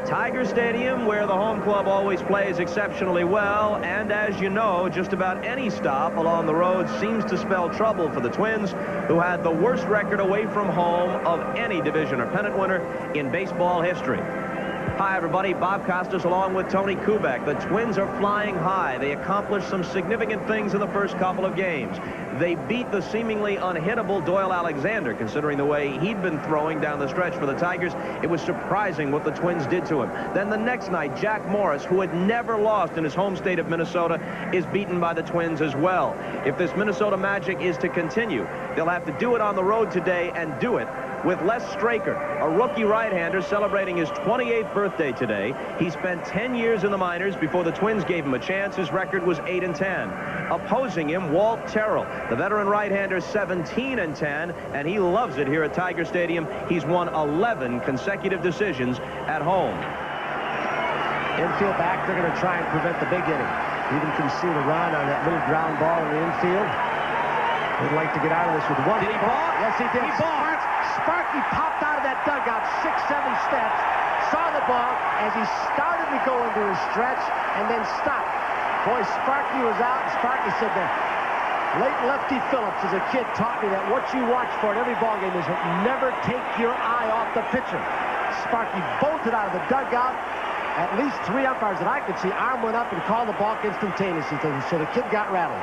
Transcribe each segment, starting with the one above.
Tiger Stadium, where the home club always plays exceptionally well, and as you know, just about any stop along the road seems to spell trouble for the Twins, who had the worst record away from home of any division or pennant winner in baseball history. Hi, everybody. Bob Costas along with Tony Kubek. The Twins are flying high. They accomplished some significant things in the first couple of games. They beat the seemingly unhittable Doyle Alexander, considering the way he'd been throwing down the stretch for the Tigers. It was surprising what the Twins did to him. Then the next night, Jack Morris, who had never lost in his home state of Minnesota, is beaten by the Twins as well. If this Minnesota magic is to continue, they'll have to do it on the road today and do it with Les Straker, a rookie right-hander celebrating his 28th birthday today. He spent 10 years in the minors before the Twins gave him a chance. His record was 8-10. Opposing him, Walt Terrell, the veteran right-hander, 17-10, and he loves it here at Tiger Stadium. He's won 11 consecutive decisions at home. Infield back, they're going to try and prevent the big inning. Even can see the run on that little ground ball in the infield. They'd like to get out of this with one. Did he ball? Yes, he did. He balled. Sparky popped out of that dugout 6-7 steps, saw the ball as he started to go into his stretch and then stopped. Boy, Sparky was out, and Sparky said that late Lefty Phillips as a kid taught me that what you watch for in every ballgame is never take your eye off the pitcher. Sparky bolted out of the dugout. At least 3 umpires that I could see, arm went up and called the balk instantaneously, so the kid got rattled.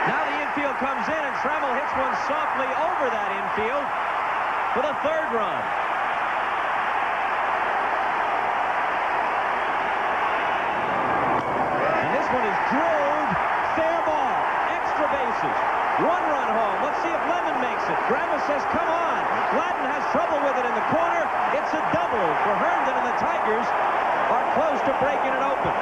Now the infield comes in, and Trammell hits one softly over that infield for the 3rd run. And this one is drilled. Fair ball. Extra bases. 1 run home. Let's see if Lemon makes it. Grandma says, come on. Gladden has trouble with it in the corner. It's a double for Herndon, and the Tigers are close to breaking it open.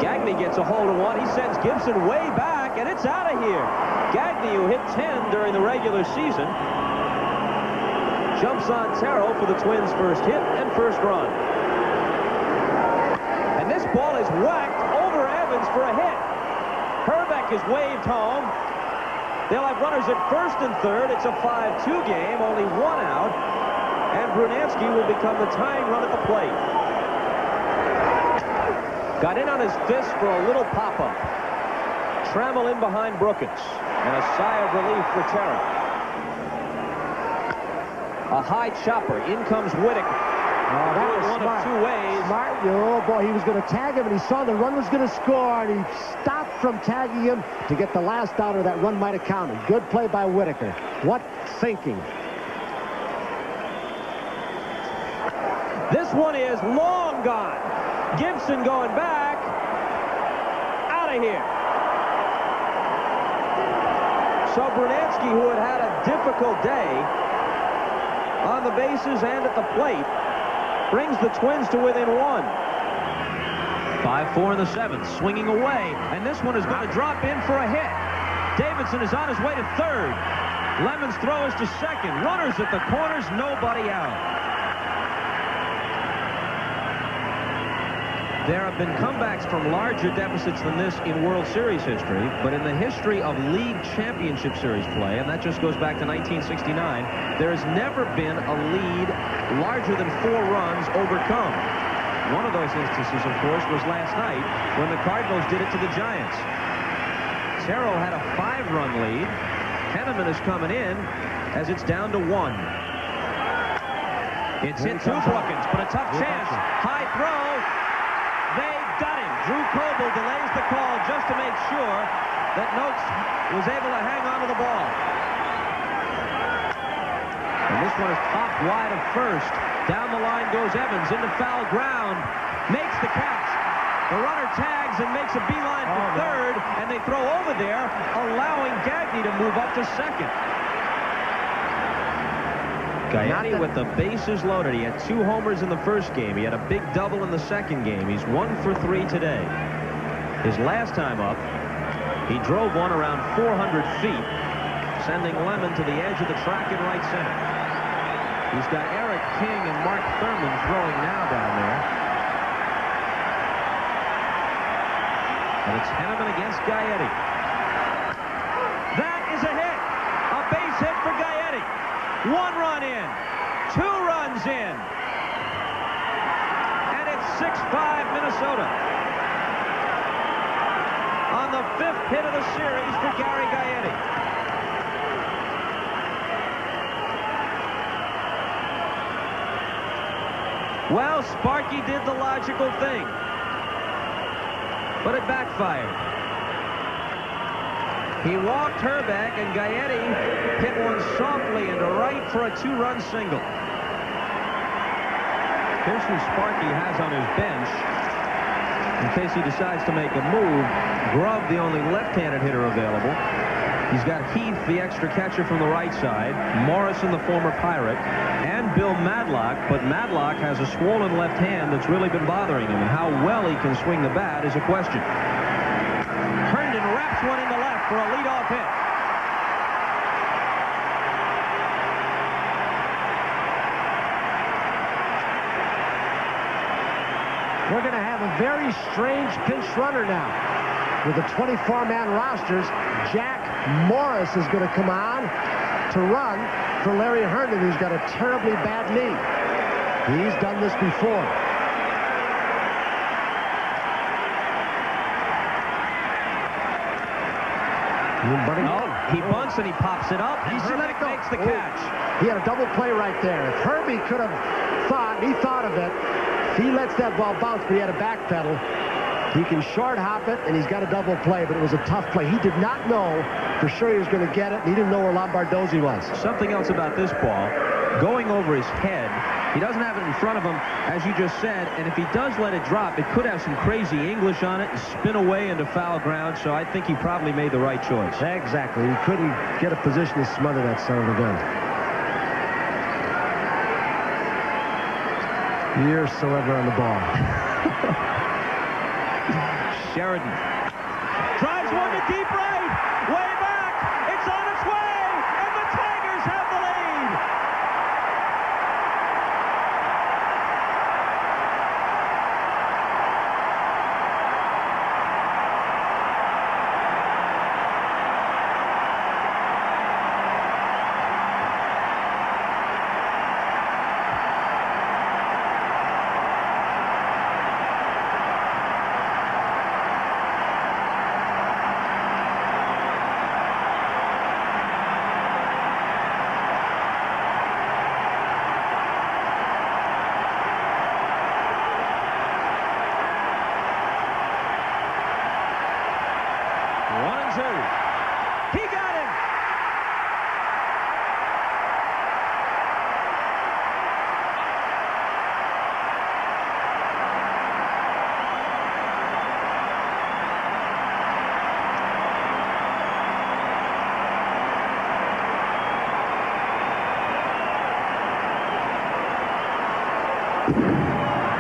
Gagne gets a hold of one. He sends Gibson way back, and it's out of here. Gagne, who hit 10 during the regular season, jumps on Terrell for the Twins' first hit and first run. And this ball is whacked over Evans for a hit. Herbeck is waved home. They'll have runners at first and third. It's a 5-2 game, only 1 out. And Brunansky will become the tying run at the plate. Got in on his fist for a little pop-up. Trammell in behind Brookins. And a sigh of relief for Terrell. A high chopper. In comes Whitaker. Oh, that was one smart. of 2 ways. Smart. Oh, boy, he was going to tag him, and he saw the run was going to score, and he stopped from tagging him to get the last out, or that run might have counted. Good play by Whitaker. What thinking. This one is long gone. Gibson going back. Out of here. So Brunansky, who had had a difficult day on the bases and at the plate, brings the Twins to within 1. 5-4 in the 7th, swinging away, and this one is going to drop in for a hit. Davidson is on his way to 3rd. Lemon's throw is to 2nd. Runners at the corners, nobody out. There have been comebacks from larger deficits than this in World Series history, but in the history of League Championship Series play, and that just goes back to 1969, there has never been a lead larger than 4 runs overcome. One of those instances, of course, was last night when the Cardinals did it to the Giants. Terrell had a 5-run lead. Henneman is coming in as it's down to 1. It's hit to Brookins, but a tough chance. High throw. They got him. Drew Coble delays the call just to make sure that Noakes was able to hang on to the ball. And this one is popped wide of first. Down the line goes Evans into foul ground. Makes the catch. The runner tags and makes a beeline for 3rd, and they throw over there, allowing Gagne to move up to 2nd. Gagne with the bases loaded. He had 2 homers in the first game. He had a big double in the second game. He's 1 for 3 today. His last time up, he drove one around 400 feet, sending Lemon to the edge of the track in right center. He's got Eric King and Mark Thurman throwing now down there. And it's Henneman against Gaetti. That 1 run in. 2 runs in. And it's 6-5 Minnesota. On the 5th hit of the series for Gary Gaetti. Well, Sparky did the logical thing, but it backfired. He walked Herbeck, and Gaetti hit one softly into right for a 2-run single. Here's who Sparky has on his bench in case he decides to make a move. Grubb, the only left-handed hitter available. He's got Heath, the extra catcher from the right side, Morrison, the former Pirate, and Bill Madlock. But Madlock has a swollen left hand that's really been bothering him, and how well he can swing the bat is a question. Herndon wraps one in the left for a leadoff hit. We're going to have a very strange pinch runner now. With the 24-man rosters, Jack Morris is going to come on to run for Larry Herndon, who's got a terribly bad knee. He's done this before. He bunts and he pops it up, and Herbeck makes the catch. He had a double play right there. If Herbie could have thought, he thought of it, he lets that ball bounce, but he had a back pedal. He can short hop it, and he's got a double play, but it was a tough play. He did not know for sure he was going to get it, and he didn't know where Lombardozzi was. Something else about this ball, going over his head, he doesn't have it in front of him, as you just said, and if he does let it drop, it could have some crazy English on it and spin away into foul ground, so I think he probably made the right choice. Exactly. He couldn't get a position to smother that son of a gun. Years so ever on the ball. Sheridan drives one to deep right, way back, it's on its way, and the Tigers have the lead. He got him.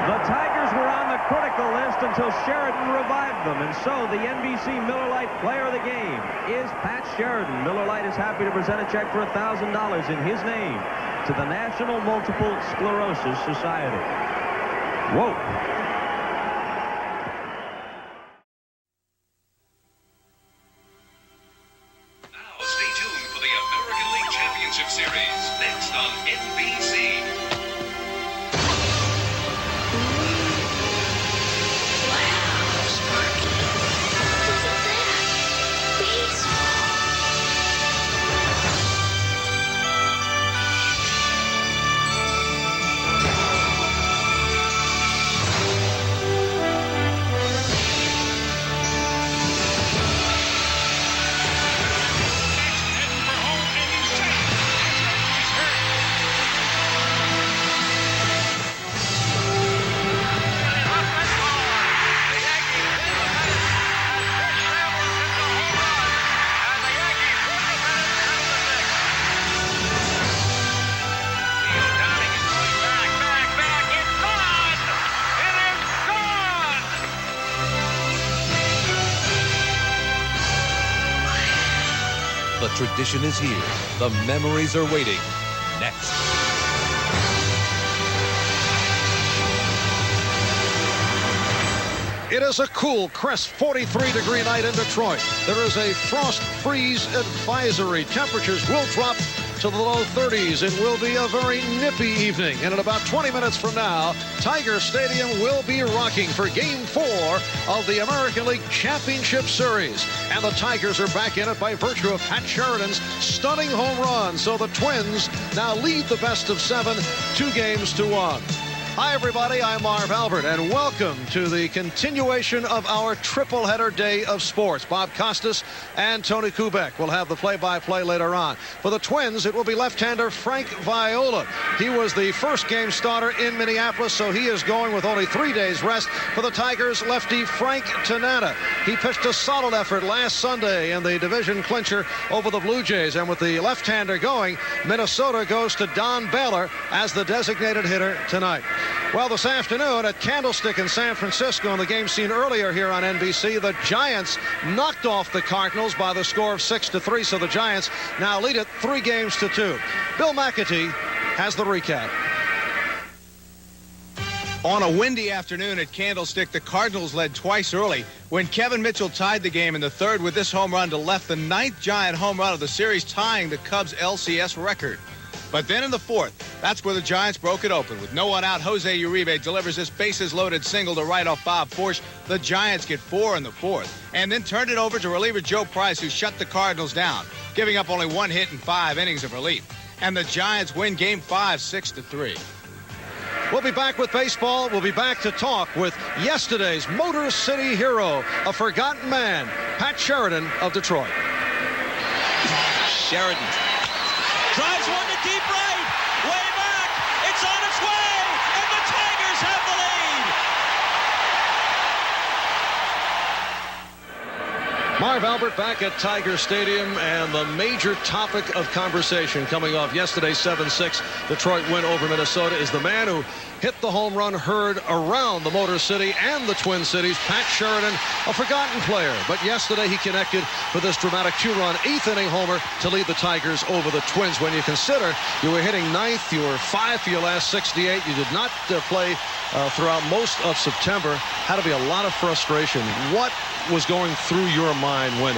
The Tigers were on the critical list until Sheridan revived them, and so the NBC Miller Lite Player of the Game is Pat Sheridan. Miller Lite is happy to present a check for $1,000 in his name to the National Multiple Sclerosis Society. Whoa. Now stay tuned for the American League Championship Series next on NBC. The tradition is here. The memories are waiting. Next. It is a cool, crisp 43-degree night in Detroit. There is a frost freeze advisory. Temperatures will drop to the low 30s. It will be a very nippy evening. And in about 20 minutes from now, Tiger Stadium will be rocking for Game 4 of the American League Championship Series. And the Tigers are back in it by virtue of Pat Sheridan's stunning home run. So the Twins now lead the best of 7, 2-1. Hi, everybody. I'm Marv Albert, and welcome to the continuation of our triple-header day of sports. Bob Costas and Tony Kubek will have the play-by-play later on. For the Twins, it will be left-hander Frank Viola. He was the first game starter in Minneapolis, so he is going with only 3 days rest. For the Tigers, lefty Frank Tanana. He pitched a solid effort last Sunday in the division clincher over the Blue Jays, and with the left-hander going, Minnesota goes to Don Baylor as the designated hitter tonight. Well, this afternoon at Candlestick in San Francisco, in the game seen earlier here on NBC, the Giants knocked off the Cardinals by the score of 6-3, so the Giants now lead it 3-2. Bill McAtee has the recap. On a windy afternoon at Candlestick, the Cardinals led twice early when Kevin Mitchell tied the game in the third with this home run to left, the 9th Giant home run of the series, tying the Cubs' LCS record. But then in the fourth, that's where the Giants broke it open. With no one out, Jose Uribe delivers this bases-loaded single to right off Bob Forsch. The Giants get 4 in the fourth, and then turned it over to reliever Joe Price, who shut the Cardinals down, giving up only 1 hit in 5 innings of relief. And the Giants win Game 5, 6-3. We'll be back with baseball. We'll be back to talk with yesterday's Motor City hero, a forgotten man, Pat Sheridan of Detroit. Sheridan drives one to deep right, way back, it's on its way, and the Tigers have the lead. Marv Albert back at Tiger Stadium, and the major topic of conversation coming off yesterday's 7-6 Detroit win over Minnesota is the man who hit the home run heard around the Motor City and the Twin Cities, Pat Sheridan, a forgotten player. But yesterday he connected for this dramatic 2-run 8th-inning homer to lead the Tigers over the Twins. When you consider you were hitting 9th, you were 5 for your last 68, you did not play throughout most of September, had to be a lot of frustration. What was going through your mind when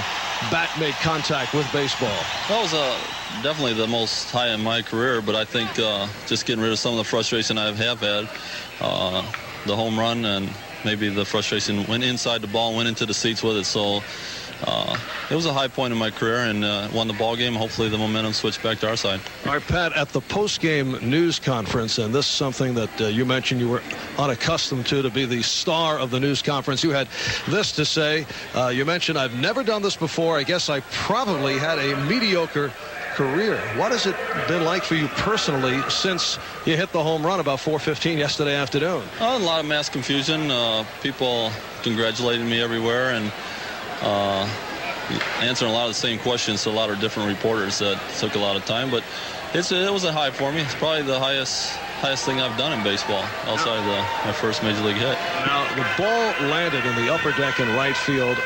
bat made contact with baseball? That was definitely the most high in my career, but I think just getting rid of some of the frustration I have had, the home run, and maybe the frustration went inside the ball and went into the seats with it. So it was a high point in my career, and won the ball game. Hopefully the momentum switched back to our side. All right, Pat, at the post-game news conference, and this is something that you mentioned you were unaccustomed to be the star of the news conference, you had this to say. You mentioned, I've never done this before. I guess I probably had a mediocre career. What has it been like for you personally since you hit the home run about 4:15 yesterday afternoon? A lot of mass confusion. People congratulating me everywhere, and answering a lot of the same questions to a lot of different reporters. That took a lot of time, but it was a high for me. It's probably the highest thing I've done in baseball outside of my first major league hit. Now, the ball landed in the upper deck in right field,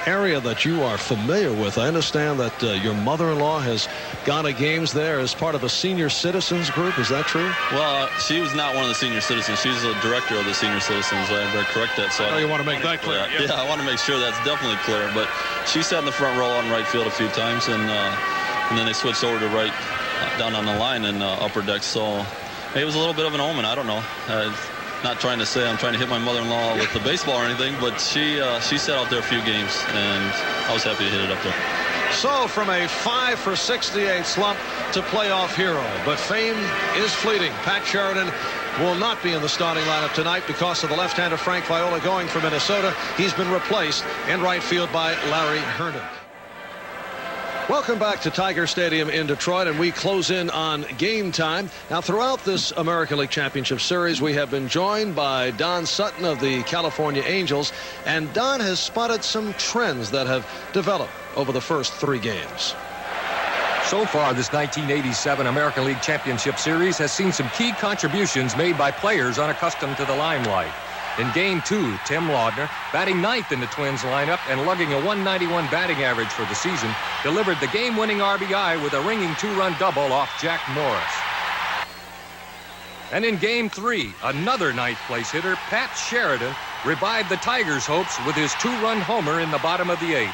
area that you are familiar with. I understand that your mother-in-law has gone to games there as part of a senior citizens group. Is that true? Well, she was not one of the senior citizens. She's the director of the senior citizens. I better correct that. So you want to make that clear? Yeah, I want to make sure that's definitely clear. But she sat in the front row on right field a few times, and then they switched over to right down on the line in upper deck. So it was a little bit of an omen. I don't know. Not trying to say I'm trying to hit my mother-in-law with the baseball or anything, but she sat out there a few games, and I was happy to hit it up there. So from a 5 for 68 slump to playoff hero, but fame is fleeting. Pat Sheridan will not be in the starting lineup tonight because of the left-hander Frank Viola going for Minnesota. He's been replaced in right field by Larry Herndon. Welcome back to Tiger Stadium in Detroit, and we close in on game time. Now, throughout this American League Championship Series, we have been joined by Don Sutton of the California Angels, and Don has spotted some trends that have developed over the first 3 games. So far, this 1987 American League Championship Series has seen some key contributions made by players unaccustomed to the limelight. In Game 2, Tim Laudner, batting 9th in the Twins lineup and lugging a .191 batting average for the season, delivered the game-winning RBI with a ringing 2-run double off Jack Morris. And in Game 3, another 9th-place hitter, Pat Sheridan, revived the Tigers' hopes with his 2-run homer in the bottom of the 8th.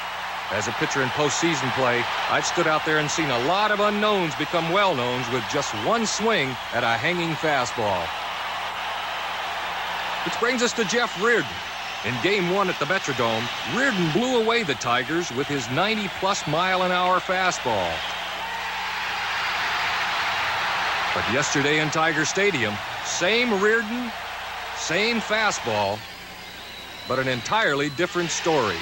As a pitcher in postseason play, I've stood out there and seen a lot of unknowns become well-knowns with just one swing at a hanging fastball. Which brings us to Jeff Reardon. In Game 1 at the Metrodome, Reardon blew away the Tigers with his 90-plus mile-an-hour fastball. But yesterday in Tiger Stadium, same Reardon, same fastball, but an entirely different story.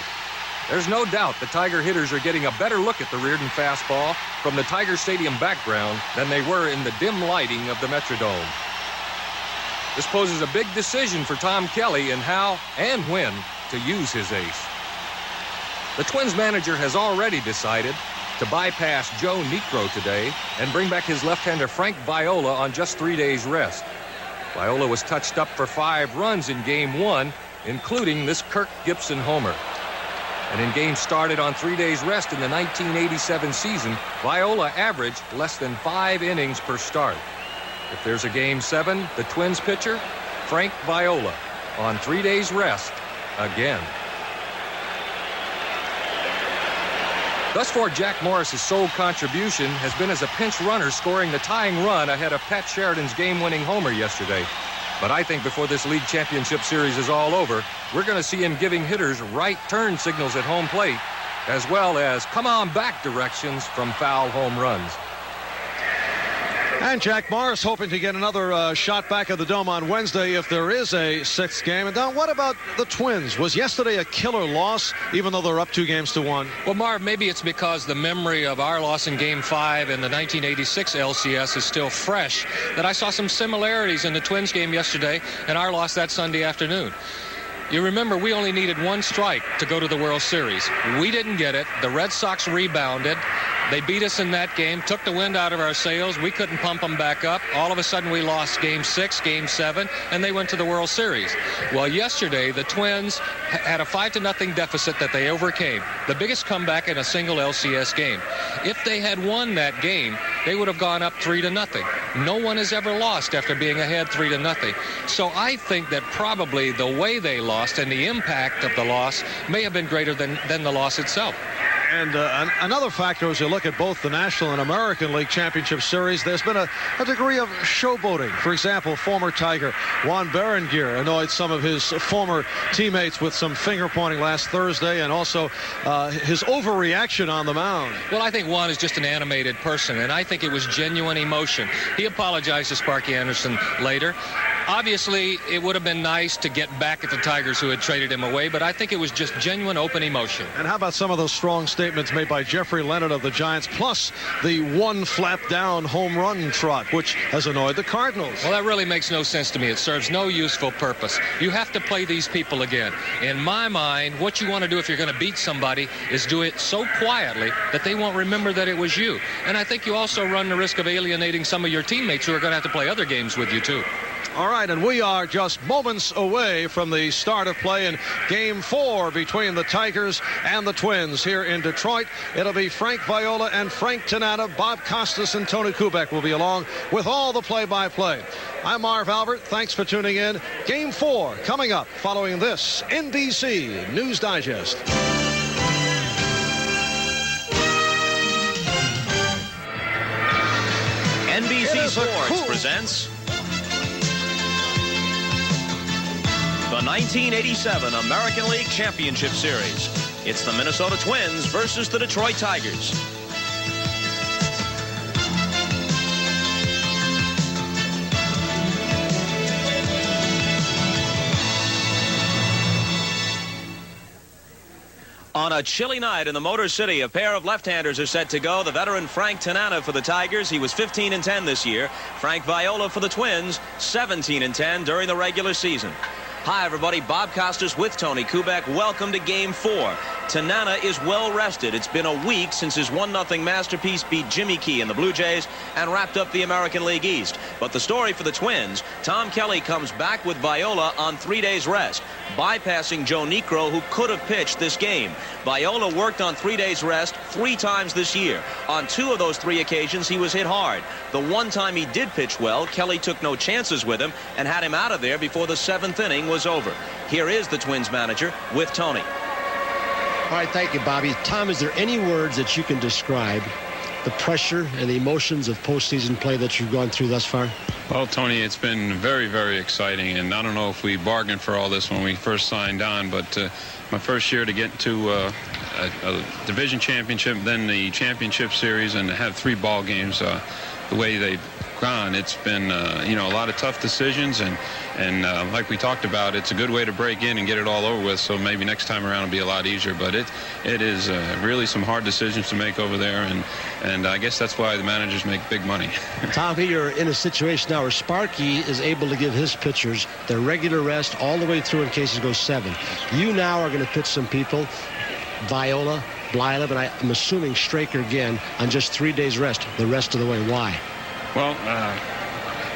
There's no doubt the Tiger hitters are getting a better look at the Reardon fastball from the Tiger Stadium background than they were in the dim lighting of the Metrodome. This poses a big decision for Tom Kelly in how and when to use his ace. The Twins manager has already decided to bypass Joe Niekro today and bring back his left-hander Frank Viola on just 3 days rest. Viola was touched up for 5 runs in Game 1, including this Kirk Gibson homer. And in games started on 3 days rest in the 1987 season, Viola averaged less than 5 innings per start. If there's a Game 7, the Twins pitcher, Frank Viola, on 3 days rest again. Thus far, Jack Morris's sole contribution has been as a pinch runner scoring the tying run ahead of Pat Sheridan's game-winning homer yesterday. But I think before this league championship series is all over, we're going to see him giving hitters right turn signals at home plate, as well as come on back directions from foul home runs. And Jack Morris hoping to get another shot back at the Dome on Wednesday if there is a 6th game. And Don, what about the Twins? Was yesterday a killer loss, even though they're up 2-1? Well, Marv, maybe it's because the memory of our loss in Game 5 in the 1986 LCS is still fresh, that I saw some similarities in the Twins game yesterday and our loss that Sunday afternoon. You remember, we only needed 1 strike to go to the World Series. We didn't get it. The Red Sox rebounded. They beat us in that game, took the wind out of our sails. We couldn't pump them back up. All of a sudden, we lost Game 6, Game 7, and they went to the World Series. Well, yesterday, the Twins had a 5-0 deficit that they overcame, the biggest comeback in a single LCS game. If they had won that game, they would have gone up 3-0. No one has ever lost after being ahead 3-0. So I think that probably the way they lost and the impact of the loss may have been greater than the loss itself. And another factor, as you look at both the National and American League Championship Series, there's been a degree of showboating. For example, former Tiger Juan Berenguer annoyed some of his former teammates with some finger-pointing last Thursday, and also his overreaction on the mound. Well, I think Juan is just an animated person, and I think it was genuine emotion. He apologized to Sparky Anderson later. Obviously, it would have been nice to get back at the Tigers who had traded him away, but I think it was just genuine open emotion. And how about some of those strong statements made by Jeffrey Leonard of the Giants, plus the 1 flap-down home run trot, which has annoyed the Cardinals? Well, that really makes no sense to me. It serves no useful purpose. You have to play these people again. In my mind, what you want to do if you're going to beat somebody is do it so quietly that they won't remember that it was you. And I think you also run the risk of alienating some of your teammates who are going to have to play other games with you, too. All right, and we are just moments away from the start of play in Game 4 between the Tigers and the Twins here in Detroit. It'll be Frank Viola and Frank Tanana. Bob Costas and Tony Kubek will be along with all the play-by-play. I'm Marv Albert. Thanks for tuning in. Game 4 coming up following this NBC News Digest. NBC Sports presents the 1987 American League Championship Series. It's the Minnesota Twins versus the Detroit Tigers. On a chilly night in the Motor City, a pair of left-handers are set to go. The veteran Frank Tanana for the Tigers. He was 15-10 this year. Frank Viola for the Twins, 17-10 during the regular season. Hi, everybody. Bob Costas with Tony Kubek. Welcome to Game 4. Tanana is well rested. It's been a week since his 1-0 masterpiece beat Jimmy Key in the Blue Jays and wrapped up the American League East. But the story for the Twins, Tom Kelly comes back with Viola on 3 days rest, bypassing Joe Niekro, who could have pitched this game. Viola worked on 3 days rest 3 times this year. On 2 of those 3 occasions, he was hit hard. The one time he did pitch well, Kelly took no chances with him and had him out of there before the 7th inning was over. Here is the Twins manager with Tony. All right, thank you, Bobby. Tom, is there any words that you can describe the pressure and the emotions of postseason play that you've gone through thus far? Well, Tony, it's been very, very exciting, and I don't know if we bargained for all this when we first signed on, but my first year to get to a division championship, then the championship series, and to have 3 ball games the way they've gone, it's been you know, a lot of tough decisions, and like we talked about, it's a good way to break in and get it all over with, so maybe next time around it'll be a lot easier, but it is really some hard decisions to make over there, and I guess that's why the managers make big money. Tom, you're in a situation now where Sparky is able to give his pitchers their regular rest all the way through in case it goes 7. You now are going to pitch some people, Viola, Blylev, and I'm assuming Straker again on just 3 days rest the rest of the way. Why? Well,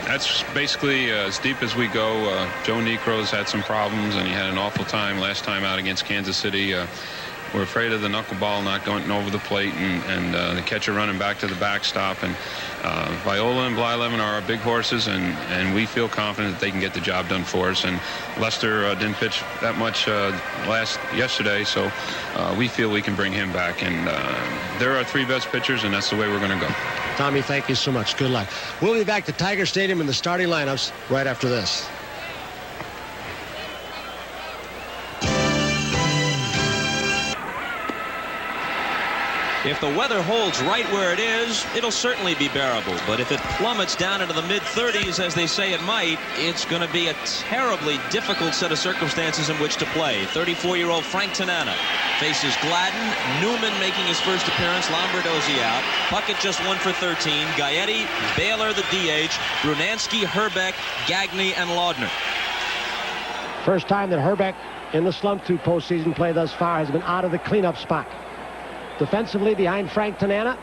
that's basically as deep as we go. Joe Necro's had some problems, and he had an awful time last time out against Kansas City. We're afraid of the knuckleball not going over the plate, and the catcher running back to the backstop. And Viola and Blyleven are our big horses, and we feel confident that they can get the job done for us. And Lester didn't pitch that much yesterday, so we feel we can bring him back. And they're our 3 best pitchers, and that's the way we're going to go. Tommy, thank you so much. Good luck. We'll be back to Tiger Stadium in the starting lineups right after this. If the weather holds right where it is, it'll certainly be bearable. But if it plummets down into the mid-30s, as they say it might, it's going to be a terribly difficult set of circumstances in which to play. 34-year-old Frank Tanana faces Gladden. Newman making his first appearance. Lombardozzi out. Puckett just 1 for 13. Gaetti, Baylor the DH. Brunansky, Herbeck, Gagne, and Laudner. First time that Herbeck in the slump through postseason play thus far has been out of the cleanup spot. Defensively behind Frank Tanana,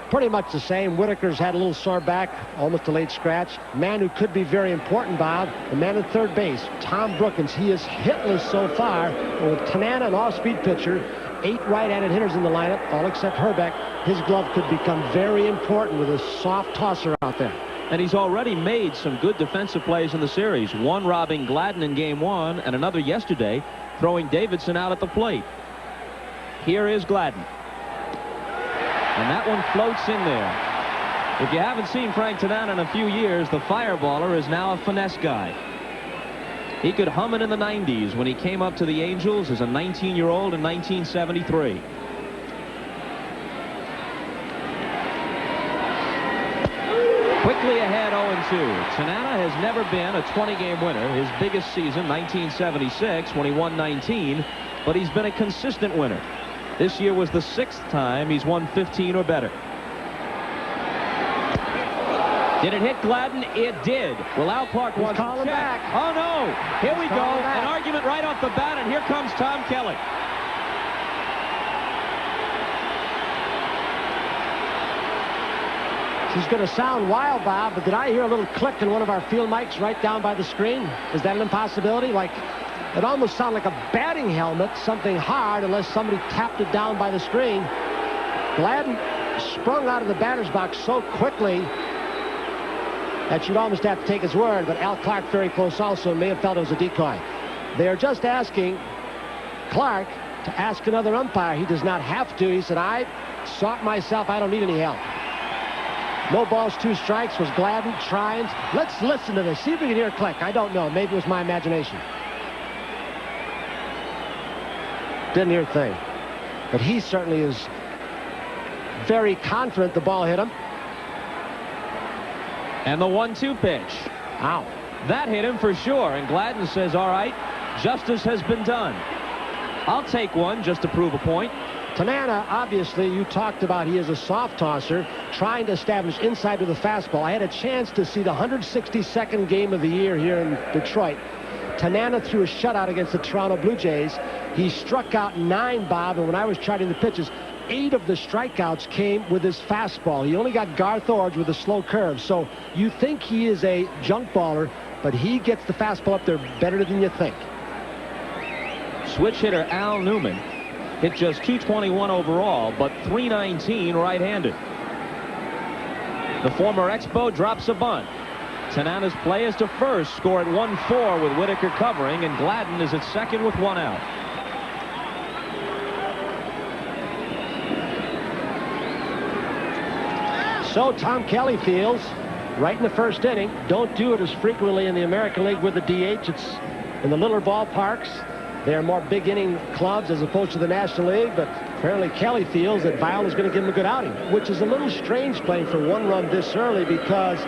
pretty much the same. Whitaker's had a little sore back, almost a late scratch. Man who could be very important, Bob, the man at third base, Tom Brookins. He is hitless so far. With Tanana, an off-speed pitcher, 8 right-handed hitters in the lineup, all except Herbeck. His glove could become very important with a soft tosser out there. And he's already made some good defensive plays in the series. One robbing Gladden in game 1, and another yesterday throwing Davidson out at the plate. Here is Gladden. And that one floats in there. If you haven't seen Frank Tanana in a few years, the fireballer is now a finesse guy. He could hum it in the 90s when he came up to the Angels as a 19-year-old in 1973. Quickly ahead, 0-2. Tanana has never been a 20-game winner. His biggest season, 1976, when he won 19, but he's been a consistent winner. This year was the 6th time he's won 15 or better. Did it hit Gladden? It did. Well, Al Clark wants to check. Back. Oh, no. Here we go. An argument right off the bat, and here comes Tom Kelly. This is going to sound wild, Bob, but did I hear a little click in one of our field mics right down by the screen? Is that an impossibility? Like, it almost sounded like a batting helmet, something hard, unless somebody tapped it down by the screen. Gladden sprung out of the batter's box so quickly that you'd almost have to take his word, but Al Clark very close also may have felt it was a decoy. They're just asking Clark to ask another umpire. He does not have to. He said, I saw it myself. I don't need any help. No balls, 2 strikes was Gladden trying. Let's listen to this. See if we can hear a click. I don't know. Maybe it was my imagination. Didn't hear a thing. But he certainly is very confident the ball hit him. And the 1-2 pitch. Ow. That hit him for sure. And Gladden says, all right, justice has been done. I'll take one just to prove a point. Tanana, obviously, you talked about he is a soft tosser, trying to establish inside with a fastball. I had a chance to see the 162nd game of the year here in Detroit. Tanana threw a shutout against the Toronto Blue Jays. He struck out 9, Bob, and when I was charting the pitches, 8 of the strikeouts came with his fastball. He only got Garth Orge with a slow curve. So you think he is a junk baller, but he gets the fastball up there better than you think. Switch hitter Al Newman hit just .221 overall, but .319 right-handed. The former Expo drops a bunt. Tanana's play is to first, score at 1-4 with Whitaker covering, and Gladden is at second with 1 out. So Tom Kelly feels right in the first inning, don't do it as frequently in the American League with the DH. It's in the littler ballparks. They're more big inning clubs as opposed to the National League, but apparently Kelly feels that Viola's going to give him a good outing, which is a little strange playing for 1 run this early because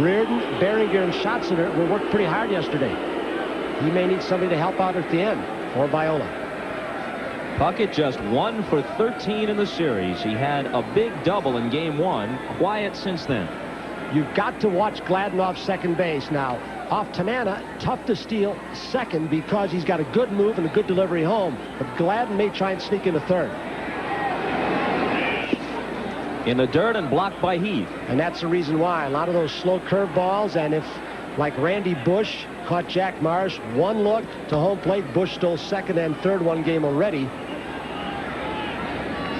Reardon, Behringer, and Schatziner were worked pretty hard yesterday. He may need somebody to help out at the end for Viola. Puckett just 1 for 13 in the series. He had a big double in game 1. Quiet since then. You've got to watch Gladden off second base now. Off Tanana, tough to steal second because he's got a good move and a good delivery home. But Gladden may try and sneak into third. In the dirt and blocked by Heath. And that's the reason why. A lot of those slow curve balls, and if, like Randy Bush caught Jack Marsh, 1 look to home plate. Bush stole second and third 1 game already.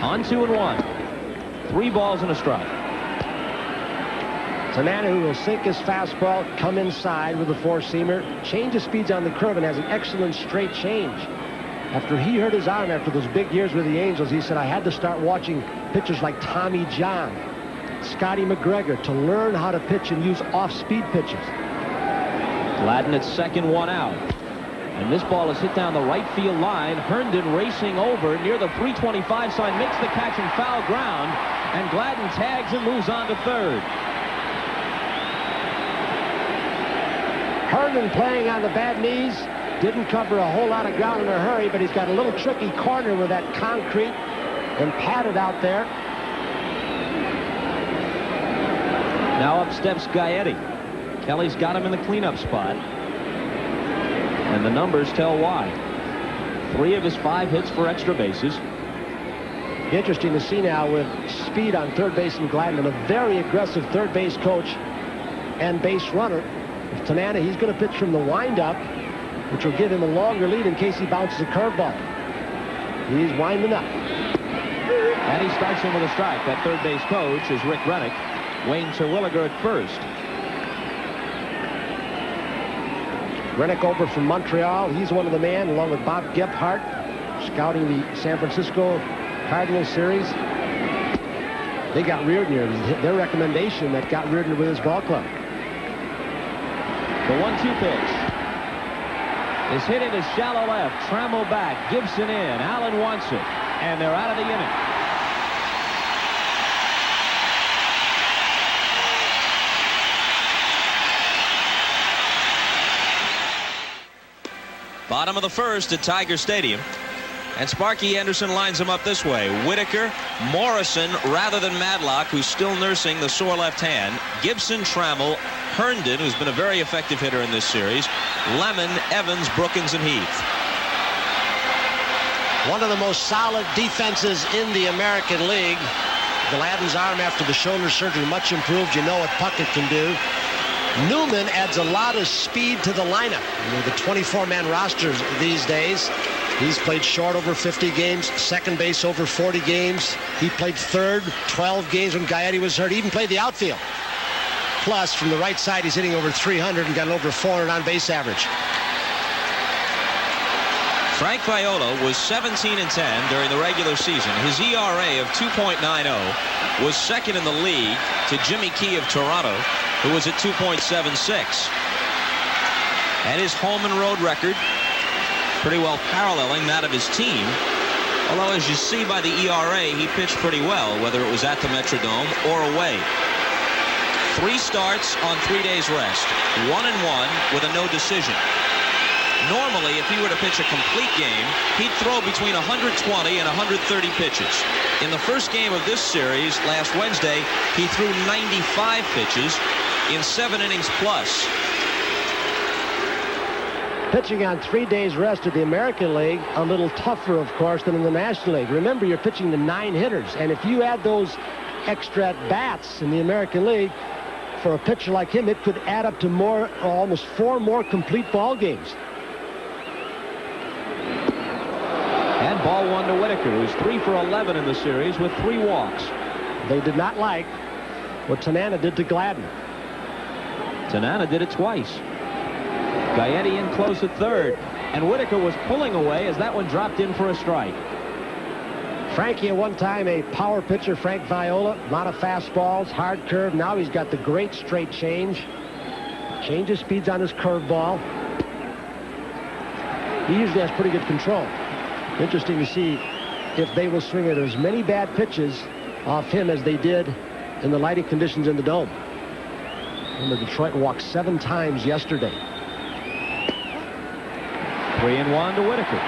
On 2-1. 3 balls and a strike. Tanana, who will sink his fastball, come inside with a 4-seamer, changes speeds on the curve, and has an excellent straight change. After he hurt his arm after those big years with the Angels, he said, I had to start watching pitchers like Tommy John, Scotty McGregor, to learn how to pitch and use off-speed pitches. Gladden at second, 1 out. And this ball is hit down the right field line. Herndon racing over near the 325 sign, makes the catch in foul ground, and Gladden tags and moves on to third. Herndon playing on the bad knees. Didn't cover a whole lot of ground in a hurry, but he's got a little tricky corner with that concrete and padded out there. Now up steps Gaetti. Kelly's got him in the cleanup spot. And the numbers tell why. 3 of his 5 hits for extra bases. Interesting to see now with speed on third base and Gladden, and a very aggressive third base coach and base runner. If Tanana, he's going to pitch from the windup, which will give him a longer lead in case he bounces a curveball. He's winding up. And he starts him with a strike. That third base coach is Rick Rennick. Wayne Terwilliger at first. Rennick over from Montreal. He's one of the men, along with Bob Gebhardt, scouting the San Francisco Cardinals series. They got Reardon here. Their recommendation that got Reardon with his ball club. The 1-2 pitch is hit into shallow left. Trammell back. Gibson in. Allen wants it. And they're out of the inning. Bottom of the first at Tiger Stadium. And Sparky Anderson lines him up this way. Whitaker, Morrison rather than Madlock, who's still nursing the sore left hand. Gibson, Trammell, Herndon, who's been a very effective hitter in this series. Lemon, Evans, Brookins, and Heath. One of the most solid defenses in the American League. Gladden's arm after the shoulder surgery much improved. You know what Puckett can do. Newman adds a lot of speed to the lineup. You know, the 24-man rosters these days. He's played short over 50 games, second base over 40 games. He played third 12 games when Gaetti was hurt. He even played the outfield. Plus, from the right side, he's hitting over 300 and got over 400 on base average. Frank Viola was 17-10 during the regular season. His ERA of 2.90 was second in the league to Jimmy Key of Toronto, who was at 2.76. And his home and road record pretty well paralleling that of his team. Although, as you see by the ERA, he pitched pretty well, whether it was at the Metrodome or away. 3 starts on 3 days rest. 1-1 with a no decision. Normally, if he were to pitch a complete game, he'd throw between 120 and 130 pitches. In the first game of this series last Wednesday, he threw 95 pitches in 7 innings plus. Pitching on 3 days rest of the American League, a little tougher, of course, than in the National League. Remember, you're pitching to 9 hitters, and if you add those extra at-bats in the American League, for a pitcher like him, it could add up to more, almost 4 more complete ball games. And ball 1 to Whitaker, who's 3 for 11 in the series with 3 walks. They did not like what Tanana did to Gladden. Tanana did it twice. Gaetti in close at third, and Whitaker was pulling away as that one dropped in for a strike. Frankie, at one time a power pitcher, Frank Viola. A lot of fastballs, hard curve. Now he's got the great straight change. Changes speeds on his curveball. He usually has pretty good control. Interesting to see if they will swing at as many bad pitches off him as they did in the lighting conditions in the Dome. Remember, Detroit walked 7 times yesterday. 3-1 to Whitaker.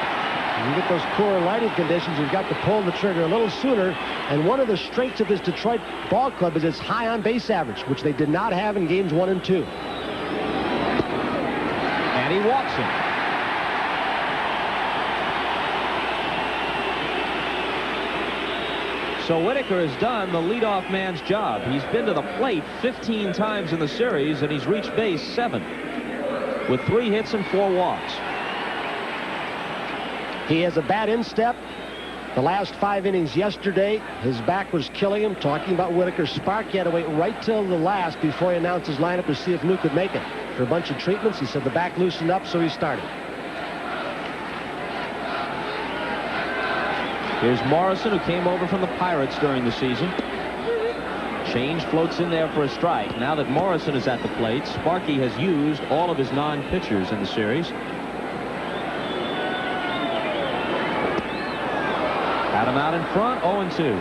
You get those cooler lighting conditions, you've got to pull the trigger a little sooner. And one of the strengths of this Detroit ball club is its high on base average, which they did not have in games 1 and 2. And he walks him. So Whitaker has done the leadoff man's job. He's been to the plate 15 times in the series, and he's reached base 7 with 3 hits and 4 walks. He has a bad instep. The last 5 innings yesterday, his back was killing him. Talking about Whitaker, Sparky had to wait right till the last before he announced his lineup to see if Lou could make it. For a bunch of treatments, he said the back loosened up, so he started. Here's Morrison, who came over from the Pirates during the season. Change floats in there for a strike. Now that Morrison is at the plate, Sparky has used all of his non-pitchers in the series. Had him out in front, 0-2.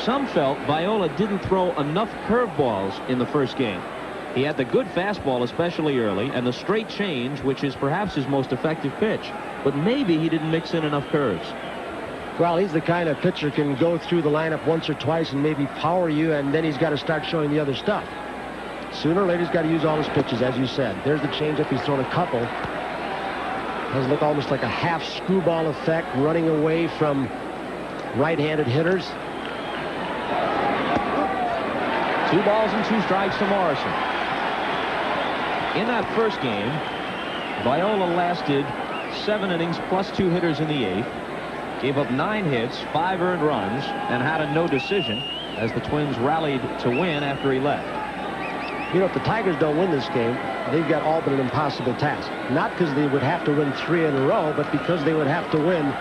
Some felt Viola didn't throw enough curveballs in the first game. He had the good fastball, especially early, and the straight change, which is perhaps his most effective pitch. But maybe he didn't mix in enough curves. Well, he's the kind of pitcher can go through the lineup once or twice and maybe power you, and then he's got to start showing the other stuff. Sooner or later, he's got to use all his pitches, as you said. There's the changeup. He's thrown a couple. Does look almost like a half screwball effect, running away from right-handed hitters. 2 balls and 2 strikes to Morrison. In that first game, Viola lasted 7 innings plus 2 hitters in the 8th. Gave up 9 hits, 5 earned runs, and had a no decision as the Twins rallied to win after he left. You know, if the Tigers don't win this game, they've got all but an impossible task. Not because they would have to win 3 in a row, but because they would have to win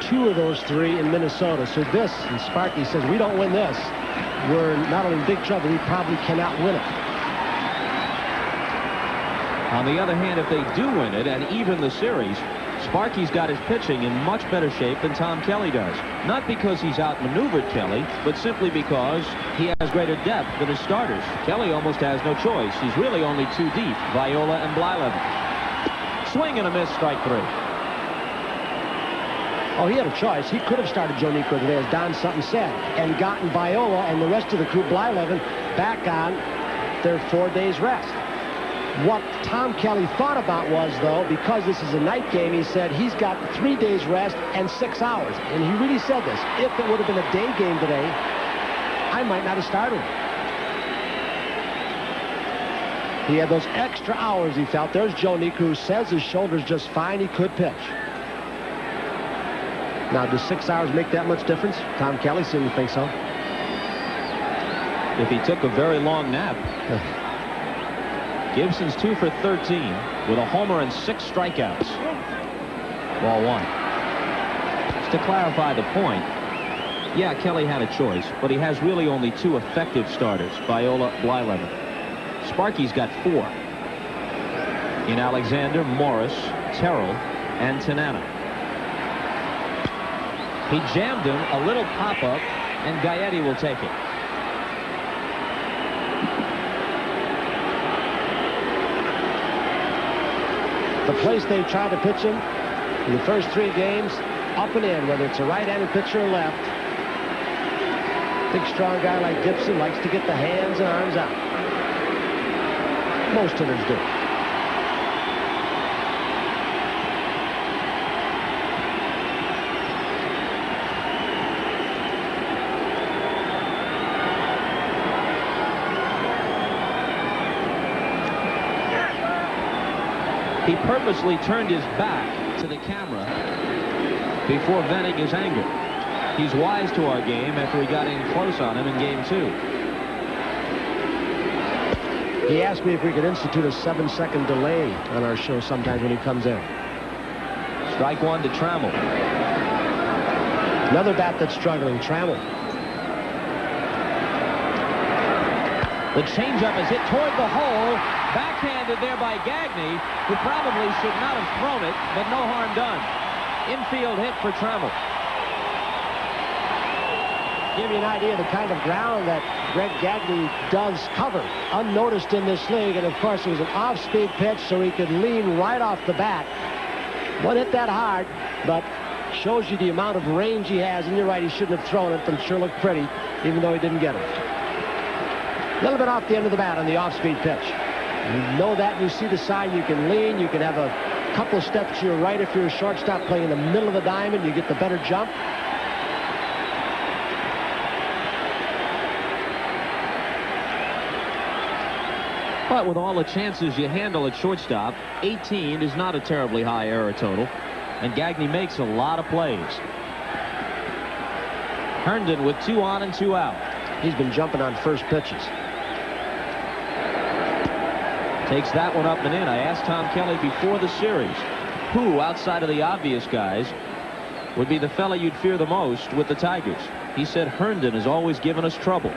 2 of those 3 in Minnesota. So this, and Sparky says, we don't win this, we're not only in big trouble, we probably cannot win it. On the other hand, if they do win it and even the series, Sparky's got his pitching in much better shape than Tom Kelly does. Not because he's outmaneuvered Kelly, but simply because he has greater depth than his starters. Kelly almost has no choice. He's really only 2 deep, Viola and Blyleven. Swing and a miss, strike 3. Oh, he had a choice. He could have started Joe Niekro today, as Don Sutton said, and gotten Viola and the rest of the crew, Blyleven, back on their 4 days rest. What Tom Kelly thought about was, though, because this is a night game, he said he's got 3 days rest and 6 hours. And he really said this. If it would have been a day game today, I might not have started. He had those extra hours, he felt. There's Joe Niekro, who says his shoulder's just fine. He could pitch. Now, does 6 hours make that much difference? Tom Kelly seemed to think so. If he took a very long nap. Gibson's 2 for 13 with a homer and 6 strikeouts. Ball 1. Just to clarify the point, yeah, Kelly had a choice, but he has really only 2 effective starters, Viola, Blyleven. Sparky's got 4. In Alexander, Morris, Terrell, and Tanana. He jammed him, a little pop-up, and Gaetti will take it. The place they tried to pitch him in the first 3 games, up and in, whether it's a right-handed pitcher or left. Big, strong guy like Gibson likes to get the hands and arms out. Most hitters do. He purposely turned his back to the camera before venting his anger. He's wise to our game after he got in close on him in game 2. He asked me if we could institute a 7-second delay on our show sometimes when he comes in. Strike 1 to Trammell. Another bat that's struggling, Trammell. The changeup is hit toward the hole. Backhanded there by Gagne, who probably should not have thrown it, but no harm done. Infield hit for Trammell. Give you an idea of the kind of ground that Greg Gagne does cover, unnoticed in this league. And of course, it was an off-speed pitch, so he could lean right off the bat. Won't hit that hard, but shows you the amount of range he has. And you're right, he shouldn't have thrown it, but it sure looked pretty, even though he didn't get it. A little bit off the end of the bat on the off-speed pitch. You know that, and you see the sign. You can lean, you can have a couple of steps to your right if you're a shortstop playing in the middle of the diamond. You get the better jump. But with all the chances you handle at shortstop, 18 is not a terribly high error total. And Gagne makes a lot of plays. Herndon with 2 on and 2 out. He's been jumping on first pitches. Takes that one up and in. I asked Tom Kelly before the series, who, outside of the obvious guys, would be the fella you'd fear the most with the Tigers. He said Herndon has always given us trouble.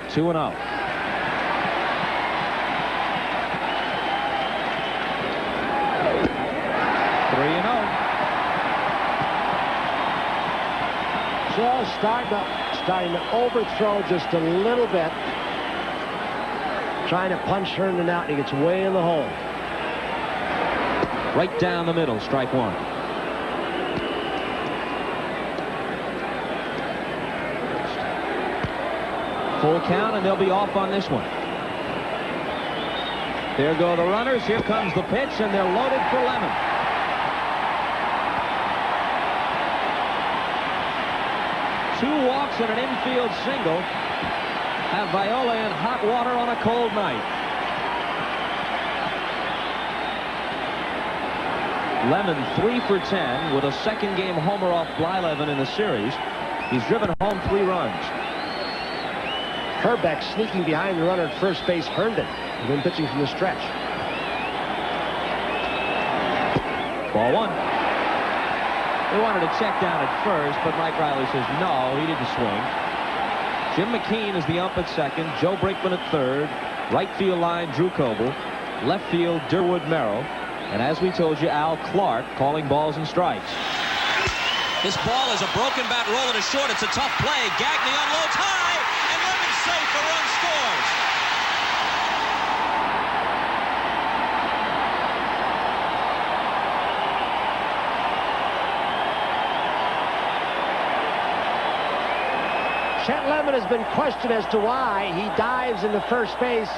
2-0. Just starting to overthrow just a little bit. Trying to punch Herndon out, and he gets way in the hole. Right down the middle, strike 1. Full count, and they'll be off on this one. There go the runners. Here comes the pitch, and they're loaded for Lemon. Two walks and an infield single have Viola in hot water on a cold night. Lemon 3 for 10 with a second game homer off Blyleven in the series. He's driven home 3 runs. Herbeck sneaking behind the runner at first base, Herndon, and then pitching from the stretch. Ball 1. They wanted to check down at first, but Mike Riley says no, he didn't swing. Jim McKean is the ump at second, Joe Brinkman at third, right field line Drew Coble, left field Durwood Merrill, and as we told you, Al Clark calling balls and strikes. This ball is a broken bat rolling to short. It's a tough play. Gagne unloads high, and Lemon's safe. A run scores. Chet Lemon has been questioned as to why he dives into first base,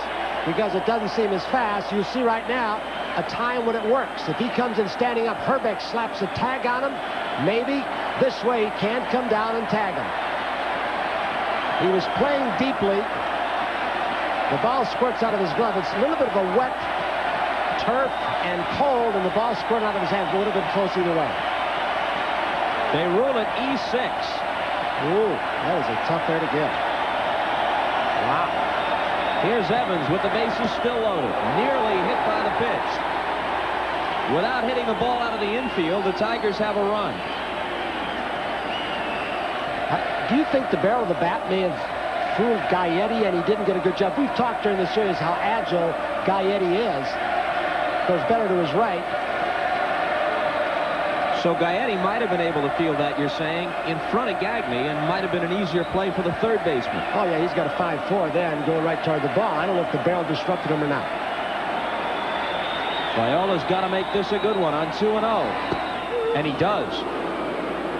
because it doesn't seem as fast. You see right now a time when it works. If he comes in standing up, Herbeck slaps a tag on him. Maybe this way he can't come down and tag him. He was playing deeply. The ball squirts out of his glove. It's a little bit of a wet turf and cold, and the ball squirted out of his hands. It would have been close either way. They rule it E6. Ooh, that was a tough air to give. Wow. Here's Evans with the bases still loaded. Nearly hit by the pitch. Without hitting the ball out of the infield, the Tigers have a run. Do you think the barrel of the bat may have fooled Gaetti and he didn't get a good job? We've talked during the series how agile Gaetti is. Goes better to his right. So Gaetti might have been able to field that, you're saying, in front of Gagne, and might have been an easier play for the third baseman. Oh, yeah, he's got a 5-4 there and going right toward the ball. I don't know if the barrel disrupted him or not. Viola's got to make this a good one on 2-0. And he does.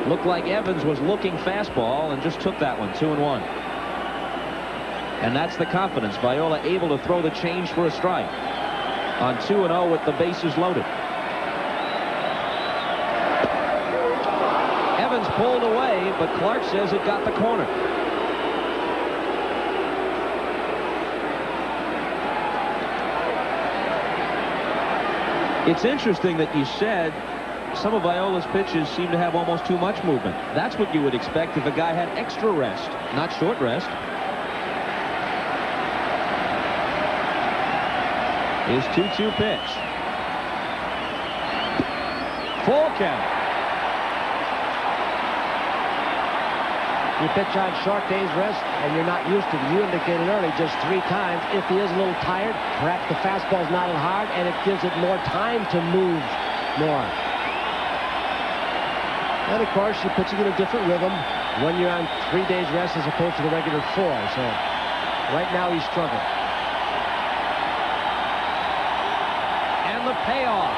Looked like Evans was looking fastball and just took that one, 2-1. And that's the confidence. Viola able to throw the change for a strike on 2-0 with the bases loaded. Evans pulled away, but Clark says it got the corner. It's interesting that you said some of Viola's pitches seem to have almost too much movement. That's what you would expect if a guy had extra rest, not short rest. His 2-2 pitch. Full count. You pitch on short days rest, and you're not used to it. You indicated early just 3 times. If he is a little tired, perhaps the fastball's not as hard, and it gives it more time to move more. And, of course, you're pitching in a different rhythm when you're on 3 days rest as opposed to the regular 4. So right now he's struggling. And the payoff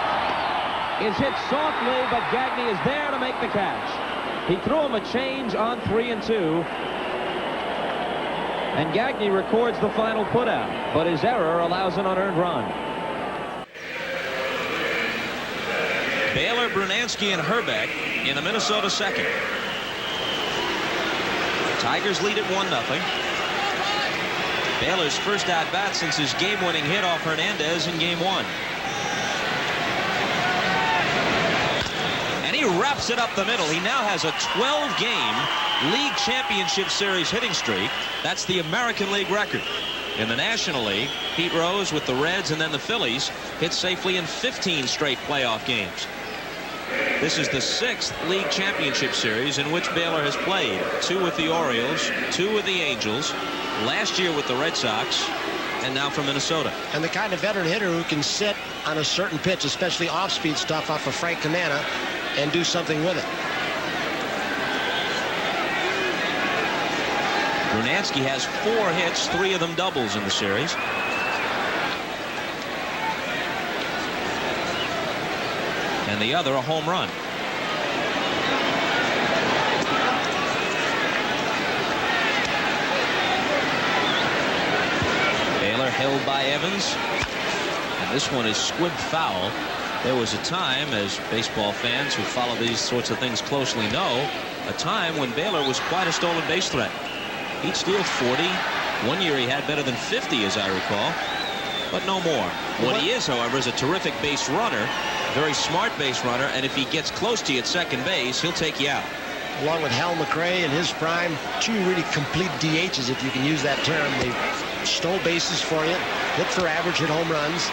is hit softly, but Gagne is there to make the catch. He threw him a change on 3-2. And Gagne records the final putout, but his error allows an unearned run. Baylor, Brunansky, and Herbeck in the Minnesota second. Tigers lead at 1-0. Baylor's first at-bat since his game-winning hit off Hernandez in Game 1. And he wraps it up the middle. He now has a 12-game League Championship Series hitting streak. That's the American League record. In the National League, Pete Rose with the Reds and then the Phillies hit safely in 15 straight playoff games. This is the 6th League Championship Series in which Baylor has played. 2 with the Orioles, 2 with the Angels, last year with the Red Sox, and now for Minnesota. And the kind of veteran hitter who can sit on a certain pitch, especially off-speed stuff off of Frank Tanana, and do something with it. Brunansky has 4 hits, 3 of them doubles in the series. And the other a home run. Baylor held by Evans. And this one is squib foul. There was a time, as baseball fans who follow these sorts of things closely know, a time when Baylor was quite a stolen base threat. He'd steal 40. One year he had better than 50, as I recall, but no more. What he is, however, is a terrific base runner, very smart base runner, and if he gets close to you at second base, he'll take you out. Along with Hal McRae in his prime, 2 really complete DHs, if you can use that term. They stole bases for you, hit for average, hit home runs.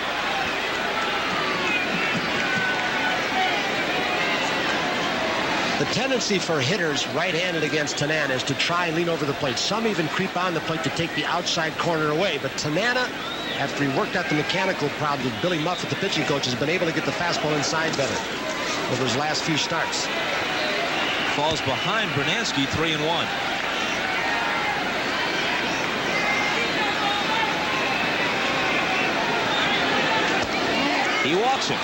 The tendency for hitters right-handed against Tanana is to try and lean over the plate. Some even creep on the plate to take the outside corner away. But Tanana, after he worked out the mechanical problem with Billy Muffet, the pitching coach, has been able to get the fastball inside better over his last few starts. Falls behind Brunansky 3-1. He walks him.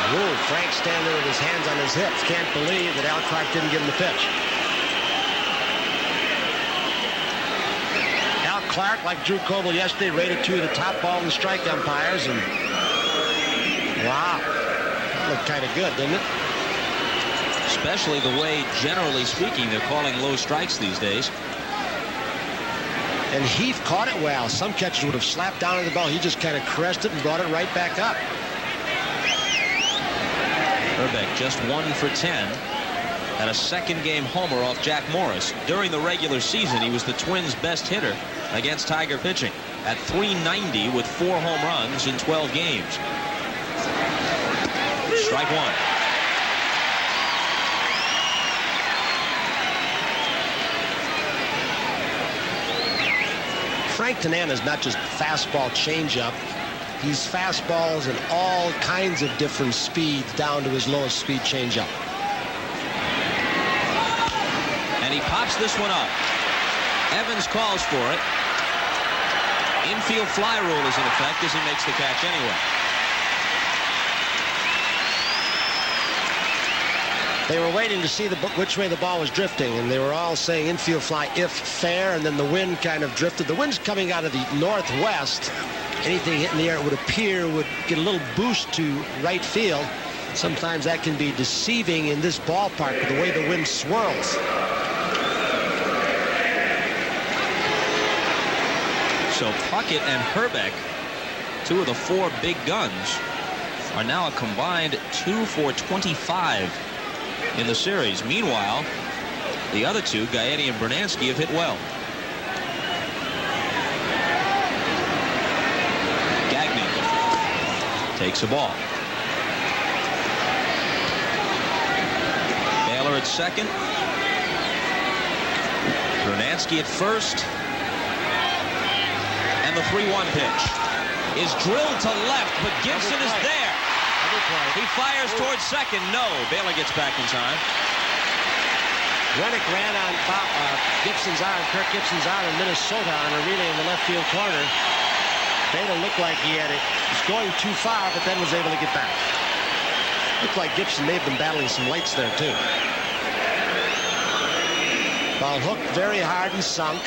Whoa, Frank standing there with his hands on his hips. Can't believe that Al Clark didn't give him the pitch. Al Clark, like Drew Coble yesterday, rated 2 of the top ball and strike umpires. And wow, that looked kind of good, didn't it? Especially the way, generally speaking, they're calling low strikes these days. And Heath caught it well. Some catchers would have slapped down on the ball. He just kind of caressed it and brought it right back up. Herbeck just 1 for 10. Had a second-game homer off Jack Morris. During the regular season, he was the Twins' best hitter against Tiger pitching at .390 with 4 home runs in 12 games. Strike 1. Frank Tanana is not just fastball changeup. He's fastballs and all kinds of different speeds down to his lowest speed changeup. And he pops this one up. Evans calls for it. Infield fly rule is in effect as he makes the catch anyway. They were waiting to see which way the ball was drifting, and they were all saying infield fly if fair, and then the wind kind of drifted. The wind's coming out of the northwest. Anything hit in the air, it would appear, would get a little boost to right field. Sometimes that can be deceiving in this ballpark with the way the wind swirls. So Puckett and Herbeck, 2 of the 4 big guns, are now a combined 2 for 25 in the series. Meanwhile, the other 2, Gaetti and Brunansky, have hit well. Takes a ball. Baylor at second. Brunansky at first. And the 3-1 pitch is drilled to left, but Gibson is there. He fires towards second. No. Baylor gets back in time. Rennick ran on Gibson's arm, Kirk Gibson's arm in Minnesota on a relay in the left field corner. Baylor looked like he was going too far, but then was able to get back. Looked like Gibson may have been battling some lights there, too. Ball hooked very hard and sunk.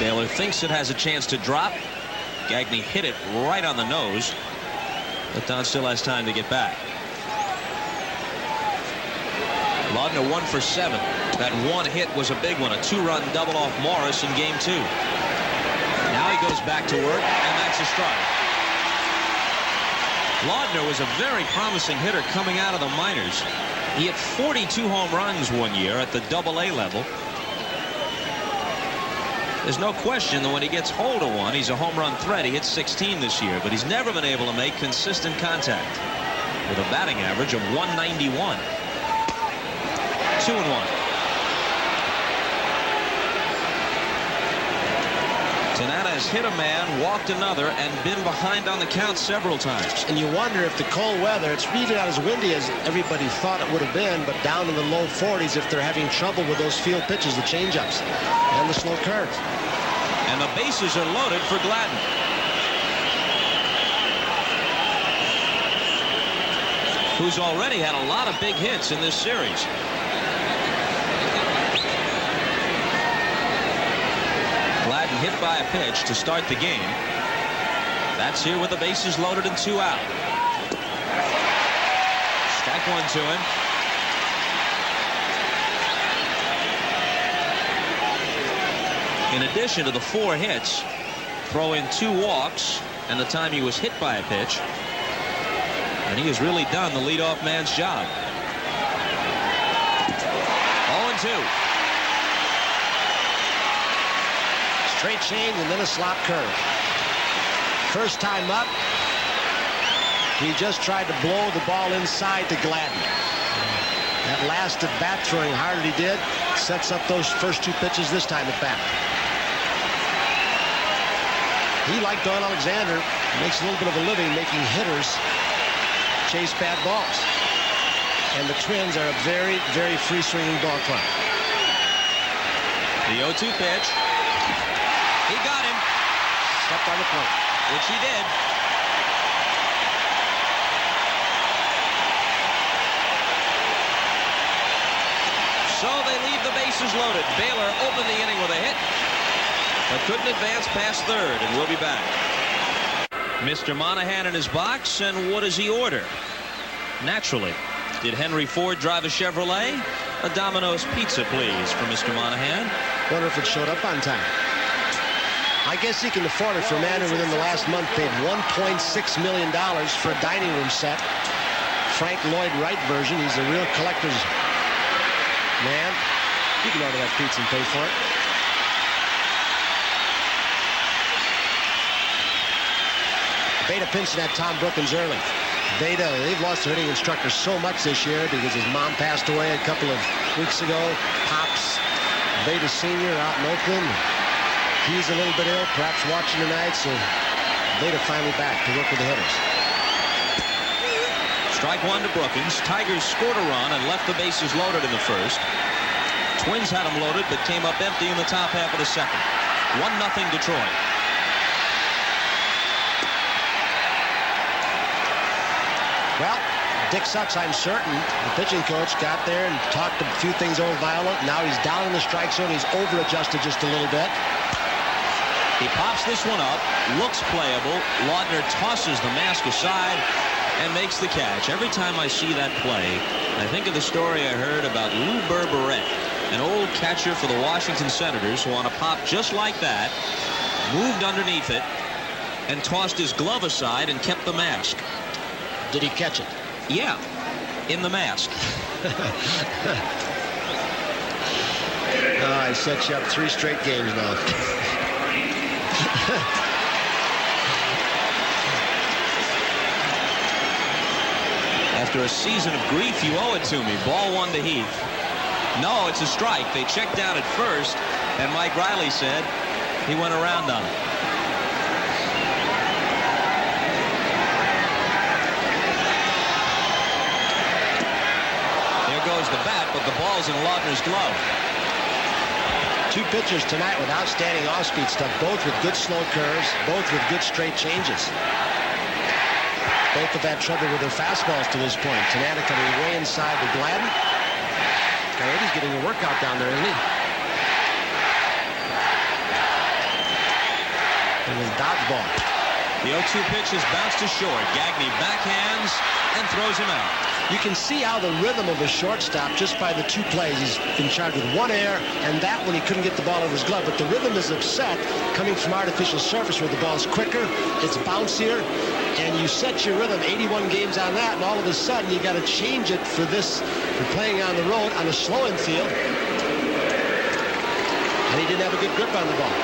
Baylor thinks it has a chance to drop. Gagne hit it right on the nose, but Don still has time to get back. Laudner 1 for 7. That one hit was a big one, a 2-run double off Morris in game 2. Now he goes back to work, and that's a strike. Laudner was a very promising hitter coming out of the minors. He hit 42 home runs one year at the AA level. There's no question that when he gets hold of one, he's a home run threat. He hit 16 this year, but he's never been able to make consistent contact with a batting average of 191. 2-1. Tanana has hit a man, walked another, and been behind on the count several times. And you wonder if the cold weather, it's really not as windy as everybody thought it would have been, but down in the low 40s if they're having trouble with those field pitches, the changeups, and the slow curves. And the bases are loaded for Gladden. Who's already had a lot of big hits in this series. Gladden hit by a pitch to start the game. That's here with the bases loaded and 2 out. Strike 1 to him. In addition to the 4 hits, throw in 2 walks and the time he was hit by a pitch. And he has really done the leadoff man's job. 0-2. Straight change and then a slop curve. First time up, he just tried to blow the ball inside to Gladden. That last at bat, throwing hard as he did, sets up those first 2 pitches this time at bat. He, like Don Alexander, makes a little bit of a living making hitters chase bad balls. And the Twins are a very, very free-swinging ball club. The 0-2 pitch. He got him. Stepped on the plate. Which he did. So they leave the bases loaded. Baylor opened the inning with a hit, but couldn't advance past third, and we'll be back. Mr. Monahan in his box, and what does he order? Naturally, did Henry Ford drive a Chevrolet? A Domino's pizza, please, for Mr. Monahan. Wonder if it showed up on time. I guess he can afford it for a man who within the last month paid $1.6 million for a dining room set. Frank Lloyd Wright version. He's a real collector's man. You can order that pizza and pay for it. Beta pinching at Tom Brookins early. Beta, they've lost their hitting instructor so much this year because his mom passed away a couple of weeks ago. Pops, Beta Sr. out in Oakland. He's a little bit ill, perhaps watching tonight, so Beta finally back to work with the hitters. Strike 1 to Brookins. Tigers scored a run and left the bases loaded in the first. Twins had them loaded, but came up empty in the top half of the second. 1-0 Detroit. Well, Dick Sucks, I'm certain, the pitching coach, got there and talked a few things over Viola. Now he's down in the strike zone. He's over-adjusted just a little bit. He pops this one up, looks playable. Laudner tosses the mask aside and makes the catch. Every time I see that play, I think of the story I heard about Lou Berberet, an old catcher for the Washington Senators who on a pop just like that, moved underneath it and tossed his glove aside and kept the mask. Did he catch it? Yeah, in the mask. I set you up 3 straight games now. After a season of grief, you owe it to me. Ball 1 to Heath. No, it's a strike. They checked down at first, and Mike Riley said he went around on it. There goes the bat, but the ball's in Laudner's glove. Two pitchers tonight with outstanding off-speed stuff, both with good slow curves, both with good straight changes. Both have had trouble with their fastballs to this point. Tanana coming way inside to Gladden. Coyote's getting a workout down there, isn't he? And his dodgeball. The 0-2 pitch is bounced to short. Gagne backhands and throws him out. You can see how the rhythm of a shortstop just by the two plays. He's been charged with one error, and that when he couldn't get the ball over his glove. But the rhythm is upset coming from artificial surface where the ball's quicker, it's bouncier, and you set your rhythm 81 games on that, and all of a sudden you got to change it for this. You're playing on the road on a slow infield, and he didn't have a good grip on the ball.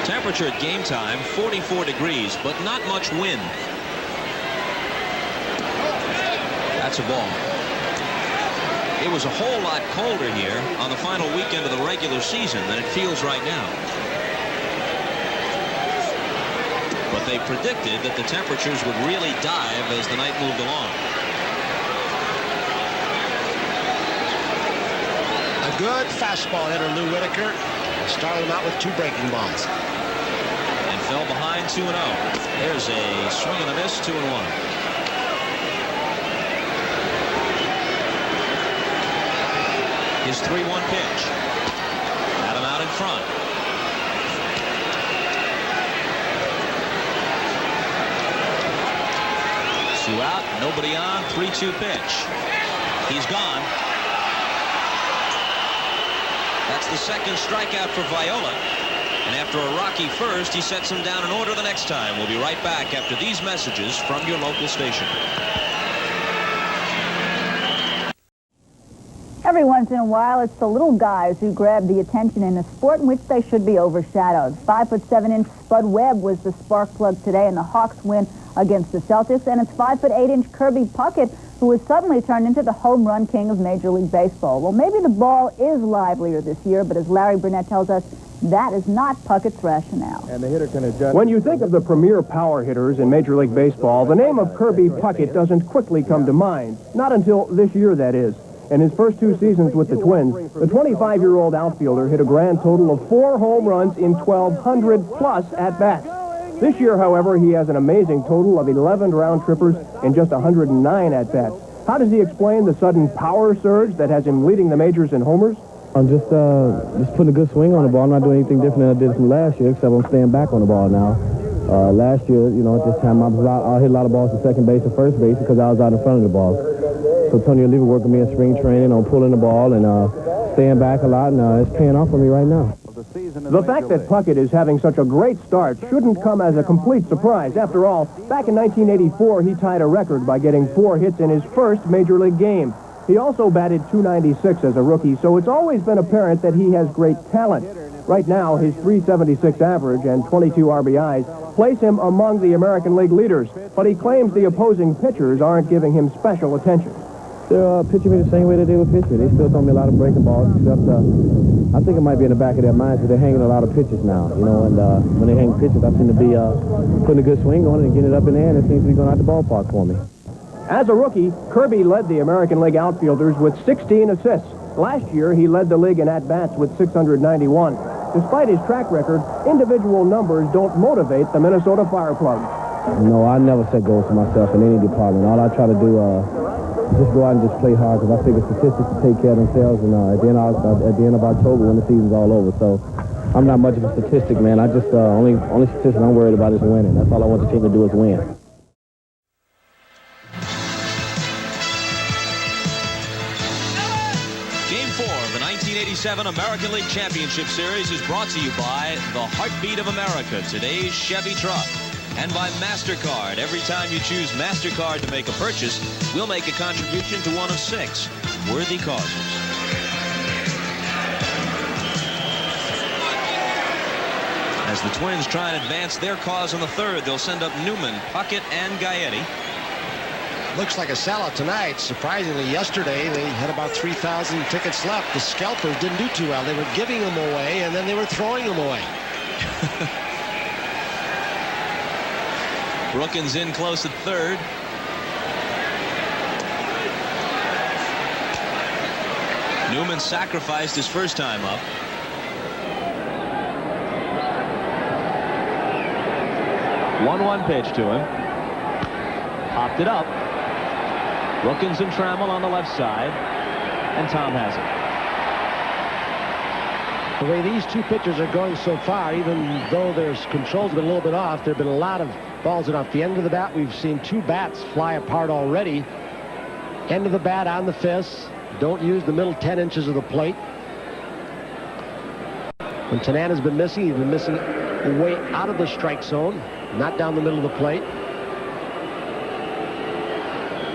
Temperature at game time, 44 degrees, but not much wind. That's a ball. It was a whole lot colder here on the final weekend of the regular season than it feels right now. But they predicted that the temperatures would really dive as the night moved along. A good fastball hitter, Lou Whitaker. Started him out with two breaking balls. And fell behind 2-0. There's a swing and a miss, 2-1. His 3-1 pitch. Got him out in front. Two out, nobody on, 3-2 pitch. He's gone. That's the second strikeout for Viola. And after a rocky first, he sets him down in order the next time. We'll be right back after these messages from your local station. Every once in a while, it's the little guys who grab the attention in a sport in which they should be overshadowed. 5'7" Spud Webb was the spark plug today in the Hawks win against the Celtics, and it's 5'8" Kirby Puckett who was suddenly turned into the home run king of Major League Baseball. Well, maybe the ball is livelier this year, but as Larry Burnett tells us, that is not Puckett's rationale. And the hitter can adjust. When you think of the premier power hitters in Major League Baseball, the name of Kirby Puckett doesn't quickly come to mind. Not until this year, that is. In his first two seasons with the Twins, the 25-year-old outfielder hit a grand total of 4 home runs in 1,200-plus at-bats. This year, however, he has an amazing total of 11 round-trippers in just 109 at-bats. How does he explain the sudden power surge that has him leading the majors in homers? I'm just putting a good swing on the ball. I'm not doing anything different than I did from last year, except I'm staying back on the ball now. Last year, you know, at this time, I hit a lot of balls to second base and first base because I was out in front of the ball. So Tony Oliva working me in spring training on pulling the ball and staying back a lot, and it's paying off for me right now. The fact that Puckett is having such a great start shouldn't come as a complete surprise. After all, back in 1984, he tied a record by getting 4 hits in his first Major League game. He also batted .296 as a rookie, so it's always been apparent that he has great talent. Right now, his .376 average and 22 RBIs place him among the American League leaders, but he claims the opposing pitchers aren't giving him special attention. They're pitching me the same way that they would pitch me. They still throw me a lot of breaking balls, except I think it might be in the back of their minds that they're hanging a lot of pitches now, you know, and when they hang pitches, I seem to be putting a good swing on it and getting it up in the air, and it seems to be going out the ballpark for me. As a rookie, Kirby led the American League outfielders with 16 assists. Last year, he led the league in at-bats with 691. Despite his track record, individual numbers don't motivate the Minnesota Fireplugs. No, I never set goals for myself in any department. All I try to do just go out and just play hard, because I figure statistics will take care of themselves, and at the end of October when the season's all over. So I'm not much of a statistic, man. I just only statistic I'm worried about is winning. That's all I want the team to do is win. Game 4 of the 1987 American League Championship Series is brought to you by the Heartbeat of America, today's Chevy truck. And by MasterCard. Every time you choose MasterCard to make a purchase, we'll make a contribution to one of 6 worthy causes. the Twins try and advance their cause in the third. They'll send up Newman, Puckett, and Gaetti. Looks like a sellout tonight. Surprisingly, yesterday they had about 3,000 tickets left. The scalpers didn't do too well. They were giving them away, and then they were throwing them away. Brookins in close at third. Newman sacrificed his first time up. One pitch to him. Popped it up. Brookins and Trammell on the left side, and Tom has it. The way these two pitchers are going so far, even though their control's been a little bit off, there have been a lot of balls that off the end of the bat. We've seen two bats fly apart already. End of the bat on the fist. Don't use the middle 10 inches of the plate. When Tanana's been missing, he's been missing way out of the strike zone, not down the middle of the plate.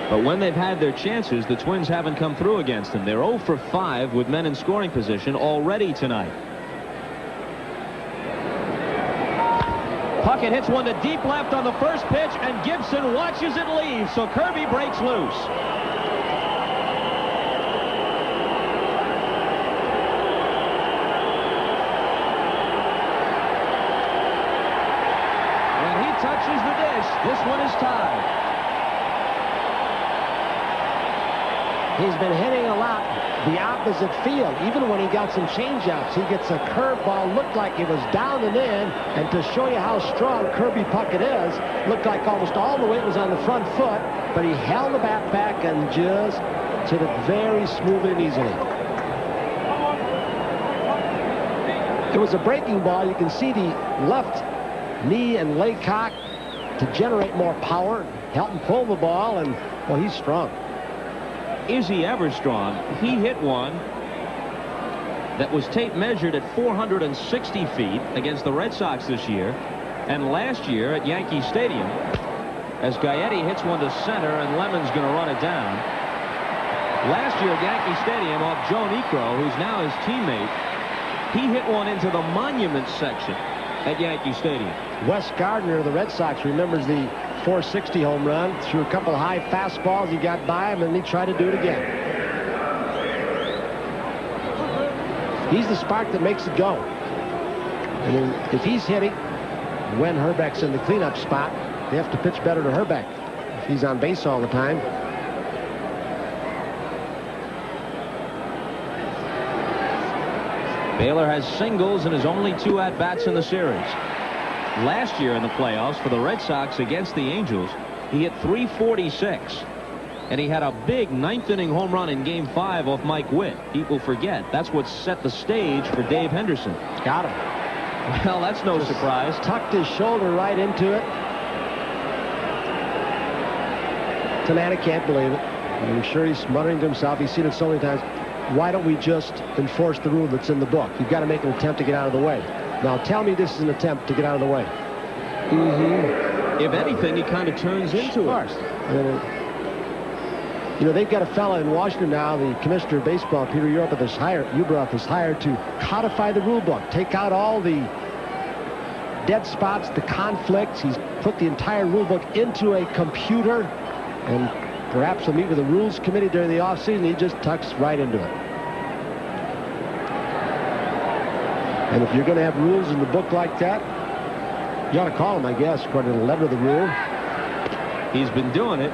But when they've had their chances, the Twins haven't come through against them. They're 0 for 5 with men in scoring position already tonight. Puckett hits one to deep left on the first pitch, and Gibson watches it leave, so Kirby breaks loose. When he touches the dish, this one is tied. He's been hitting a lot the opposite field. Even when he got some changeups, he gets a curveball, looked like it was down and in, and to show you how strong Kirby Puckett is, looked like almost all the weight was on the front foot, but he held the bat back and just hit it very smoothly and easily. It was a breaking ball. You can see the left knee and leg cock to generate more power, help him pull the ball, and, well, he's strong. Is he ever strong? He hit one that was tape measured at 460 feet against the Red Sox this year, and last year at Yankee Stadium, as Gaetti hits one to center and Lemon's going to run it down. Last year at Yankee Stadium off Joe Niekro, who's now his teammate, he hit one into the monument section at Yankee Stadium. Wes Gardner of the Red Sox remembers the 460 home run. Threw a couple of high fastballs. He got by him, and he tried to do it again. He's the spark that makes it go. And if he's hitting when Herbeck's in the cleanup spot, they have to pitch better to Herbeck if he's on base all the time. Baylor has singles in his only 2 at-bats in the series. Last year in the playoffs for the Red Sox against the Angels, he hit .346, and he had a big 9th inning home run in Game 5 off Mike Witt. People forget that's what set the stage for Dave Henderson. Got him. Well, that's no surprise. Tucked his shoulder right into it. Tanana can't believe it. I'm sure he's muttering to himself. He's seen it so many times. Why don't we just enforce the rule that's in the book? You've got to make an attempt to get out of the way. Now tell me this is an attempt to get out of the way. If anything, he kind of turns into it. You know, they've got a fella in Washington now, the commissioner of baseball, Peter Ueberroth is hired to codify the rule book, take out all the dead spots, the conflicts. He's put the entire rule book into a computer, and perhaps he'll meet with the rules committee during the offseason. He just tucks right into it. And if you're going to have rules in the book like that, you ought to call them, I guess, according to the letter of the rule. He's been doing it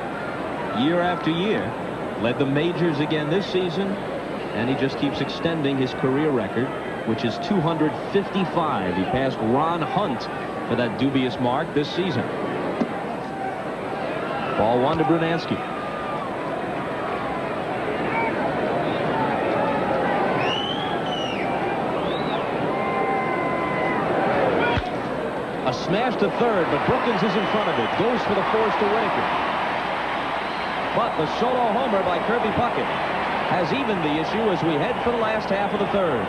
year after year. Led the majors again this season, and he just keeps extending his career record, which is 255. He passed Ron Hunt for that dubious mark this season. Ball 1 to Brunansky. A smash to third, but Brookins is in front of it. Goes for the force to Whitaker. But the solo homer by Kirby Puckett has evened the issue as we head for the last half of the third.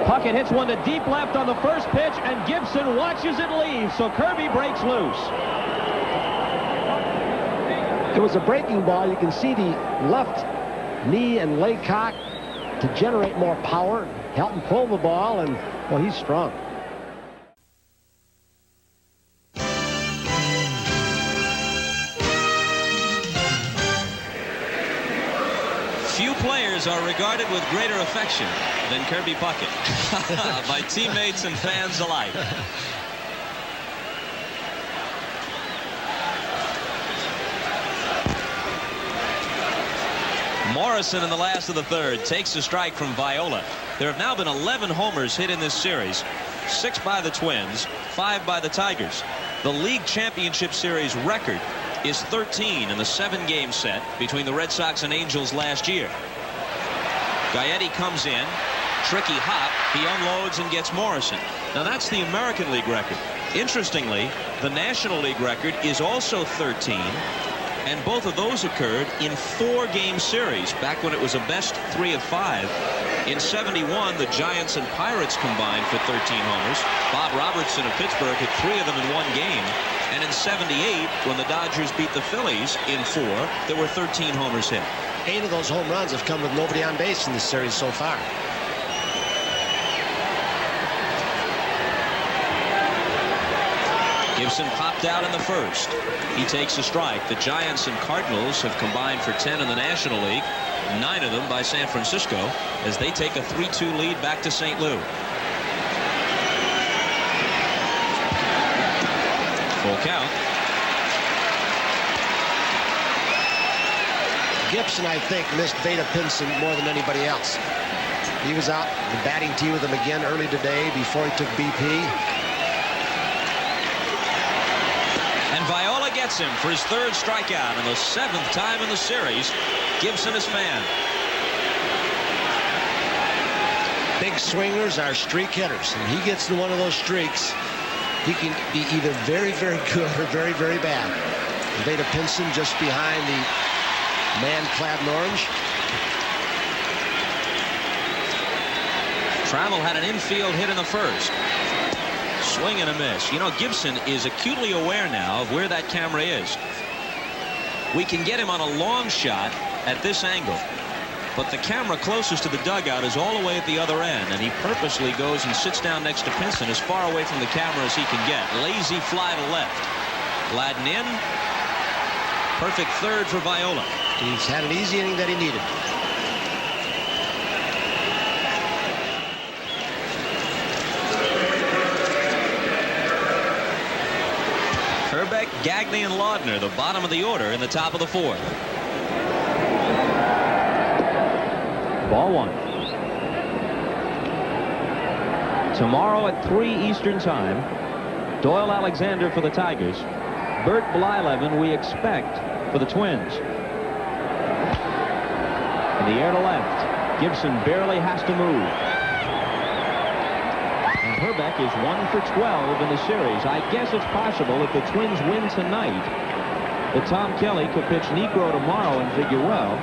Puckett hits one to deep left on the first pitch, and Gibson watches it leave, so Kirby breaks loose. It was a breaking ball. You can see the left knee and leg cock to generate more power, help him pull the ball, and, well, he's strong. Few players are regarded with greater affection than Kirby Puckett by teammates and fans alike. Morrison in the last of the third takes a strike from Viola. There have now been 11 homers hit in this series, 6 by the Twins, 5 by the Tigers. The League Championship Series record is 13 in the 7-game set between the Red Sox and Angels last year. Gaetti comes in, tricky hop, he unloads and gets Morrison. Now that's the American League record. Interestingly, the National League record is also 13, and both of those occurred in 4-game series back when it was a best 3 of 5. In 71, the Giants and Pirates combined for 13 homers. Bob Robertson of Pittsburgh hit 3 of them in 1 game. And in 78, when the Dodgers beat the Phillies in 4, there were 13 homers hit. 8 of those home runs have come with nobody on base in this series so far. Gibson popped out in the first. He takes a strike. The Giants and Cardinals have combined for 10 in the National League, 9 of them by San Francisco, as they take a 3-2 lead back to St. Louis. Full count. Gibson, I think, missed Vada Pinson more than anybody else. He was out in the batting tee with him again early today before he took BP. And Viola gets him for his 3rd strikeout and the 7th time in the series. Gibson is fanned. Big swingers are streak hitters, and he gets in one of those streaks. He can be either very, very good or very, very bad. Vada Pinson just behind the man clad in orange. Trammell had an infield hit in the first. Swing and a miss. You know, Gibson is acutely aware now of where that camera is. We can get him on a long shot at this angle, but the camera closest to the dugout is all the way at the other end, and he purposely goes and sits down next to Pinson as far away from the camera as he can get. Lazy fly to left. Gladden in. Perfect 3rd for Viola. He's had an easy inning that he needed. Herbeck, Gagne, and Laudner, the bottom of the order in the top of the 4th. Ball 1. Tomorrow at 3 Eastern Time, Doyle Alexander for the Tigers. Bert Blyleven, we expect, for the Twins. In the air to left. Gibson barely has to move. And Herbeck is 1 for 12 in the series. I guess it's possible if the Twins win tonight that Tom Kelly could pitch Niekro tomorrow and figure well.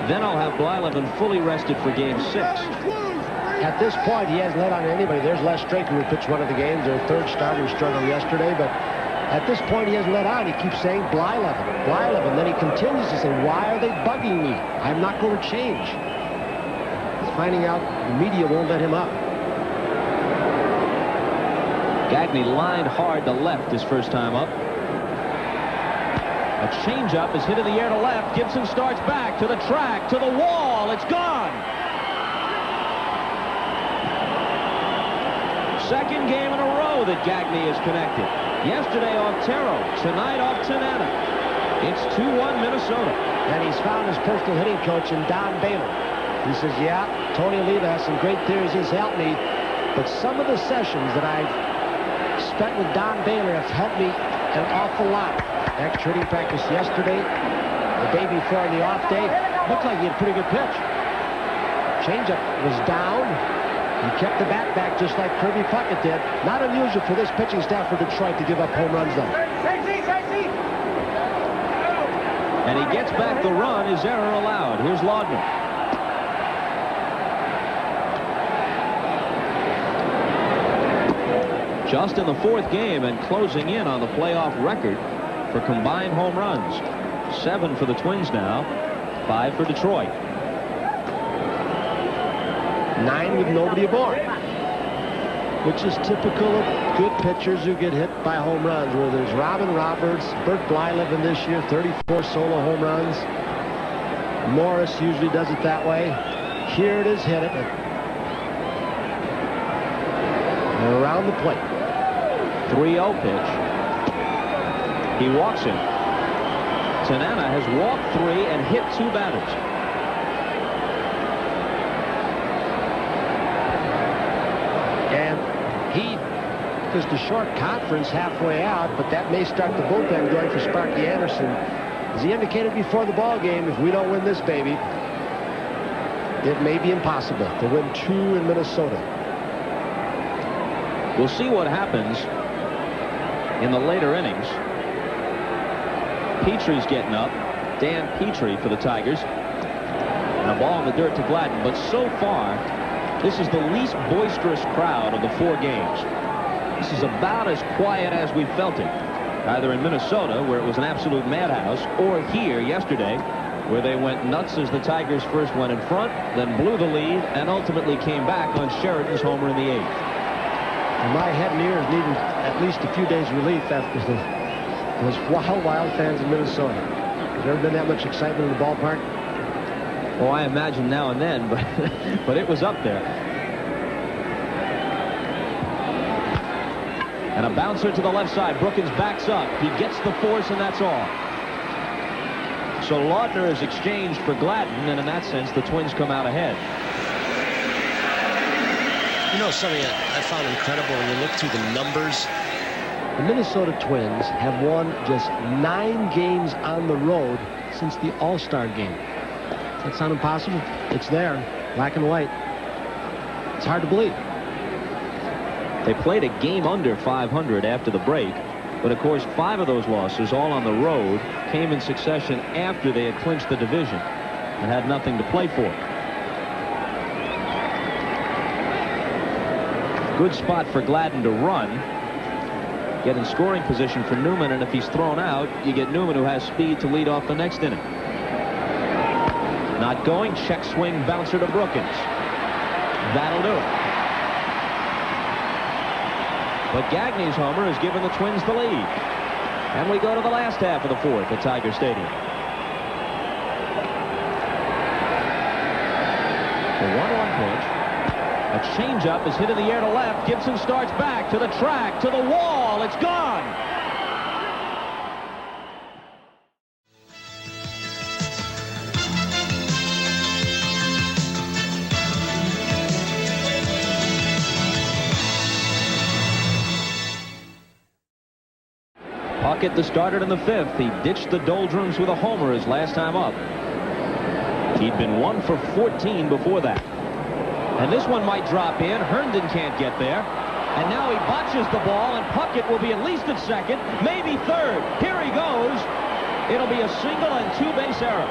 Then I'll have Blyleven fully rested for Game 6. At this point, he hasn't let on anybody. There's Les Straker, who pitched one of the games. Their 3rd starter struggled yesterday, but at this point, he hasn't let on. He keeps saying Blyleven, Blyleven. Then he continues to say, why are they bugging me? I'm not going to change. He's finding out the media won't let him up. Gagne lined hard to left his first time up. A changeup is hit in the air to left. Gibson starts back to the track, to the wall. It's gone. Second game in a row that Gagne is connected. Yesterday off Taro, tonight off Tanana. It's 2-1 Minnesota. And he's found his personal hitting coach in Don Baylor. He says, yeah, Tony Oliva has some great theories. He's helped me. But some of the sessions that I've spent with Don Baylor have helped me an awful lot. Extra hitting practice yesterday, the day before the off day, looked like he had a pretty good pitch. Changeup was down. He kept the bat back just like Kirby Puckett did. Not unusual for this pitching staff for Detroit to give up home runs, though. And he gets back the run. His error allowed. Here's Laudner. Just in the 4th game and closing in on the playoff record for combined home runs. 7 for the Twins now, 5 for Detroit. 9 with nobody aboard, which is typical of good pitchers who get hit by home runs, where there's Robin Roberts, Bert Blyleven this year, 34 solo home runs. Morris usually does it that way. Here it is, hit it. And around the plate. 3-0 pitch. He walks him. Tanana has walked 3 and hit 2 batters. And he just a short conference halfway out, but that may start the bullpen going for Sparky Anderson. As he indicated before the ball game, if we don't win this baby, it may be impossible to win 2 in Minnesota. We'll see what happens in the later innings. Petrie's getting up. Dan Petrie for the Tigers. And a ball in the dirt to Gladden. But so far, this is the least boisterous crowd of the 4 games. This is about as quiet as we felt it. Either in Minnesota, where it was an absolute madhouse, or here yesterday, where they went nuts as the Tigers first went in front, then blew the lead, and ultimately came back on Sheridan's homer in the 8th. My head and ears needed at least a few days relief after those wild fans in Minnesota. Has there ever been that much excitement in the ballpark? Oh, I imagine now and then, but it was up there. And a bouncer to the left side. Brookins backs up. He gets the force, and that's all. So Laudner is exchanged for Gladden, and in that sense, the Twins come out ahead. You know something I found incredible when you look through the numbers? The Minnesota Twins have won just 9 games on the road since the All-Star game. Does that sound impossible? It's there, black and white. It's hard to believe. They played a game under 500 after the break, but of course 5 of those losses, all on the road, came in succession after they had clinched the division and had nothing to play for. Good spot for Gladden to run. Get in scoring position for Newman, and if he's thrown out, you get Newman, who has speed to lead off the next inning. Not going. Check swing bouncer to Brookins. That'll do it. But Gagney's homer has given the Twins the lead. And we go to the last half of the 4th at Tiger Stadium. The 1-1 pitch. A changeup is hit in the air to left. Gibson starts back to the track, to the wall. It's gone. Puckett, the starter in the 5th. He ditched the doldrums with a homer his last time up. He'd been 1 for 14 before that. And this one might drop in. Herndon can't get there. And now he botches the ball, and Puckett will be at least at second, maybe third. Here he goes. It'll be a single and 2-base error.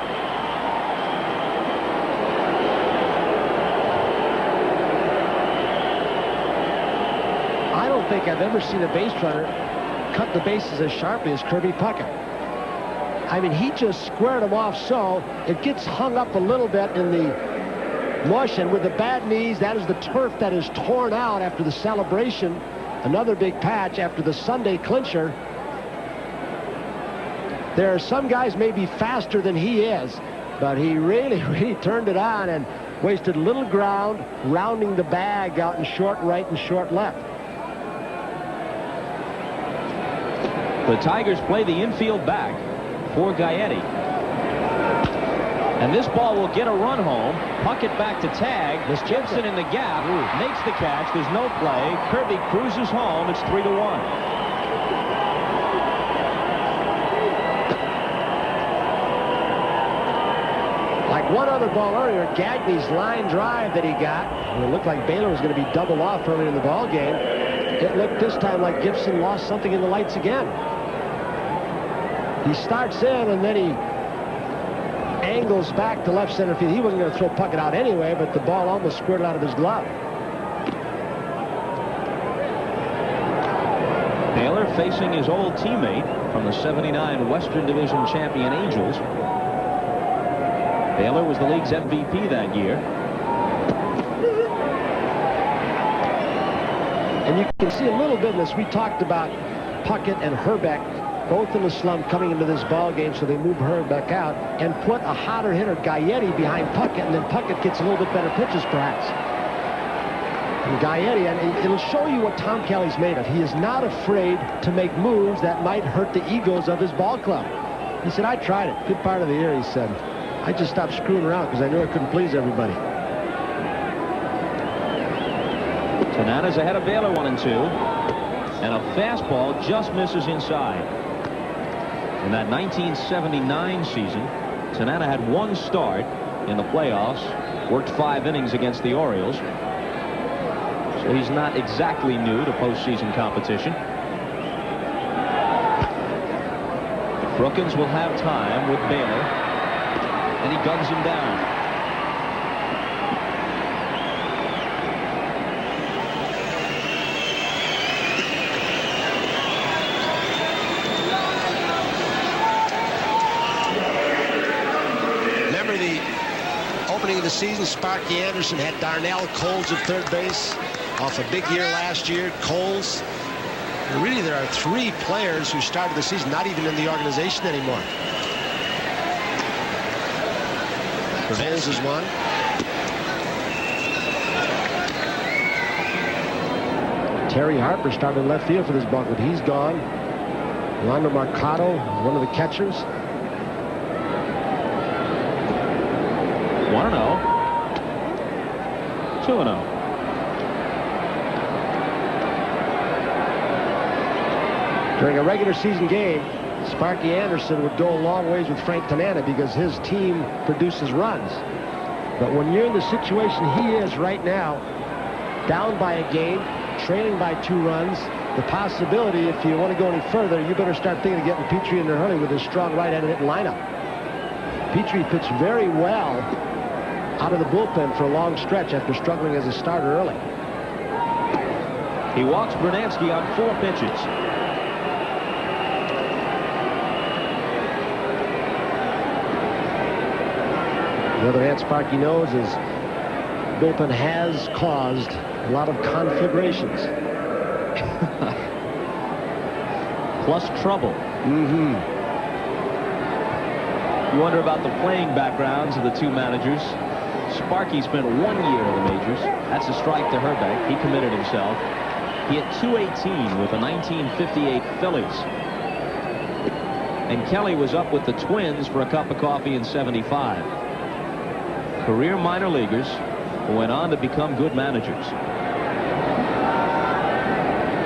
I don't think I've ever seen a base runner cut the bases as sharply as Kirby Puckett. I mean, he just squared him off, so it gets hung up a little bit in the mush, and with the bad knees, that is the turf that is torn out after the celebration. Another big patch after the Sunday clincher. There are some guys maybe faster than he is, but he really turned it on and wasted little ground rounding the bag out in short right and short left. The Tigers play the infield back for Gaetti. And this ball will get a run home. Puckett back to tag. Gibson in the gap. Makes the catch. There's no play. Kirby cruises home. It's 3-1. Like one other ball earlier, Gagney's line drive that he got. It looked like Baylor was going to be doubled off earlier in the ball game. It looked this time like Gibson lost something in the lights again. He starts in, and then he angles back to left center field. He wasn't going to throw Puckett out anyway, but the ball almost squirted out of his glove. Baylor facing his old teammate from the '79 Western Division champion Angels. Baylor was the league's MVP that year. And you can see a little bit of this. We talked about Puckett and Herbeck both in the slump coming into this ball game, so they move Herbeck out and put a hotter hitter, Gaetti, behind Puckett, and then Puckett gets a little bit better pitches, perhaps. And Gaetti, and it'll show you what Tom Kelly's made of. He is not afraid to make moves that might hurt the egos of his ball club. He said, I tried it. Good part of the year, he said. I just stopped screwing around because I knew I couldn't please everybody. Tanana's ahead of Baylor 1-2. And a fastball just misses inside. In that 1979 season, Tanana had one start in the playoffs, worked 5 innings against the Orioles. So he's not exactly new to postseason competition. Brookins will have time with Baylor, and he guns him down. Remember the opening of the season, Sparky Anderson had Darnell Coles at third base off a big year last year. Coles. Really, there are 3 players who started the season not even in the organization anymore. Coles is one. Terry Harper started left field for this ball club. He's gone. Rolando Mercado, one of the catchers. 1-0. 2-0. During a regular season game, Sparky Anderson would go a long ways with Frank Tanana because his team produces runs. But when you're in the situation he is right now, down by a game, trailing by 2 runs, the possibility, if you want to go any further, you better start thinking of getting Petrie in there early with his strong right-handed hitting lineup. Petrie pitched very well out of the bullpen for a long stretch after struggling as a starter early. He walks Bernansky on 4 pitches. The other hand, Sparky knows is bullpen has caused a lot of conflagrations. Plus trouble. Mm-hmm. You wonder about the playing backgrounds of the 2 managers. Sparky spent 1 year in the majors. That's a strike to Herbeck. He committed himself. He hit .218 with the 1958 Phillies. And Kelly was up with the Twins for a cup of coffee in '75. Career minor leaguers who went on to become good managers.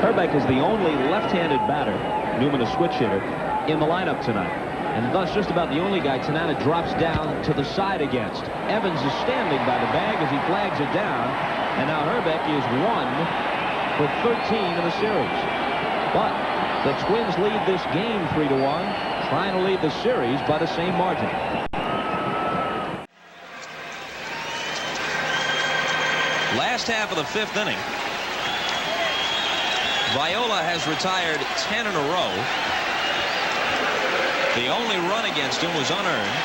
Herbeck is the only left-handed batter, Newman a switch hitter, in the lineup tonight. And thus just about the only guy Tanana drops down to the side against. Evans is standing by the bag as he flags it down. And now Herbeck is 1 for 13 in the series. But the Twins lead this game 3-1, trying to lead the series by the same margin. Last half of the 5th inning. Viola has retired 10 in a row. The only run against him was unearned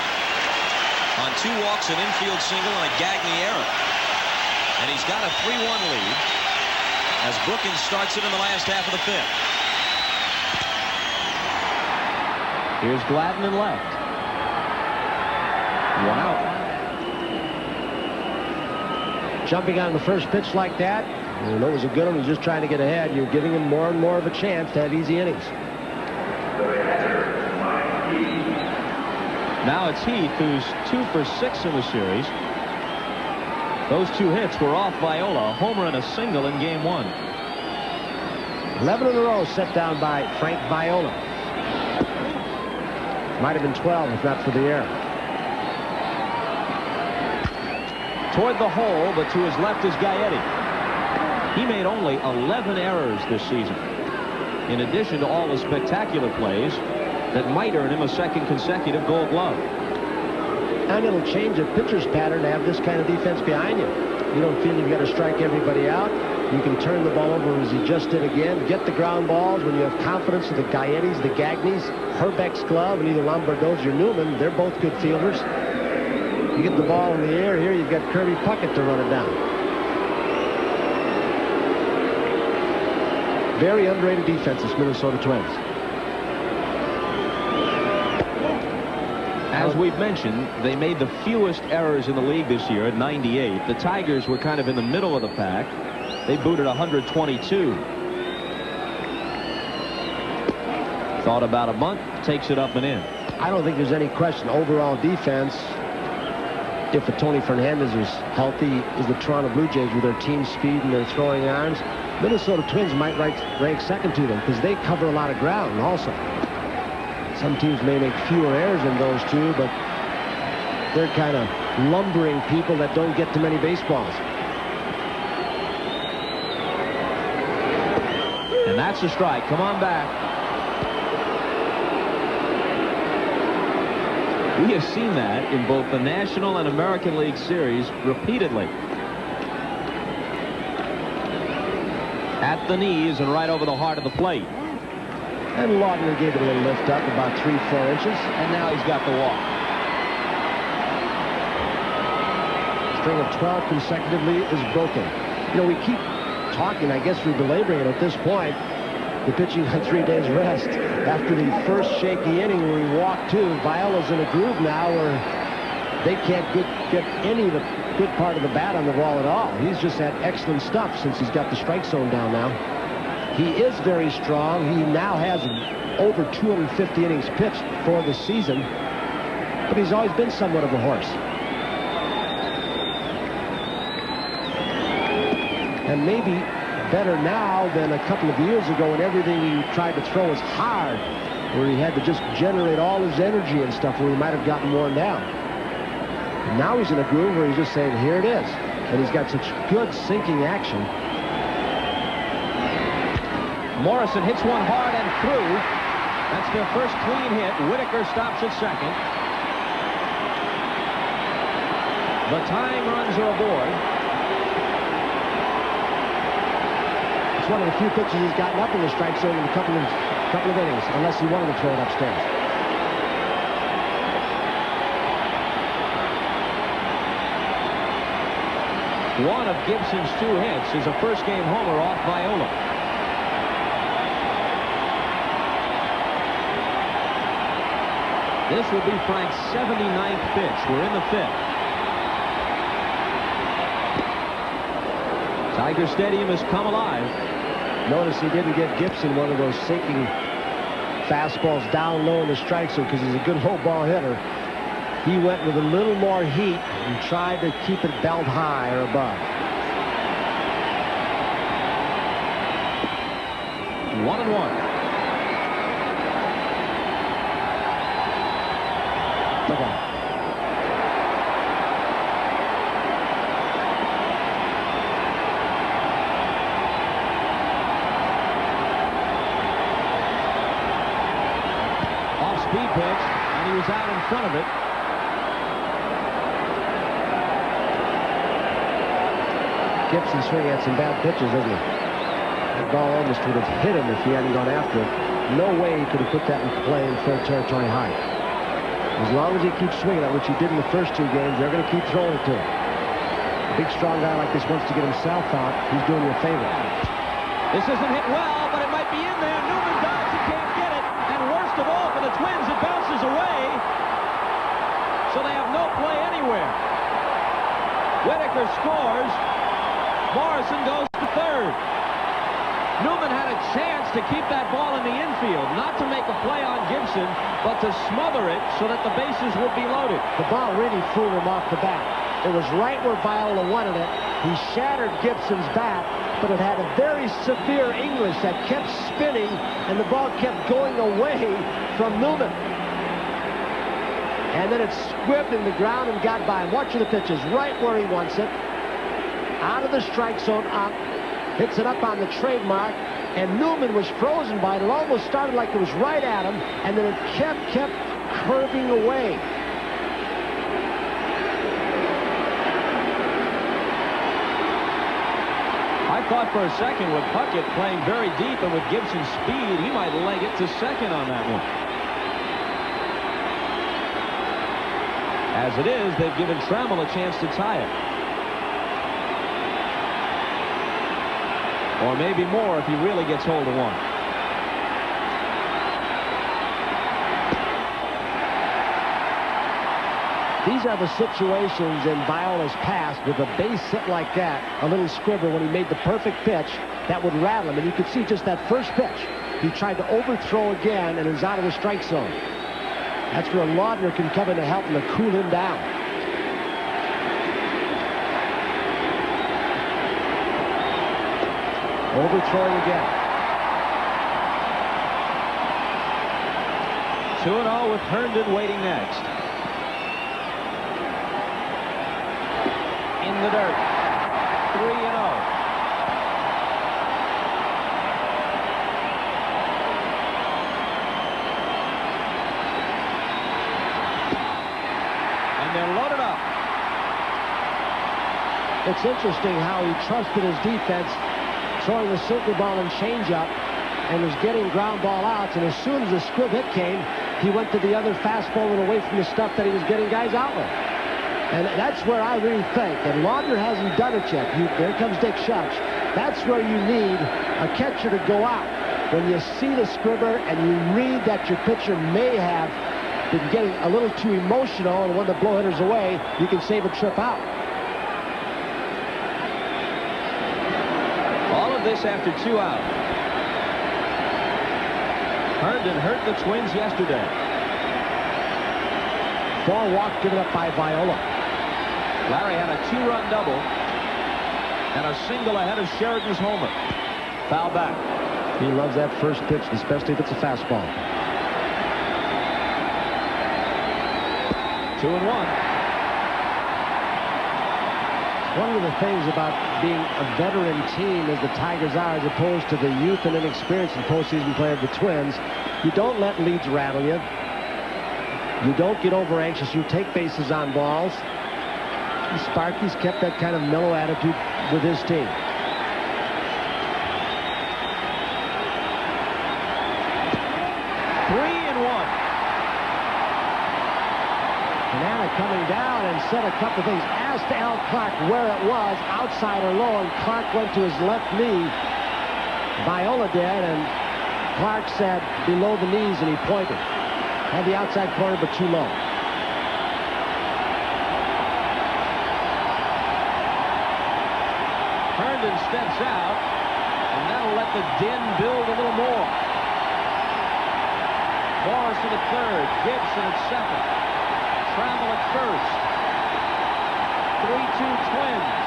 on 2 walks, an infield single, and a Gagne error. And he's got a 3-1 lead as Brookins starts it in the last half of the 5th. Here's Gladden in left. 1 out. Jumping on the first pitch like that, you know it was a good one. He's just trying to get ahead. You're giving him more and more of a chance to have easy innings. Now it's Heath, who's 2 for 6 in the series. Those 2 hits were off Viola, a homer and a single in game 1. 11 in a row set down by Frank Viola. Might have been 12 if not for the error. Toward the hole, but to his left is Gaetti. He made only 11 errors this season, in addition to all the spectacular plays that might earn him a 2nd consecutive Gold Glove. And it'll change a pitcher's pattern to have this kind of defense behind you. You don't feel you've got to strike everybody out. You can turn the ball over as he just did again. Get the ground balls when you have confidence in the Gaettis, the Gagnes, Herbeck's glove, and either Lombardo's or Newman. They're both good fielders. You get the ball in the air here, you've got Kirby Puckett to run it down. Very underrated defense, this Minnesota Twins. As we've mentioned, they made the fewest errors in the league this year at 98. The Tigers were kind of in the middle of the pack. They booted 122. Thought about a bunt, takes it up and in. I don't think there's any question. Overall defense, if Tony Fernandez is healthy, is the Toronto Blue Jays with their team speed and their throwing arms. Minnesota Twins might rank second to them because they cover a lot of ground also. Some teams may make fewer errors than those two, but they're kind of lumbering people that don't get to many baseballs. And that's a strike. Come on back. We have seen that in both the National and American League Series repeatedly. At the knees and right over the heart of the plate. And Laudner gave it a little lift up, about 3-4 inches. And now he's got the walk. String of 12 consecutively is broken. You know, we keep talking, I guess we're belaboring it at this point. The pitching on 3 days rest. After the first shaky inning where he walked two, Viola's in a groove now where they can't get any of the good part of the bat on the ball at all. He's just had excellent stuff since he's got the strike zone down now. He is very strong. He now has over 250 innings pitched for the season, but he's always been somewhat of a horse. And maybe better now than a couple of years ago when everything he tried to throw was hard, where he had to just generate all his energy and stuff where he might have gotten worn down. And now he's in a groove where he's just saying, here it is. And he's got such good sinking action. Morrison hits one hard and through. That's their first clean hit. Whitaker stops at second. The tying runs are aboard. It's one of the few pitches he's gotten up in the strike zone in a couple of innings, unless he wanted to throw it upstairs. One of Gibson's 2 hits is a first-game homer off Viola. This will be Frank's 79th pitch. We're in the 5th. Tiger Stadium has come alive. Notice he didn't get Gibson one of those sinking fastballs down low in the strike zone because he's a good low ball hitter. He went with a little more heat and tried to keep it belt high or above. 1-1. Look out. Off-speed pitch, and he was out in front of it. Gibson swinging at some bad pitches, isn't he? That ball almost would have hit him if he hadn't gone after it. No way he could have put that in play in third territory high. As long as he keeps swinging at which he did in the first 2 games, they're going to keep throwing it to him. A big, strong guy like this wants to get himself out. He's doing you a favor. This isn't hit well, but it might be in there. Newman dives, he can't get it. And worst of all for the Twins, it bounces away. So they have no play anywhere. Whitaker scores. Morrison goes to third. Newman had a chance to keep that ball in the infield, not to make a play on Gibson, but to smother it so that the bases would be loaded. The ball really fooled him off the bat. It was right where Viola wanted it. He shattered Gibson's bat, but it had a very severe English that kept spinning, and the ball kept going away from Newman. And then it squibbed in the ground and got by him. Watch the pitches, right where he wants it. Out of the strike zone, up. Hits it up on the trademark, and Newman was frozen by it. It almost started like it was right at him, and then it kept curving away. I thought for a second with Puckett playing very deep and with Gibson's speed, he might leg it to second on that one. As it is, they've given Trammell a chance to tie it. Or maybe more if he really gets hold of one. These are the situations in Viola's past with a base hit like that, a little scribble when he made the perfect pitch that would rattle him. And you could see just that first pitch. He tried to overthrow again and is out of the strike zone. That's where Laudner can come in to help him to cool him down. Overthrowing again. 2-0 with Herndon waiting next. In the dirt. 3-0. And they're loaded up. It's interesting how he trusted his defense, throwing the sinker ball and changeup, and was getting ground ball outs. And as soon as the squib hit came, he went to the other fastball and away from the stuff that he was getting guys out with. And that's where I really think, and Laudner hasn't done it yet. There comes Dick Shuch. That's where you need a catcher to go out. When you see the scribber and you read that your pitcher may have been getting a little too emotional, and when the blow hitter's away, you can save a trip out. All of this after 2 out. Herndon hurt the Twins yesterday. 4 walks given up by Viola. Larry had a 2-run double and a single ahead of Sheridan's homer. Foul back. He loves that first pitch, especially if it's a fastball. 2-1. One of the things about being a veteran team as the Tigers are, as opposed to the youth and inexperience and postseason play of the Twins, you don't let leads rattle you. You don't get over anxious. You take bases on balls. Sparky's kept that kind of mellow attitude with his team. Tanana coming down and said a couple things. Asked Al Clark where it was, outside or low, and Clark went to his left knee. Viola did, and Clark said below the knees, and he pointed. Had the outside corner, but too low. Herndon steps out, and that'll let the din build a little more. Morris at third, Gibson at second, Trammell at first. 3-2 Twins.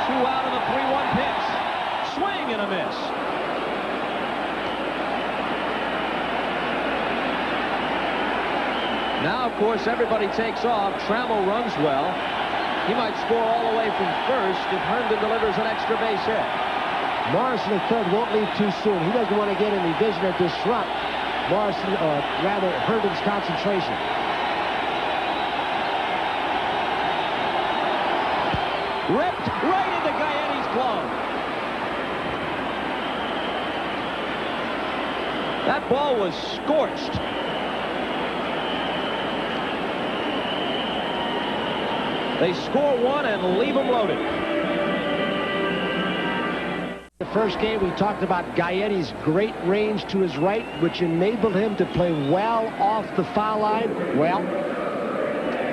2 out of the 3-1 pitch. Swing and a miss. Now, of course, everybody takes off. Trammell runs well. He might score all the way from first if Herndon delivers an extra base hit. Morrison at third won't leave too soon. He doesn't want to get in the vision or disrupt Morrison, or rather Herndon's concentration. Ripped right into Gaetti's glove. That ball was scorched. They score one and leave them loaded. The first game, we talked about Gaetti's great range to his right, which enabled him to play well off the foul line. Well,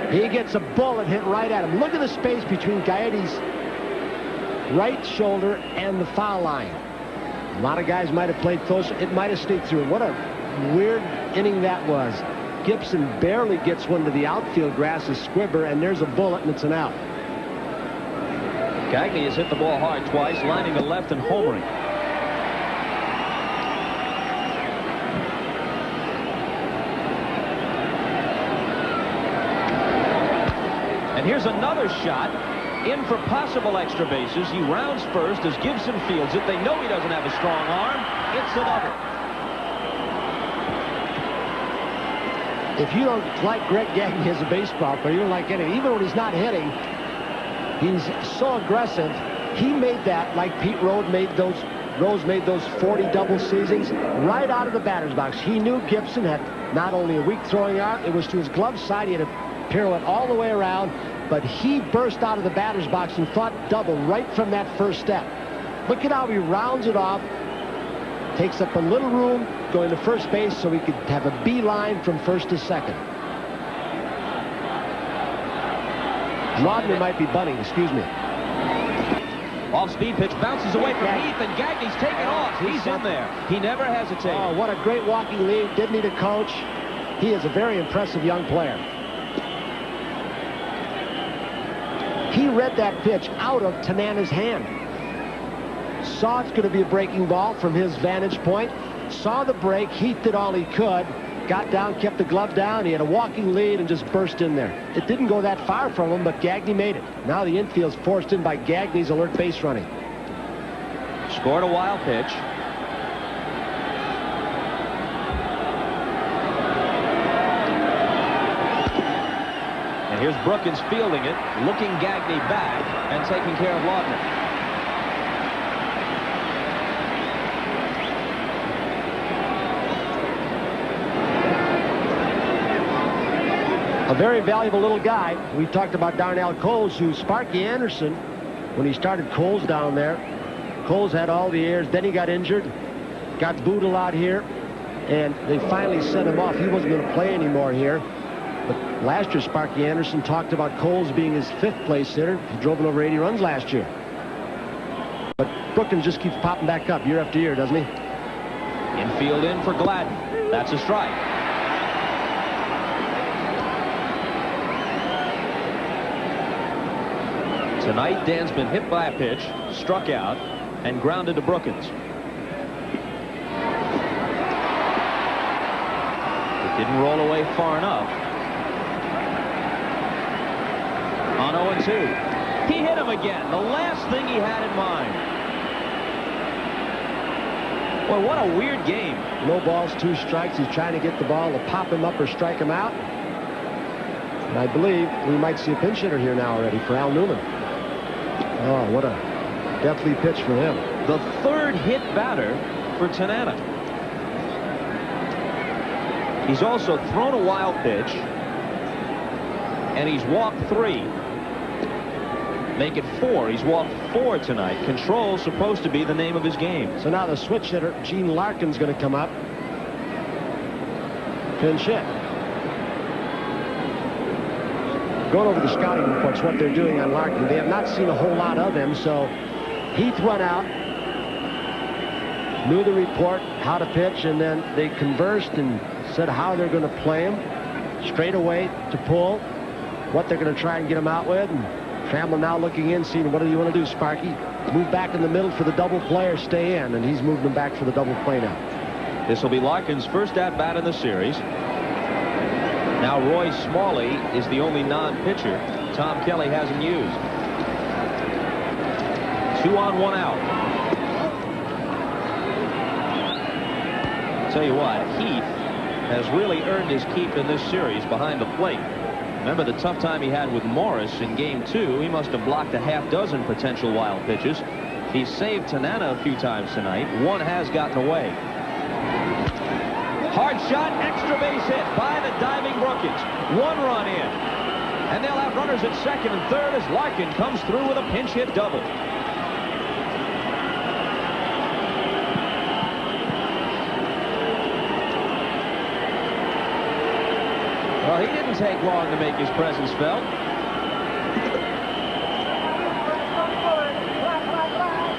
he gets a bullet hit right at him. Look at the space between Gaetti's right shoulder and the foul line. A lot of guys might have played closer. It might have sneaked through. What a weird inning that was. Gibson barely gets one to the outfield grass, a squibber, and there's a bullet, and it's an out. Gagne has hit the ball hard twice, lining to left and homering. And here's another shot in for possible extra bases. He rounds first as Gibson fields it. They know he doesn't have a strong arm. It's a double. If you don't like Greg Gagne as a baseball player, you don't like anything. Even when he's not hitting, he's so aggressive. He made that like Pete Rose made those 40 double seasons right out of the batter's box. He knew Gibson had not only a weak throwing arm, it was to his glove side. He had a pirouette all the way around, but he burst out of the batter's box and thought double right from that first step. Look at how he rounds it off. Takes up a little room going to first base so he could have a beeline from first to second. Laudner might be bunting, excuse me. Off-speed pitch bounces away from Heath, and Gagney's taken off. He's in there. He never hesitated. Oh, what a great walking lead. Didn't need a coach. He is a very impressive young player. He read that pitch out of Tanana's hand. Saw it's going to be a breaking ball from his vantage point. Saw the break. Heath did all he could. Got down, kept the glove down. He had a walking lead and just burst in there. It didn't go that far from him, but Gagney made it. Now the infield's forced in by Gagney's alert base running. Scored a wild pitch. And here's Brookins fielding it, looking Gagney back and taking care of Laudner. A very valuable little guy. We talked about Darnell Coles, who Sparky Anderson, when he started Coles down there, Coles had all the airs. Then he got injured, got booed a lot here, and they finally sent him off. He wasn't going to play anymore here. But last year, Sparky Anderson talked about Coles being his 5th place hitter. He drove in over 80 runs last year. But Brookins just keeps popping back up year after year, doesn't he? Infield in for Gladden. That's a strike. Tonight, Dan's been hit by a pitch, struck out, and grounded to Brookins. It didn't roll away far enough. On 0-2. He hit him again, the last thing he had in mind. Boy, what a weird game. No balls, 2 strikes. He's trying to get the ball to pop him up or strike him out. And I believe we might see a pinch hitter here now already for Al Newman. Oh, what a deathly pitch for him. The 3rd hit batter for Tanana. He's also thrown a wild pitch, and he's walked 3. Make it 4. He's walked 4 tonight. Control supposed to be the name of his game. So now the switch hitter, Gene Larkin's going to come up. Pinch hit. Going over the scouting reports, what they're doing on Larkin. They have not seen a whole lot of him, so Heath run out, knew the report, how to pitch, and then they conversed and said how they're going to play him. Straight away to pull, what they're going to try and get him out with. And Trammell now looking in, seeing what do you want to do, Sparky? Move back in the middle for the double play or stay in, and he's moved him back for the double play now. This will be Larkin's first at-bat in the series. Now Roy Smalley is the only non-pitcher Tom Kelly hasn't used. 2 on, 1 out. I'll tell you what, Heath has really earned his keep in this series behind the plate. Remember the tough time he had with Morris in Game 2. He must have blocked a half-dozen potential wild pitches. He's saved Tanana a few times tonight. 1 has gotten away. Hard shot, extra base hit by the diving Brookins. 1 run in. And they'll have runners at second and third as Larkin comes through with a pinch hit double. Well, he didn't take long to make his presence felt.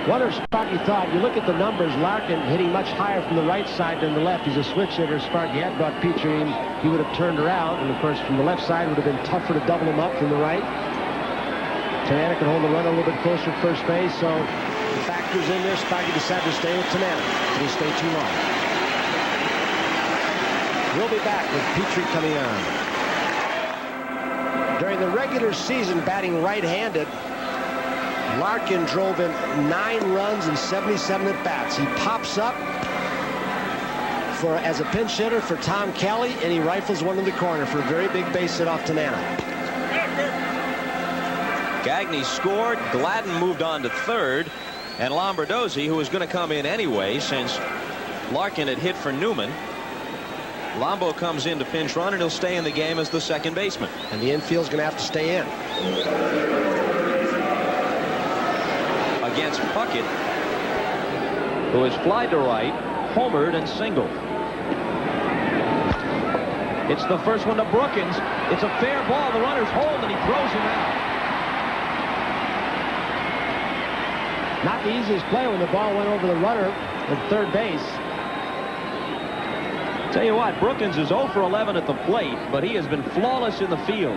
Wonder if Sparky thought, you look at the numbers, Larkin hitting much higher from the right side than the left. He's a switch hitter. Sparky had brought Petrie in. He would have turned around, and of course from the left side would have been tougher to double him up from the right. Tanana can hold the run a little bit closer to first base, so the factors in there. Sparky decided to stay with Tanana. Didn't stay too long. We'll be back with Petrie coming on. During the regular season, batting right-handed, Larkin drove in 9 runs and 77 at-bats. He pops up as a pinch hitter for Tom Kelly, and he rifles one in the corner for a very big base hit off Tanana. Gagney scored. Gladden moved on to third, and Lombardozzi, who was going to come in anyway since Larkin had hit for Newman. Lombo comes in to pinch run, and he'll stay in the game as the second baseman. And the infield's going to have to stay in. Against Puckett, who has flied to right, homered, and singled. It's the first one to Brookins. It's a fair ball. The runner's home, and he throws him out. Not the easiest play when the ball went over the runner at third base. Tell you what, Brookins is 0 for 11 at the plate, but he has been flawless in the field.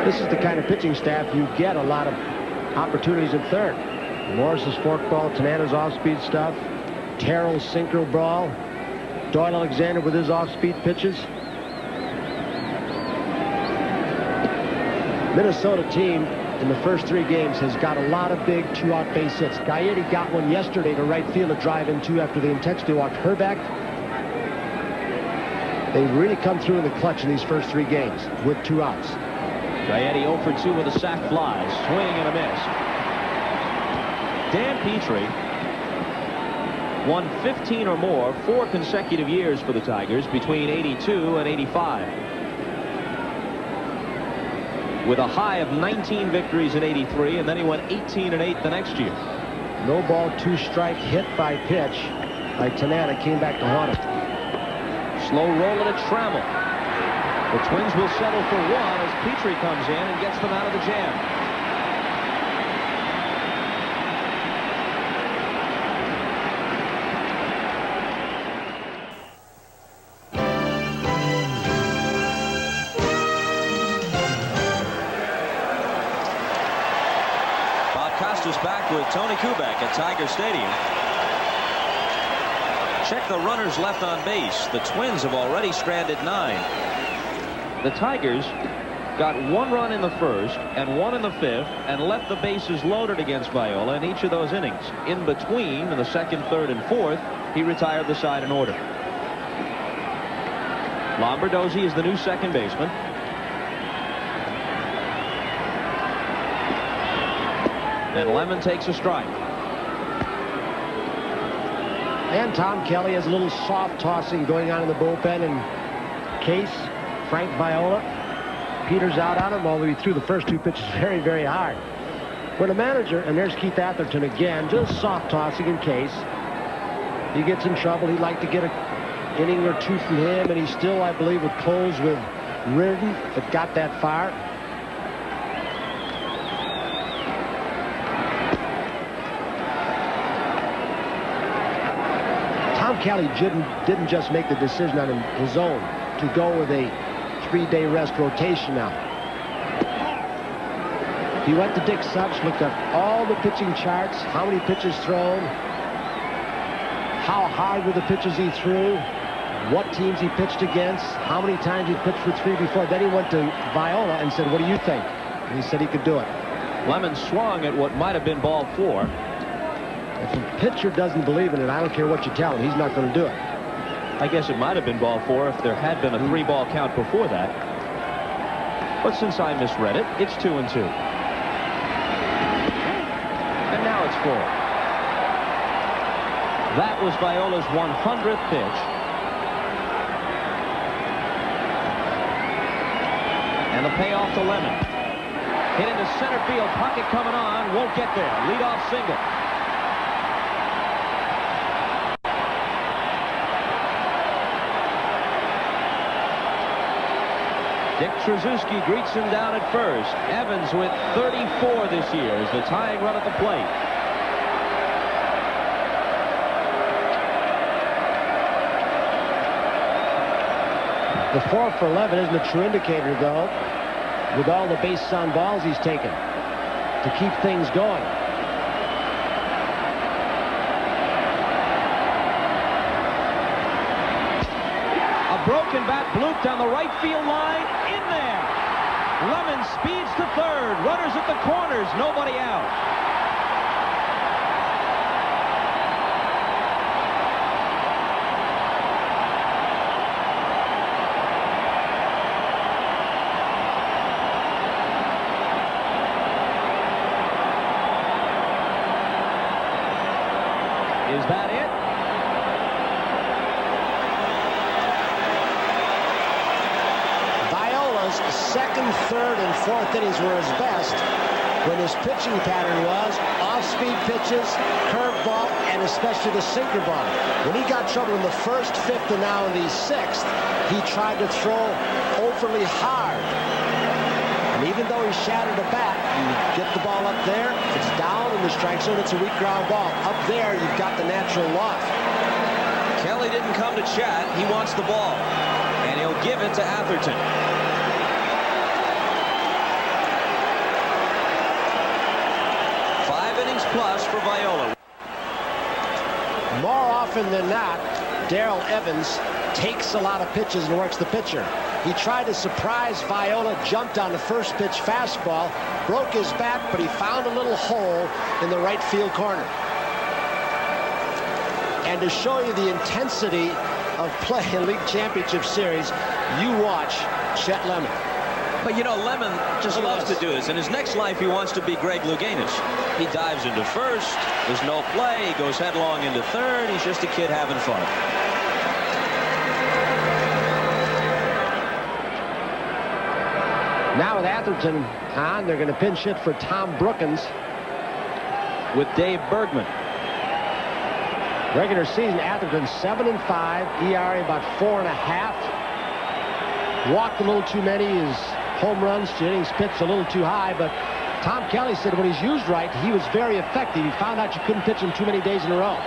This is the kind of pitching staff you get a lot of opportunities at third. Morris's fork ball, Tanana's off-speed stuff, Terrell's sinker ball, Doyle Alexander with his off-speed pitches. Minnesota team in the first 3 games has got a lot of big 2-out base hits. Gaetti got one yesterday to right field, a drive in 2 after the intensity walked Herbeck. They've really come through in the clutch in these first 3 games with 2 outs. Gaetti 0 for 2 with a sac fly, swing and a miss. Dan Petrie won 15 or more 4 consecutive years for the Tigers between 82 and 85. With a high of 19 victories in 83, and then he went 18-8 the next year. No ball, 2-strike hit by pitch by Tanana came back to haunt him. Slow roll at Trammell. The Twins will settle for 1 as Petrie comes in and gets them out of the jam. Back with Tony Kubek at Tiger Stadium. Check the runners left on base. The Twins have already stranded 9. The Tigers got 1 run in the first and 1 in the 5th and left the bases loaded against Viola in each of those innings. In between, in the 2nd, 3rd, and 4th, he retired the side in order. Lombardozzi is the new second baseman. And Lemon takes a strike. And Tom Kelly has a little soft tossing going on in the bullpen. And Case, Frank Viola, Peters out on him, although he threw the first 2 pitches very, very hard. When a manager, and there's Keith Atherton again, just soft tossing in Case. He gets in trouble. He'd like to get an inning or 2 from him, and he still, I believe, would close with Reardon if it got that far. Kelly didn't just make the decision on his own to go with a 3-day rest rotation now. He went to Dick Such, looked at all the pitching charts, how many pitches thrown, how hard were the pitches he threw, what teams he pitched against, how many times he pitched for 3 before. Then he went to Viola and said, "What do you think?" And he said he could do it. Lemon swung at what might have been ball 4. If a pitcher doesn't believe in it, I don't care what you tell him. He's not going to do it. I guess it might have been ball 4 if there had been a 3-ball count before that. But since I misread it, it's 2-2. And now it's 4. That was Viola's 100th pitch. And the payoff to Lemon. Hit into center field. Puckett coming on. Won't get there. Leadoff single. Dick Trzeski greets him down at first. Evans with 34 this year is the tying run at the plate. The 4 for 11 isn't a true indicator, though, with all the bases on balls he's taken to keep things going. Broken bat blooped down the right field line. In there. Lemon speeds to third. Runners at the corners. Nobody out. Is that it? Second, third, and fourth innings were his best. when his pitching pattern was off-speed pitches, curveball, and especially the sinker ball. When he got trouble in the first, fifth, and now in the sixth, he tried to throw overly hard. And even though he shattered the bat, you get the ball up there, it's down in the strike zone, it's a weak ground ball. Up there, you've got the natural loft. Kelly didn't come to chat. He wants the ball. And he'll give it to Atherton. Plus for Viola. More often than not, Darrell Evans takes a lot of pitches and works the pitcher. He tried to surprise Viola, jumped on the first pitch fastball, broke his bat, but he found a little hole in the right field corner. And to show you the intensity of play in League Championship Series, you watch Chet Lemon. But you know, Lemon just loves to do this. In his next life, he wants to be Greg Louganis. He dives into first. There's no play. He goes headlong into third. He's just a kid having fun. Now with Atherton on, they're going to pinch hit for Tom Brookins with Dave Bergman. Regular season, Atherton 7-5, ERA about 4.5. Walked a little too many. His home runs to innings pitched a little too high, but Tom Kelly said when he's used right, he was very effective. He found out you couldn't pitch him too many days in a row.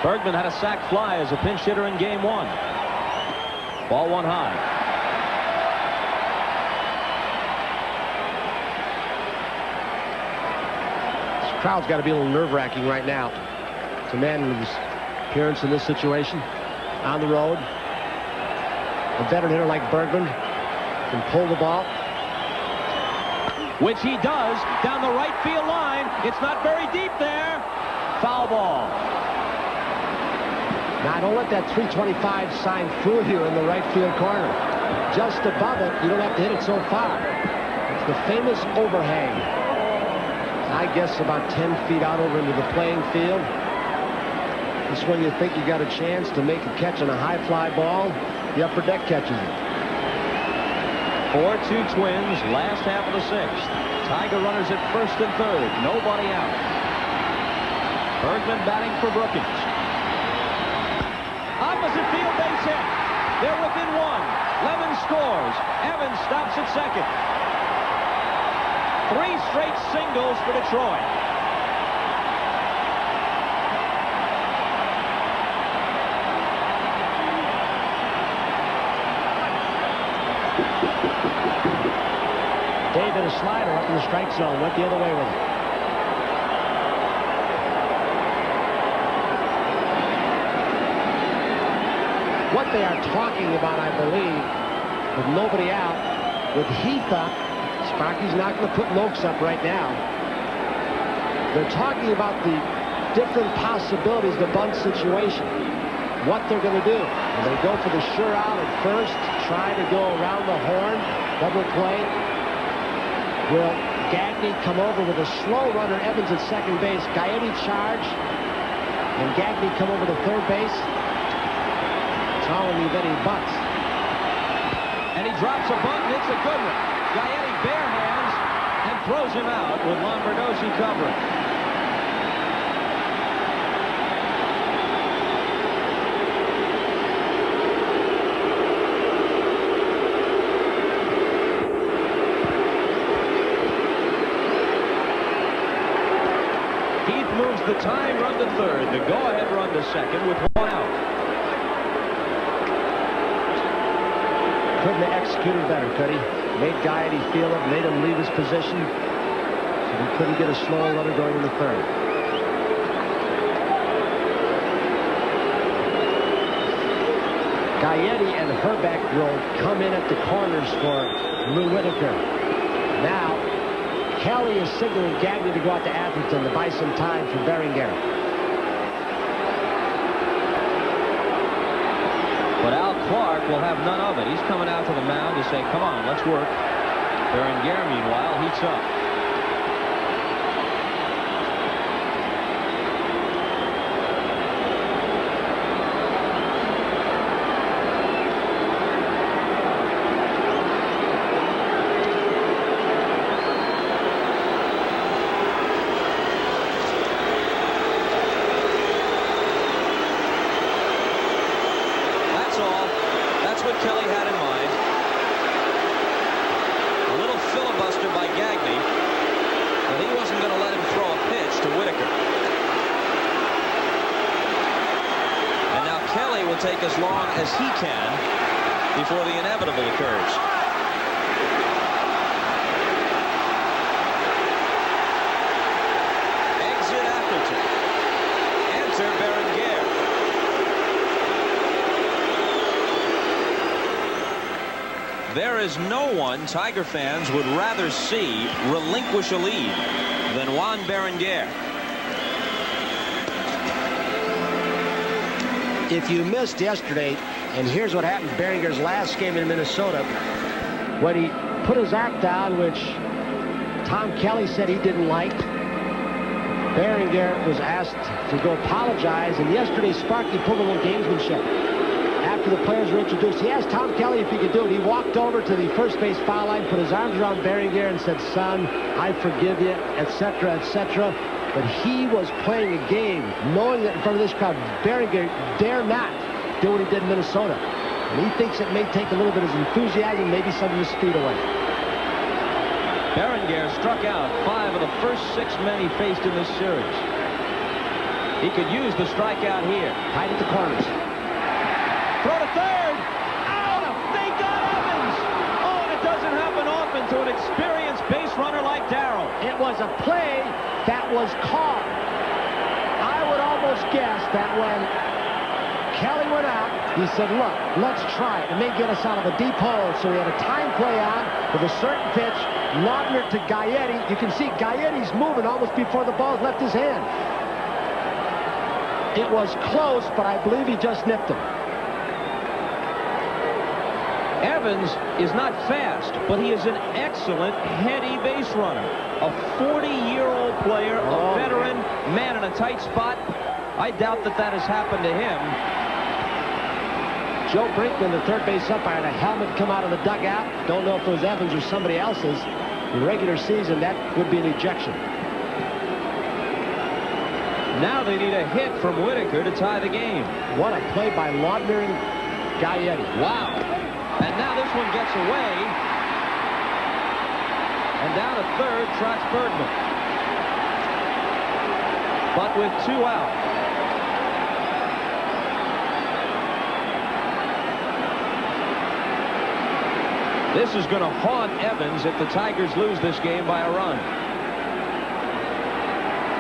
Bergman had a sac fly as a pinch hitter in game one. Ball one high. This crowd's got to be a little nerve-wracking right now. It's a man with his appearance in this situation on the road. A veteran hitter like Bergman can pull the ball. Which he does down the right field line. It's not very deep there. Foul ball. Now, don't let that 325 sign fool you in the right field corner. Just above it, you don't have to hit it so far. It's the famous overhang. I guess about 10 feet out over into the playing field. This is when you think you got a chance to make a catch on a high fly ball. The upper deck catches it. 4-2 Twins, last half of the sixth. Tiger runners at first and third. Nobody out. Bergman batting for Brookins. Opposite field base hit. They're within one. Lemon scores. Evans stops at second. 3 straight singles for Detroit. Dave hit a slider up in the strike zone, went the other way with it. What they are talking about, I believe, with nobody out, with Heath up, Sparky's not going to put Lokes up right now. They're talking about the different possibilities of the bunt situation. What they're going to do. Will they go for the sure out at first, try to go around the horn, double play? Will Gagne come over with a slow runner, Evans at second base, Gaetti charge, and Gagne come over to third base? Telling you that he bunts. And he drops a bunt, and it's a good one. Gaetti bare hands and throws him out with Lombardozzi covering. Moves the tying run to third, the go-ahead run to second with 1 out. Couldn't have executed better, could he? Made Gaetti feel it, made him leave his position, so he couldn't get a slow runner going in the third. Gaetti and Herbeck will come in at the corners for Lou Whitaker. Now, Kelly is signaling Gagne to go out to Atherton to buy some time for Berenguer. But Al Clark will have none of it. He's coming out to the mound to say, come on, let's work. Berenguer, meanwhile, heats up. to Whitaker. And now Kelly will take as long as he can before the inevitable occurs. Exit Appleton. Enter Berenguer. There is no one Tiger fans would rather see relinquish a lead than Juan Berenguer. If you missed yesterday, and here's what happened Berenguer's last game in Minnesota, when he put his act down, which Tom Kelly said he didn't like, Berenguer was asked to go apologize, and yesterday Sparky pulled a little gamesmanship. After the players were introduced, he asked Tom Kelly if he could do it. He walked over to the first base foul line, put his arms around Berenguer and said, "Son, I forgive you," etc., etc. But he was playing a game, knowing that in front of this crowd, Berenguer dare not do what he did in Minnesota. And he thinks it may take a little bit of his enthusiasm, maybe some of his speed away. Berenguer struck out 5 of the first 6 men he faced in this series. He could use the strikeout here. Tight at the corners. Throw to third. Out. They got Evans. Oh, and it doesn't happen often to an experienced base runner like Darrell. It was a play that was called. I would almost guess that when Kelly went out, he said, "Look, let's try it. It may get us out of a deep hole." So he had a time play on with a certain pitch. Laudner to Gaetti. You can see Gaetti's moving almost before the ball left his hand. It was close, but I believe he just nipped him. Evans is not fast, but he is an excellent heady base runner. A 40-year-old player, a veteran, man in a tight spot. I doubt that that has happened to him. Joe Brinkman, the third base umpire, had a helmet come out of the dugout. Don't know if it was Evans or somebody else's. In regular season, that would be an ejection. Now they need a hit from Whitaker to tie the game. What a play by Laudner and Gaetti. Wow. And now this one gets away. And down to third, trots Bergman. But with 2 out. This is going to haunt Evans if the Tigers lose this game by a run.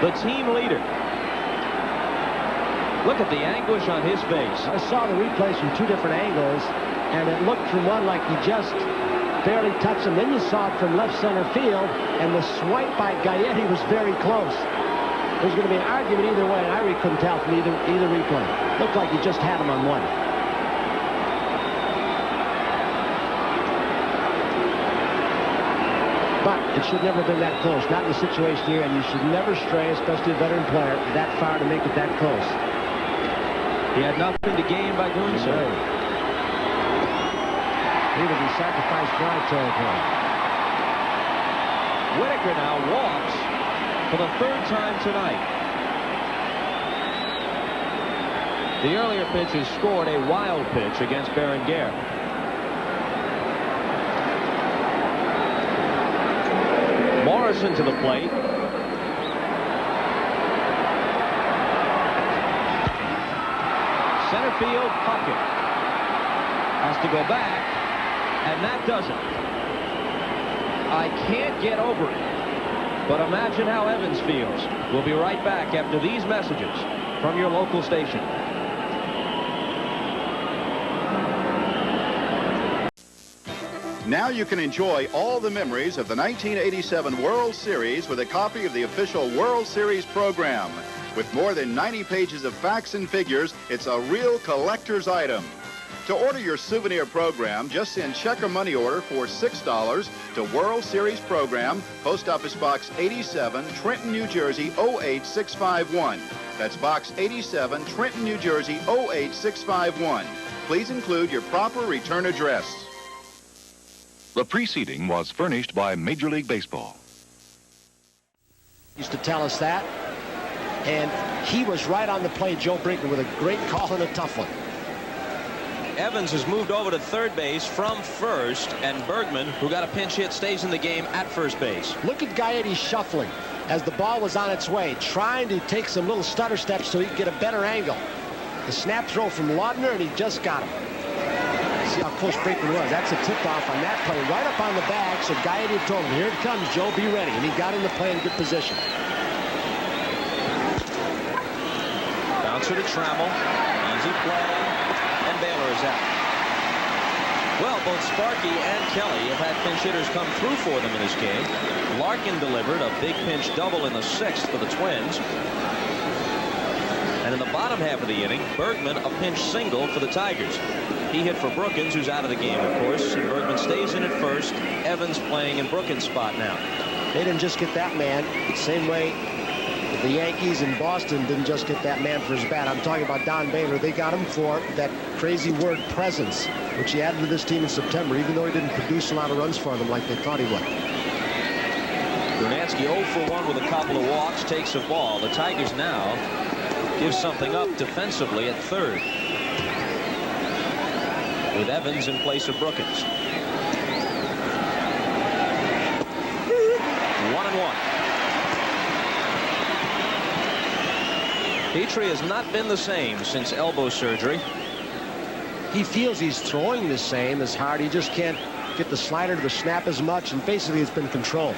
The team leader. Look at the anguish on his face. I saw the replays from 2 different angles, and it looked from one like he just barely touched him. Then you saw it from left center field, and the swipe by Gaetti was very close. There's going to be an argument either way, and I really couldn't tell from either replay. Looked like he just had him on one. But it should never have been that close. Not in the situation here, and you should never stray, especially a veteran player, that far to make it that close. He had nothing to gain by doing so. He would be sacrificed fly territory. Whitaker now walks for the 3rd time tonight. The earlier pitches scored a wild pitch against Berenguer. Morrison to the plate. Center field, Puckett has to go back, and that does it. I can't get over it, but imagine how Evans feels. We'll be right back after these messages from your local station. Now you can enjoy all the memories of the 1987 World Series with a copy of the official World Series program. With more than 90 pages of facts and figures, it's a real collector's item. To order your souvenir program, just send check or money order for $6 to World Series Program, Post Office Box 87, Trenton, New Jersey 08651. That's Box 87, Trenton, New Jersey 08651. Please include your proper return address. The preceding was furnished by Major League Baseball. Used to tell us that, and he was right on the play, Joe Brinkman, with a great call and a tough one. Evans has moved over to third base from first, and Bergman, who got a pinch hit, stays in the game at first base. Look at Gaetti shuffling as the ball was on its way, trying to take some little stutter steps so he could get a better angle. The snap throw from Laudner, and he just got him. See how close Brakeman was. That's a tip-off on that play, right up on the bag, so Gaetti told him, here it comes, Joe, be ready. And he got in the play in good position. Bouncer to Trammell. Easy play. And Baylor is out. Well, both Sparky and Kelly have had pinch hitters come through for them in this game. Larkin delivered a big pinch double in the 6th for the Twins. And in the bottom half of the inning, Bergman a pinch single for the Tigers. He hit for Brookins, who's out of the game, of course, and Bergman stays in at first. Evans playing in Brookins' spot now. They didn't just get that man the same way the Yankees in Boston didn't just get that man for his bat. I'm talking about Don Baylor. They got him for that crazy word presence, which he added to this team in September, even though he didn't produce a lot of runs for them like they thought he would. Brunansky 0 for 1 with a couple of walks, takes a ball. The Tigers now give something up defensively at third, with Evans in place of Brookins. 1-1. Petrie has not been the same since elbow surgery. He feels he's throwing the same as hard. He just can't get the slider to the snap as much, and basically it's been controlled.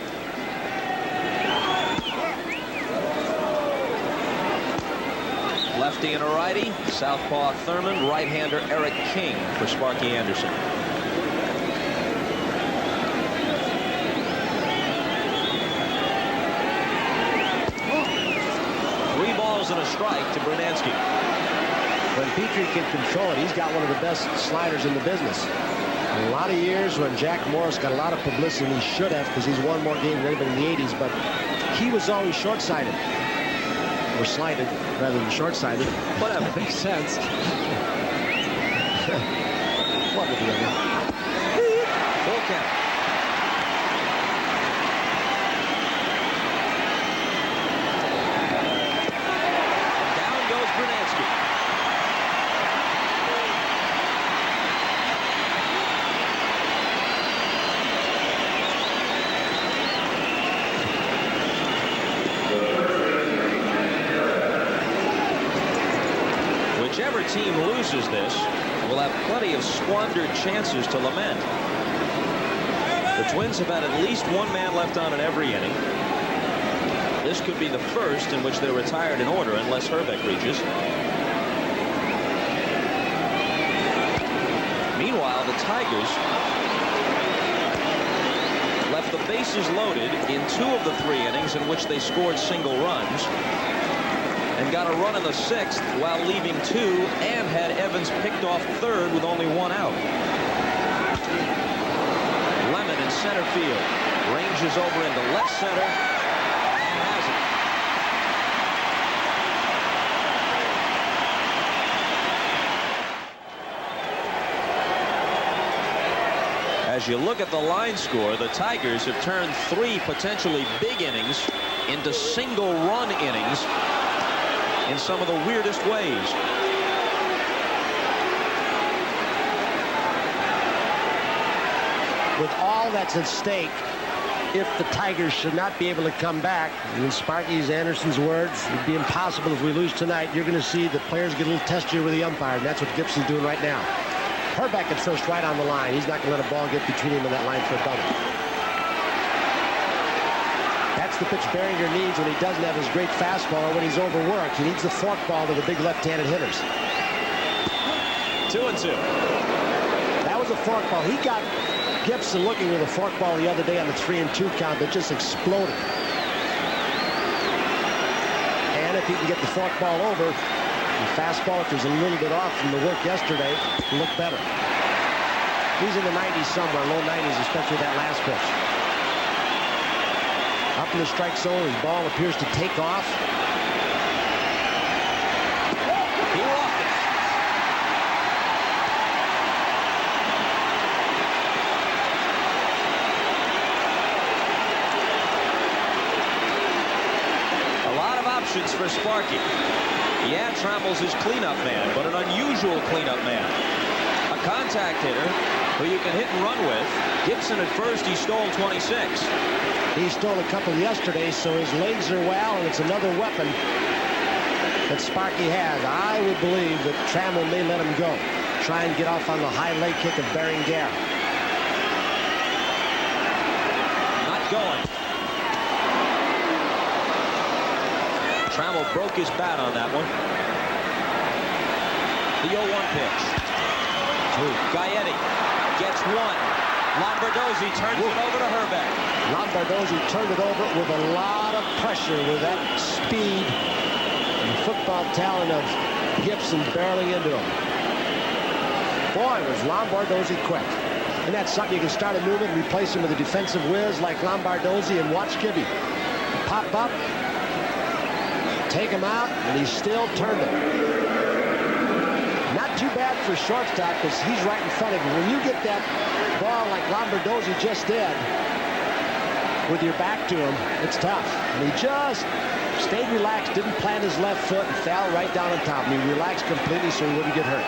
Lefty and a righty. Southpaw Thurman, right-hander Eric King for Sparky Anderson. And a strike to Brunansky. When Petrie can control it, he's got one of the best sliders in the business. In a lot of years when Jack Morris got a lot of publicity, he should have, because he's won more games than anybody in the 80s, but he was always short-sighted. Or slided rather than short-sighted. Whatever. Makes sense. What would the other? Full count. Whichever team loses this will have plenty of squandered chances to lament. The Twins have had at least one man left on in every inning. This could be the first in which they're retired in order unless Herbeck reaches. Meanwhile, the Tigers left the bases loaded in 2 of the 3 innings in which they scored single runs, and got a run in the 6th while leaving 2, and had Evans picked off third with only 1 out. Lemon in center field ranges over into left center and has it. As you look at the line score, the Tigers have turned 3 potentially big innings into single run innings in some of the weirdest ways. With all that's at stake, if the Tigers should not be able to come back, in Sparky Anderson's words, it'd be impossible if we lose tonight. You're going to see the players get a little testier with the umpire, and that's what Gibson's doing right now. Herbeck at first right on the line. He's not going to let a ball get between him and that line for a double. That's the pitch Behringer needs when he doesn't have his great fastball or when he's overworked. He needs the forkball to the big left-handed hitters. 2-2. That was a forkball. He got Gibson looking with a forkball the other day on the 3-2 count that just exploded. And if he can get the forkball over, the fastball, if there's a little bit off from the work yesterday, will look better. He's in the 90s somewhere, low 90s, especially that last pitch. Up in the strike zone, his ball appears to take off. He walked it. A lot of options for Sparky. Yeah, Trammell's his cleanup man, but an unusual cleanup man. A contact hitter who you can hit and run with. Gibson at first, he stole 26. He stole a couple yesterday, so his legs are well, and it's another weapon that Sparky has. I would believe that Trammell may let him go. Try and get off on the high leg kick of Berenguer. Not going. Trammell broke his bat on that one. The 0-1 pitch. Gaetti gets one. Lombardozzi turns it over to Herbeck. Lombardozzi turned it over with a lot of pressure with that speed and football talent of Gibson barreling into him. Boy, was Lombardozzi quick. And that's something you can start a movement and replace him with a defensive whiz like Lombardozzi and watch Gibby pop up, take him out, and he still turned it. Not too bad for shortstop because he's right in front of you. When you get that ball like Lombardozzi just did with your back to him, it's tough. And he just stayed relaxed, didn't plant his left foot, and fell right down on top. And he relaxed completely so he wouldn't get hurt.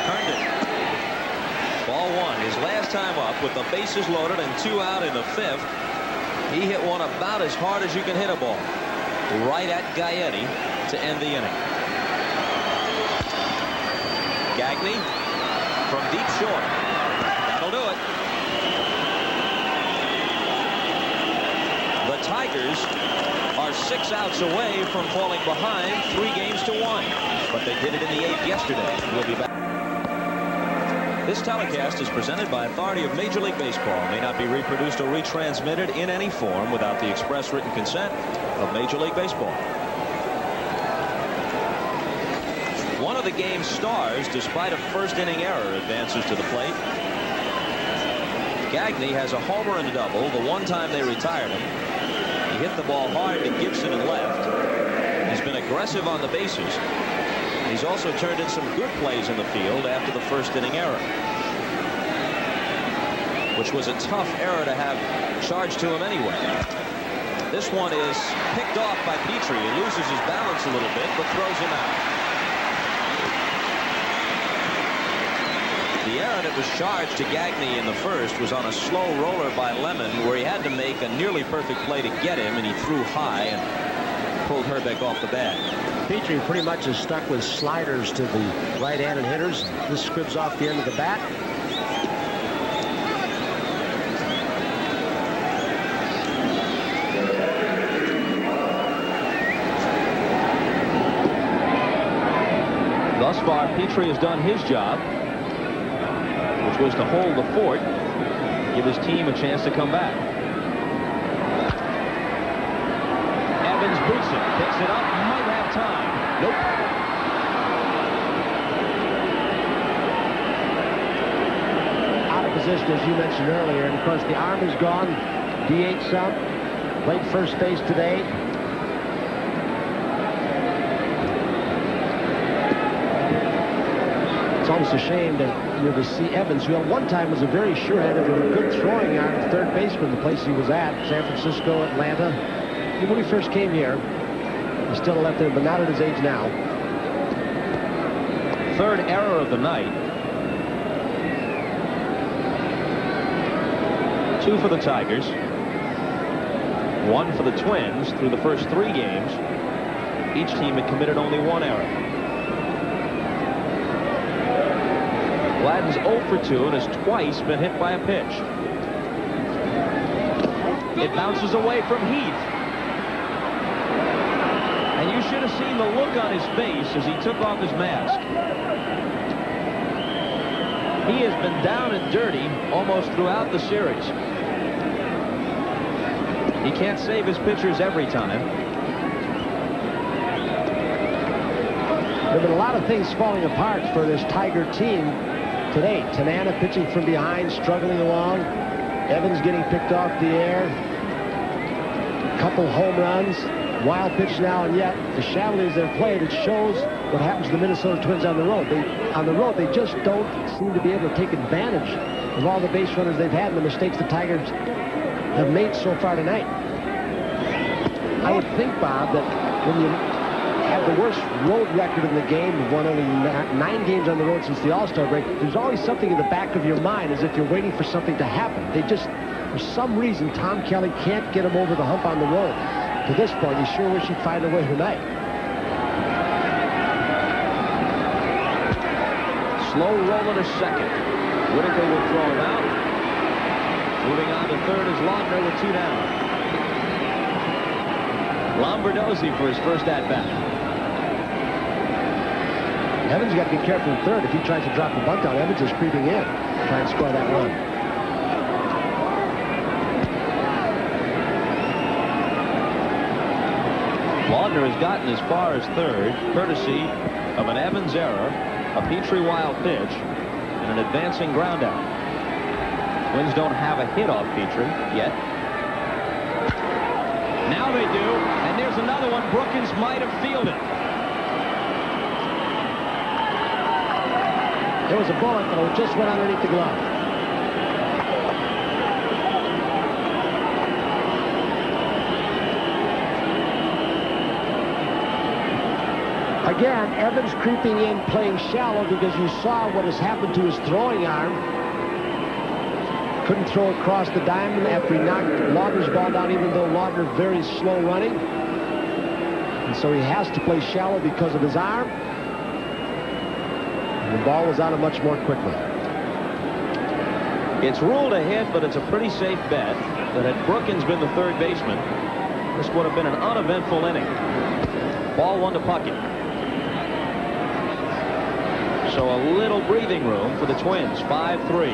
Turned it. Ball one. His last time up with the bases loaded and 2 out in the 5th. He hit one about as hard as you can hit a ball. Right at Gaetti to end the inning. Gagne from deep short. That'll do it. The Tigers are 6 outs away from falling behind 3-1. But they did it in the 8th yesterday. We'll be back. This telecast is presented by authority of Major League Baseball. May not be reproduced or retransmitted in any form without the express written consent of Major League Baseball. One of the game's stars, despite a first-inning error, advances to the plate. Gagne has a homer and a double the one time they retired him. He hit the ball hard to Gibson and left. He's been aggressive on the bases. He's also turned in some good plays in the field after the first-inning error, which was a tough error to have charged to him anyway. This one is picked off by Petrie. He loses his balance a little bit, but throws him out. The error that was charged to Gagne in the first was on a slow roller by Lemon, where he had to make a nearly perfect play to get him, and he threw high and pulled Herbeck off the bat. Petrie pretty much is stuck with sliders to the right-handed hitters. This scribs off the end of the bat. Thus far, Petrie has done his job, which was to hold the fort, give his team a chance to come back. Evans boots it, picks it up, might have time. Nope. Out of position, as you mentioned earlier, and of course the arm is gone. DH some. Played first base today. It's almost a shame to see Evans, who at one time was a very sure-handed and a good throwing arm third baseman, the place he was at, San Francisco, Atlanta. When he first came here, he's still a left-hander, but not at his age now. Third error of the night. 2 for the Tigers. 1 for the Twins through the first 3 games. Each team had committed only 1 error. Gladden's 0 for 2 and has twice been hit by a pitch. It bounces away from Heath. And you should have seen the look on his face as he took off his mask. He has been down and dirty almost throughout the series. He can't save his pitchers every time. There have been a lot of things falling apart for this Tiger team today. Tanana pitching from behind, struggling along. Evans getting picked off the air. A couple home runs. Wild pitch now, and yet the Chavaliers have played. It shows what happens to the Minnesota Twins on the road. They just don't seem to be able to take advantage of all the base runners they've had and the mistakes the Tigers have made so far tonight. I would think, Bob, that when you have the worst road record in the game. We've won only 9 games on the road since the All-Star break. There's always something in the back of your mind as if you're waiting for something to happen. They just, for some reason, Tom Kelly can't get him over the hump on the road. To this point, he sure wish he'd find a way tonight. Slow roll to second. Whitaker will throw him out. Moving on to third is Laudner with 2 down. Lombardozzi for his first at-bat. Evans got to be careful in third. If he tries to drop the bunt out, Evans is creeping in to try and score that run. Laudner has gotten as far as third, courtesy of an Evans error, a Petrie wild pitch, and an advancing ground out. Twins don't have a hit off Petrie yet. Now they do, and there's another one. Brookins might have fielded. There was a bullet, but it just went underneath the glove. Again, Evans creeping in, playing shallow because you saw what has happened to his throwing arm. Couldn't throw across the diamond after he knocked Laudner's ball down, even though Laudner very slow running. And so he has to play shallow because of his arm. And the ball was out of much more quickly. It's ruled a hit, but it's a pretty safe bet that had Brookins been the third baseman, this would have been an uneventful inning. Ball 1 to Puckett. So a little breathing room for the Twins. 5-3.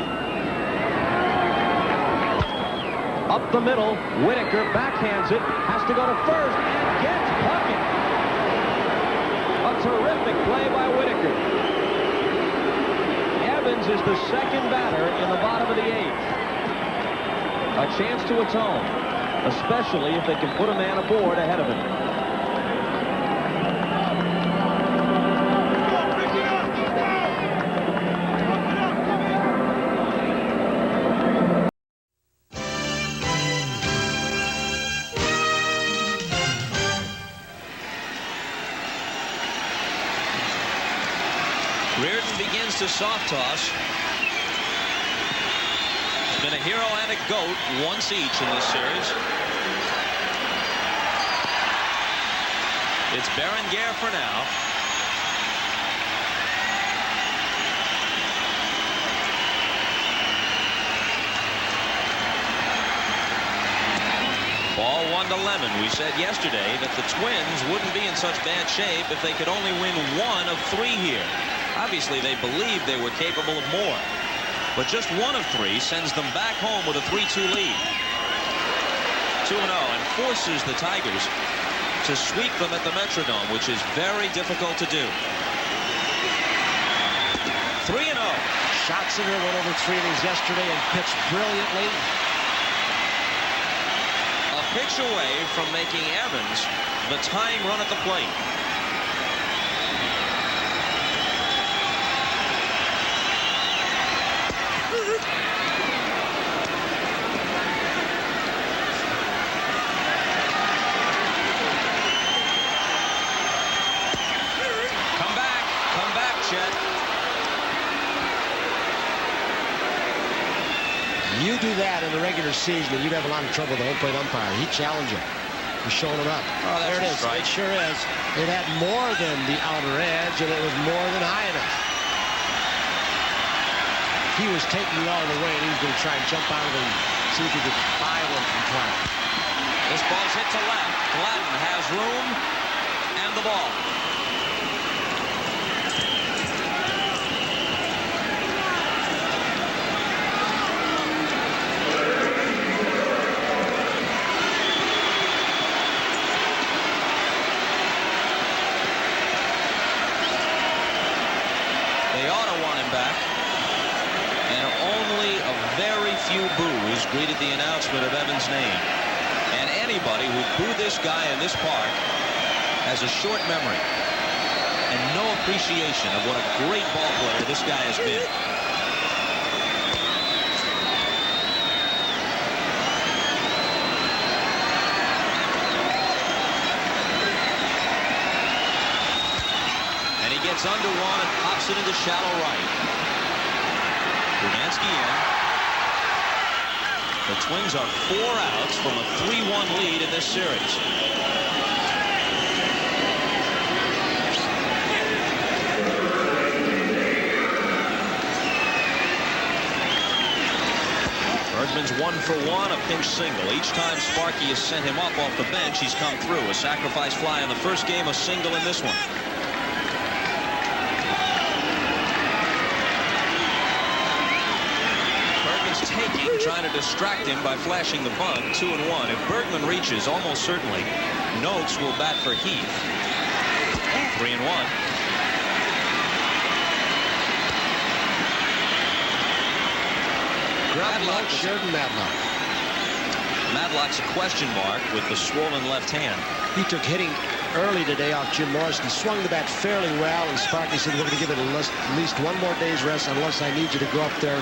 Up the middle, Whitaker backhands it, has to go to first, and gets Puckett. A terrific play by Whitaker. Evans is the second batter in the bottom of the 8th. A chance to atone, especially if they can put a man aboard ahead of him. To soft toss. He's been a hero and a goat once each in this series. It's Berenguer for now. Ball 1 to Lemon. We said yesterday that the Twins wouldn't be in such bad shape if they could only win 1 of 3 here. Obviously, they believed they were capable of more. But just 1 of 3 sends them back home with a 3-2 lead. 2-0 and forces the Tigers to sweep them at the Metrodome, which is very difficult to do. 3-0. Schatzinger went over 3 innings yesterday and pitched brilliantly. A pitch away from making Evans the tying run at the plate. You do that in the regular season, and you'd have a lot of trouble with the home plate umpire. He'd challenge you. He's showing him up. Oh, there it is. Right. It sure is. It had more than the outer edge, and it was more than high enough. He was taking it all the way, and he was going to try and jump out of it and see if he could buy one from Clark. This ball's hit to left. Gladden has room and the ball. few boos greeted the announcement of Evans' name. And anybody who booed this guy in this park has a short memory and no appreciation of what a great ball player this guy has been. It's under one and pops it into shallow right. Brunansky in. The Twins are 4 outs from a 3-1 lead in this series. Bergman's 1 for 1, a pinch single. Each time Sparky has sent him up off the bench, he's come through. A sacrifice fly in the first game, a single in this one. Bergman's taking, trying to distract him by flashing the bunt. 2-1. If Bergman reaches, almost certainly, Noakes will bat for Heath. 3-1. Madlock's a question mark with the swollen left hand. He took hitting early today off Jim Morrison. He swung the bat fairly well, and Sparky said, we're going to give it at least one more day's rest unless I need you to go up there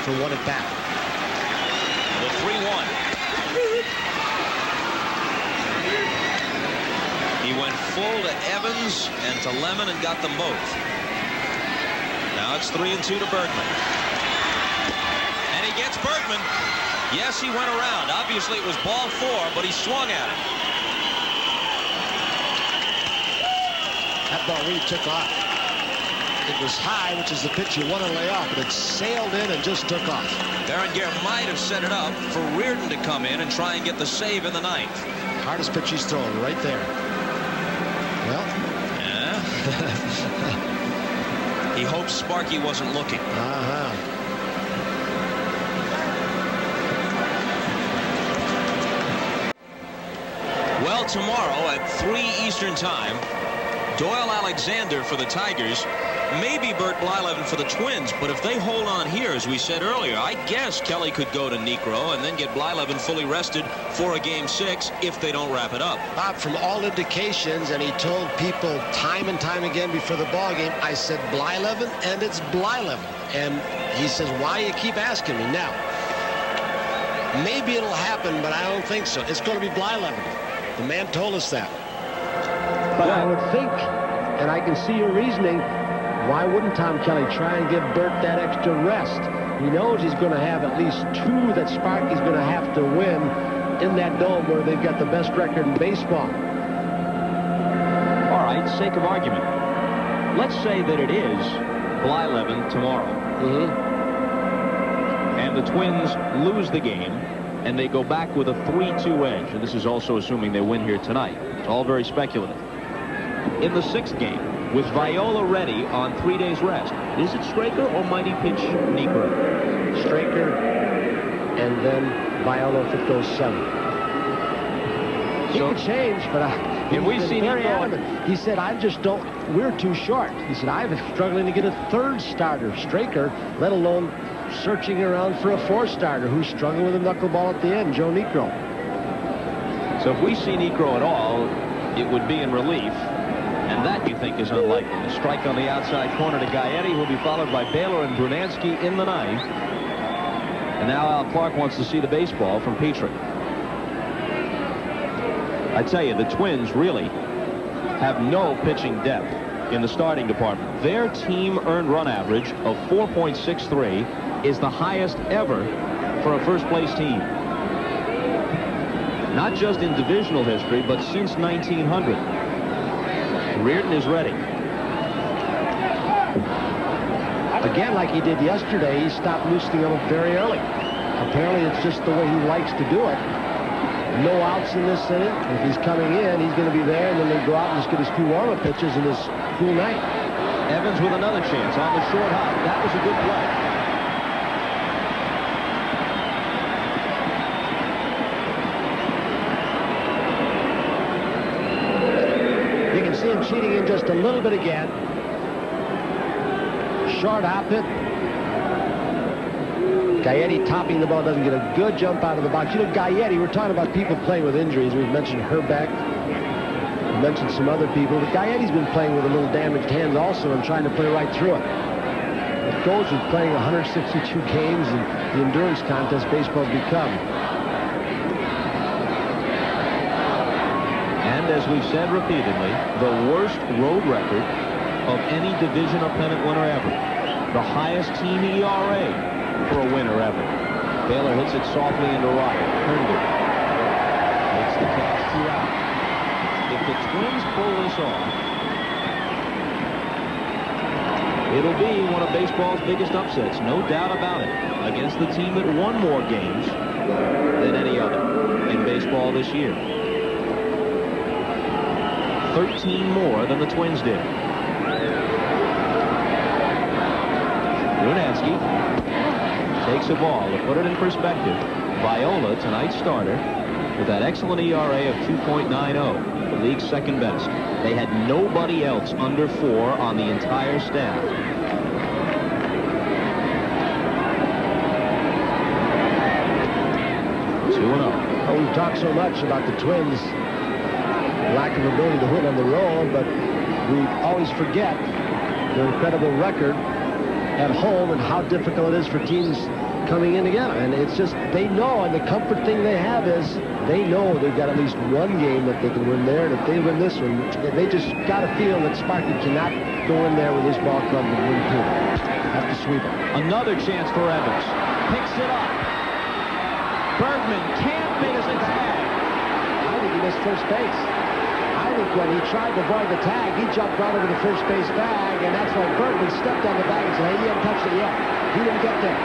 for one at bat. The 3-1. He went full to Evans and to Lemon and got them both. Now it's 3-2 to Bergman. And he gets Bergman. Yes, he went around. Obviously, it was ball 4, but he swung at it. That ball really took off. It was high, which is the pitch you want to lay off, but it sailed in and just took off. Berenguer might have set it up for Reardon to come in and try and get the save in the 9th. Hardest pitch he's thrown, right there. Well. Yeah. He hopes Sparky wasn't looking. Well, tomorrow at 3 Eastern Time, Doyle Alexander for the Tigers, maybe Bert Blyleven for the Twins, but if they hold on here, as we said earlier, I guess Kelly could go to Niekro and then get Blyleven fully rested for a Game 6 if they don't wrap it up. Bob, from all indications, and he told people time and time again before the ball game, I said Blyleven, and it's Blyleven. And he says, why do you keep asking me? Now, maybe it'll happen, but I don't think so. It's going to be Blyleven. The man told us that. But I would think, and I can see your reasoning, why wouldn't Tom Kelly try and give Bert that extra rest? He knows he's going to have at least 2 that Sparky's going to have to win in that dome where they've got the best record in baseball. All right, sake of argument. Let's say that it is Blyleven tomorrow. And the Twins lose the game, and they go back with a 3-2 edge. And this is also assuming they win here tonight. It's all very speculative. In the 6th game, with Viola ready on 3 days rest, is it Straker or might he pitch Niekro? Straker, and then Viola if it goes 7. He could change, but if we see very adamant. He said, I just don't, we're too short. He said, I'm struggling to get a 3rd starter, Straker, let alone searching around for a 4th starter who's struggling with a knuckleball at the end, Joe Niekro. So if we see Niekro at all, it would be in relief. And that, you think, is unlikely. A strike on the outside corner to Gaetti, will be followed by Baylor and Brunansky in the 9th. And now Al Clark wants to see the baseball from Petrie. I tell you, the Twins really have no pitching depth in the starting department. Their team earned run average of 4.63 is the highest ever for a first-place team. Not just in divisional history, but since 1900. Reardon is ready. Again, like he did yesterday, he stopped loosening them up very early. Apparently, it's just the way he likes to do it. No outs in this inning. If he's coming in, he's going to be there, and then they go out and just get his 2 warm-up pitches in this cool night. Evans with another chance on the short hop. That was a good play. See him cheating in just a little bit again. Short hop it. Gaetti topping the ball, doesn't get a good jump out of the box. You know, Gaetti, we're talking about people playing with injuries. We've mentioned Herbeck. We've mentioned some other people. But Gaetti's been playing with a little damaged hand also and trying to play right through it. It goes with playing 162 games and the endurance contest baseball's become. And as we've said repeatedly, the worst road record of any division or pennant winner ever. The highest team ERA for a winner ever. Baylor hits it softly into right. Herndon makes the catch, 2 out. If the Twins pull this off, it'll be one of baseball's biggest upsets, no doubt about it, against the team that won more games than any other in baseball this year. 13 more than the Twins did. Brunansky takes a ball. To put it in perspective, Viola, tonight's starter, with that excellent ERA of 2.90, the league's second best. They had nobody else under 4 on the entire staff. Oh, we've talked so much about the Twins' lack of ability to win on the road, but we always forget their incredible record at home and how difficult it is for teams coming in together. And it's just, they know, and the comfort thing they have is they know they've got at least one game that they can win there, and if they win this one, they just got to feel that Sparky cannot go in there with his ball club and win two. Have to sweep it. Another chance for Evans. Picks it up. Bergman can't miss the tag. I think he missed first base. I think when he tried to avoid the tag, he jumped right over the first base bag, and that's why Bergman stepped on the bag and said, hey, he hadn't touched it yet. He didn't get there.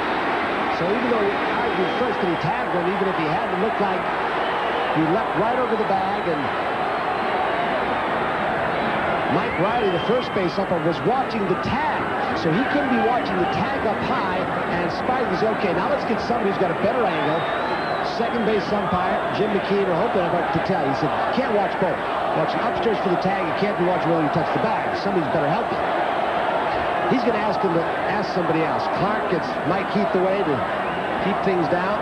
So even though he argued first that he tagged him, even if he hadn't, it looked like he leapt right over the bag, and Mike Riley, the first base umper, was watching the tag. So he couldn't be watching the tag up high, and Spike was okay. Now let's get somebody who's got a better angle. Second base umpire, Jim McKean, or hoping to tell. He said, you can't watch both. Watching upstairs for the tag, you can't be watching whether you touch the bag. Somebody's better help you. He's going to ask him to ask somebody else. Clark gets Mike Heath away to keep things down.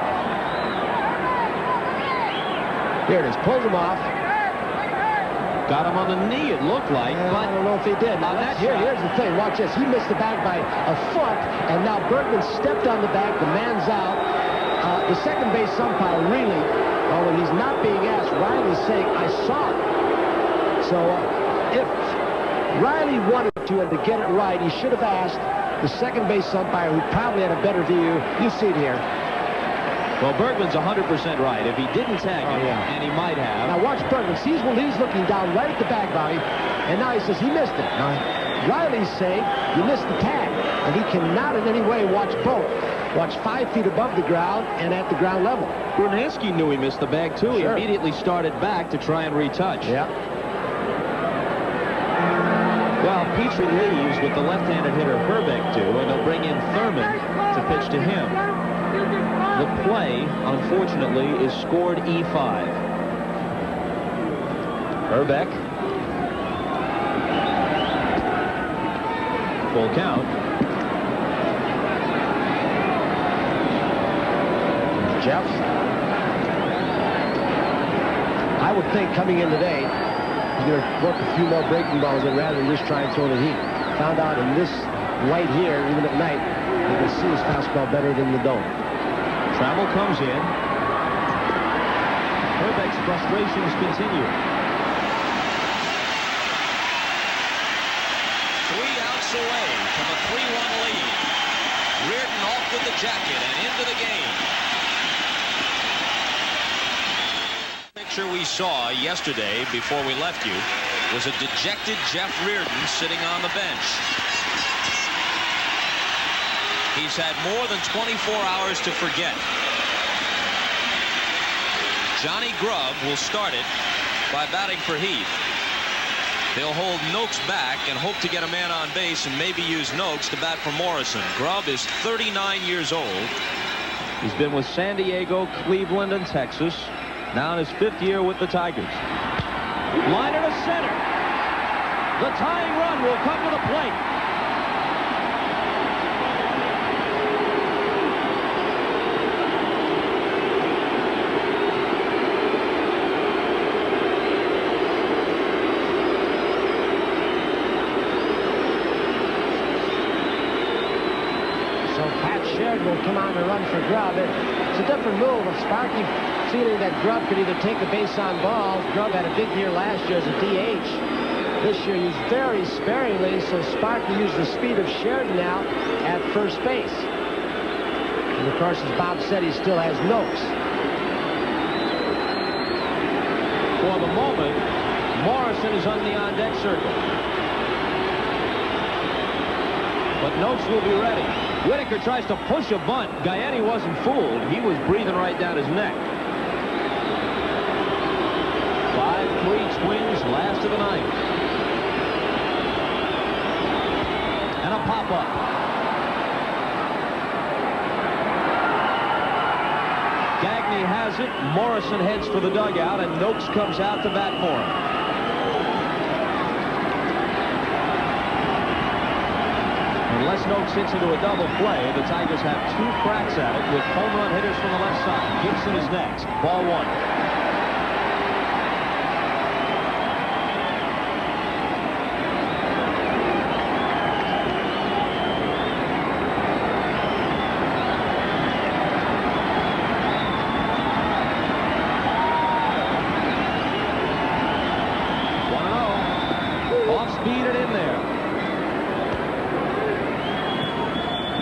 Here it is. Pulls him off. Got him on the knee, it looked like. But I don't know if he did. Now, here's the thing. Watch this. He missed the bag by a foot, and now Bergman stepped on the bag. The man's out. The second base umpire really, although he's not being asked, Riley's saying, I saw it. So if Riley wanted to and to get it right, he should have asked the second base umpire, who probably had a better view. You see it here. Well, Bergman's 100% right. If he didn't tag him, and he might have. Now watch Bergman. Sees when he's looking down right at the bag body, and now he says he missed it. Now Riley's saying you missed the tag, and he cannot in any way watch both. Watch 5 feet above the ground and at the ground level. Brunansky knew he missed the bag, too. He immediately started back to try and retouch. Yeah. Well, Petrie leaves with the left-handed hitter Herbeck, too, and they'll bring in Thurman to pitch to him. The play, unfortunately, is scored E5. Herbeck. Full count. Jeff, I would think coming in today, he's going to work a few more breaking balls in rather than just try and throw the heat. Found out in this light here, even at night, you can see his fastball better than the dome. Trammell comes in. Herbeck's frustrations continue. 3 outs away from a 3-1 lead. Reardon off with the jacket and into the game. Picture we saw yesterday before we left you was a dejected Jeff Reardon sitting on the bench. He's had more than 24 hours to forget. Johnny Grubb will start it by batting for Heath. They'll hold Noakes back and hope to get a man on base and maybe use Noakes to bat for Morrison. Grubb is 39 years old. He's been with San Diego, Cleveland, and Texas. Now in his 5th year with the Tigers. Liner to center. The tying run will come to the plate. Will come on and run for Grubb. It's a different move of Sparky feeling that Grubb could either take a base on balls. Grubb had a big year last year as a DH. This year used very sparingly, so Sparky used the speed of Sheridan out at first base. And of course, as Bob said, he still has Noakes. For the moment, Morrison is on the on-deck circle. But Noakes will be ready. Whitaker tries to push a bunt. Gaetti wasn't fooled. He was breathing right down his neck. 5-3 Twins, last of the ninth. And a pop-up. Gagne has it. Morrison heads for the dugout, and Noakes comes out to bat for him. Unless Noakes hits into a double play, the Tigers have 2 cracks at it with home run hitters from the left side. Gibson is next. Ball 1.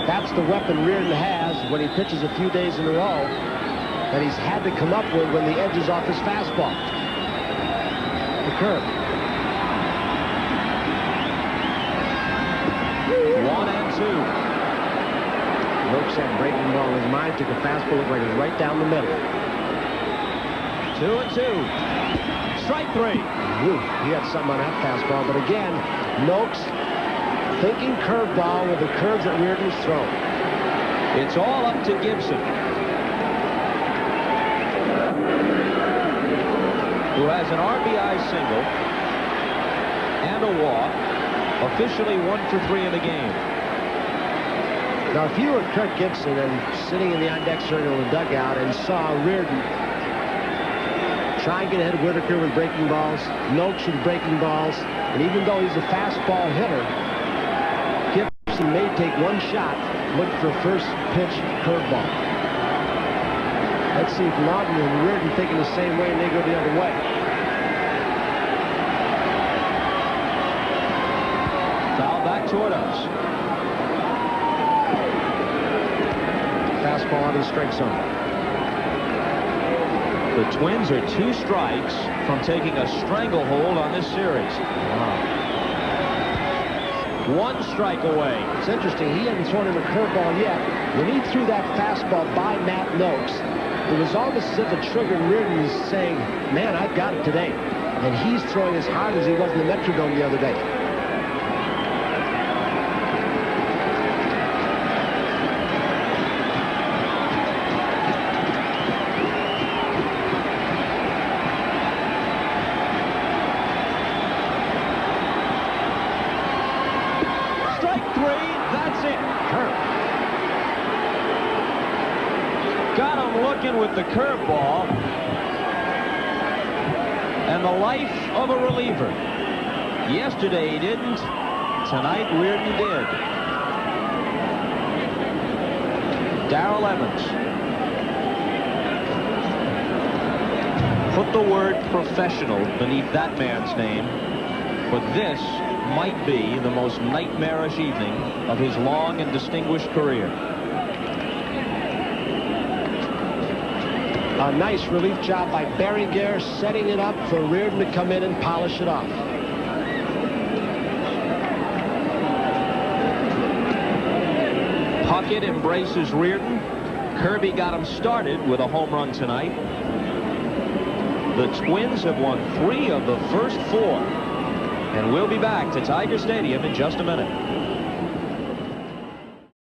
That's the weapon Reardon has when he pitches a few days in a row that he's had to come up with when the edge is off his fastball. The curve. 1-2. Noakes had breaking ball in his mind, took a fastball, looked like it was right down the middle. 2-2. Strike 3. Ooh, he had something on that fastball, but again, Noakes thinking curveball with the curves that Reardon's thrown. It's all up to Gibson, who has an RBI single and a walk, officially 1 for 3 in the game. Now, if you were Kirk Gibson and sitting in the on-deck circle in the dugout and saw Reardon try and get ahead of Whitaker with breaking balls, Noakes with breaking balls, and even though he's a fastball hitter, Gibson may take one shot, look for a first pitch curveball. Let's see if Lawton and Reardon thinking the same way and they go the other way. Foul back toward us. Fastball out of the strike zone. The Twins are 2 strikes from taking a stranglehold on this series. Wow. 1 strike away. It's interesting. He hadn't thrown him a curveball yet. When he threw that fastball by Matt Noakes, it was almost as if the trigger Reardon is saying, man, I've got it today. And he's throwing as hard as he was in the Metrodome the other day. With the curveball and the life of a reliever. Yesterday he didn't. Tonight Reardon did. Darrell Evans. Put the word professional beneath that man's name, but this might be the most nightmarish evening of his long and distinguished career. A nice relief job by Berringer, setting it up for Reardon to come in and polish it off. Puckett embraces Reardon. Kirby got him started with a home run tonight. The Twins have won 3 of the first 4. And we'll be back to Tiger Stadium in just a minute.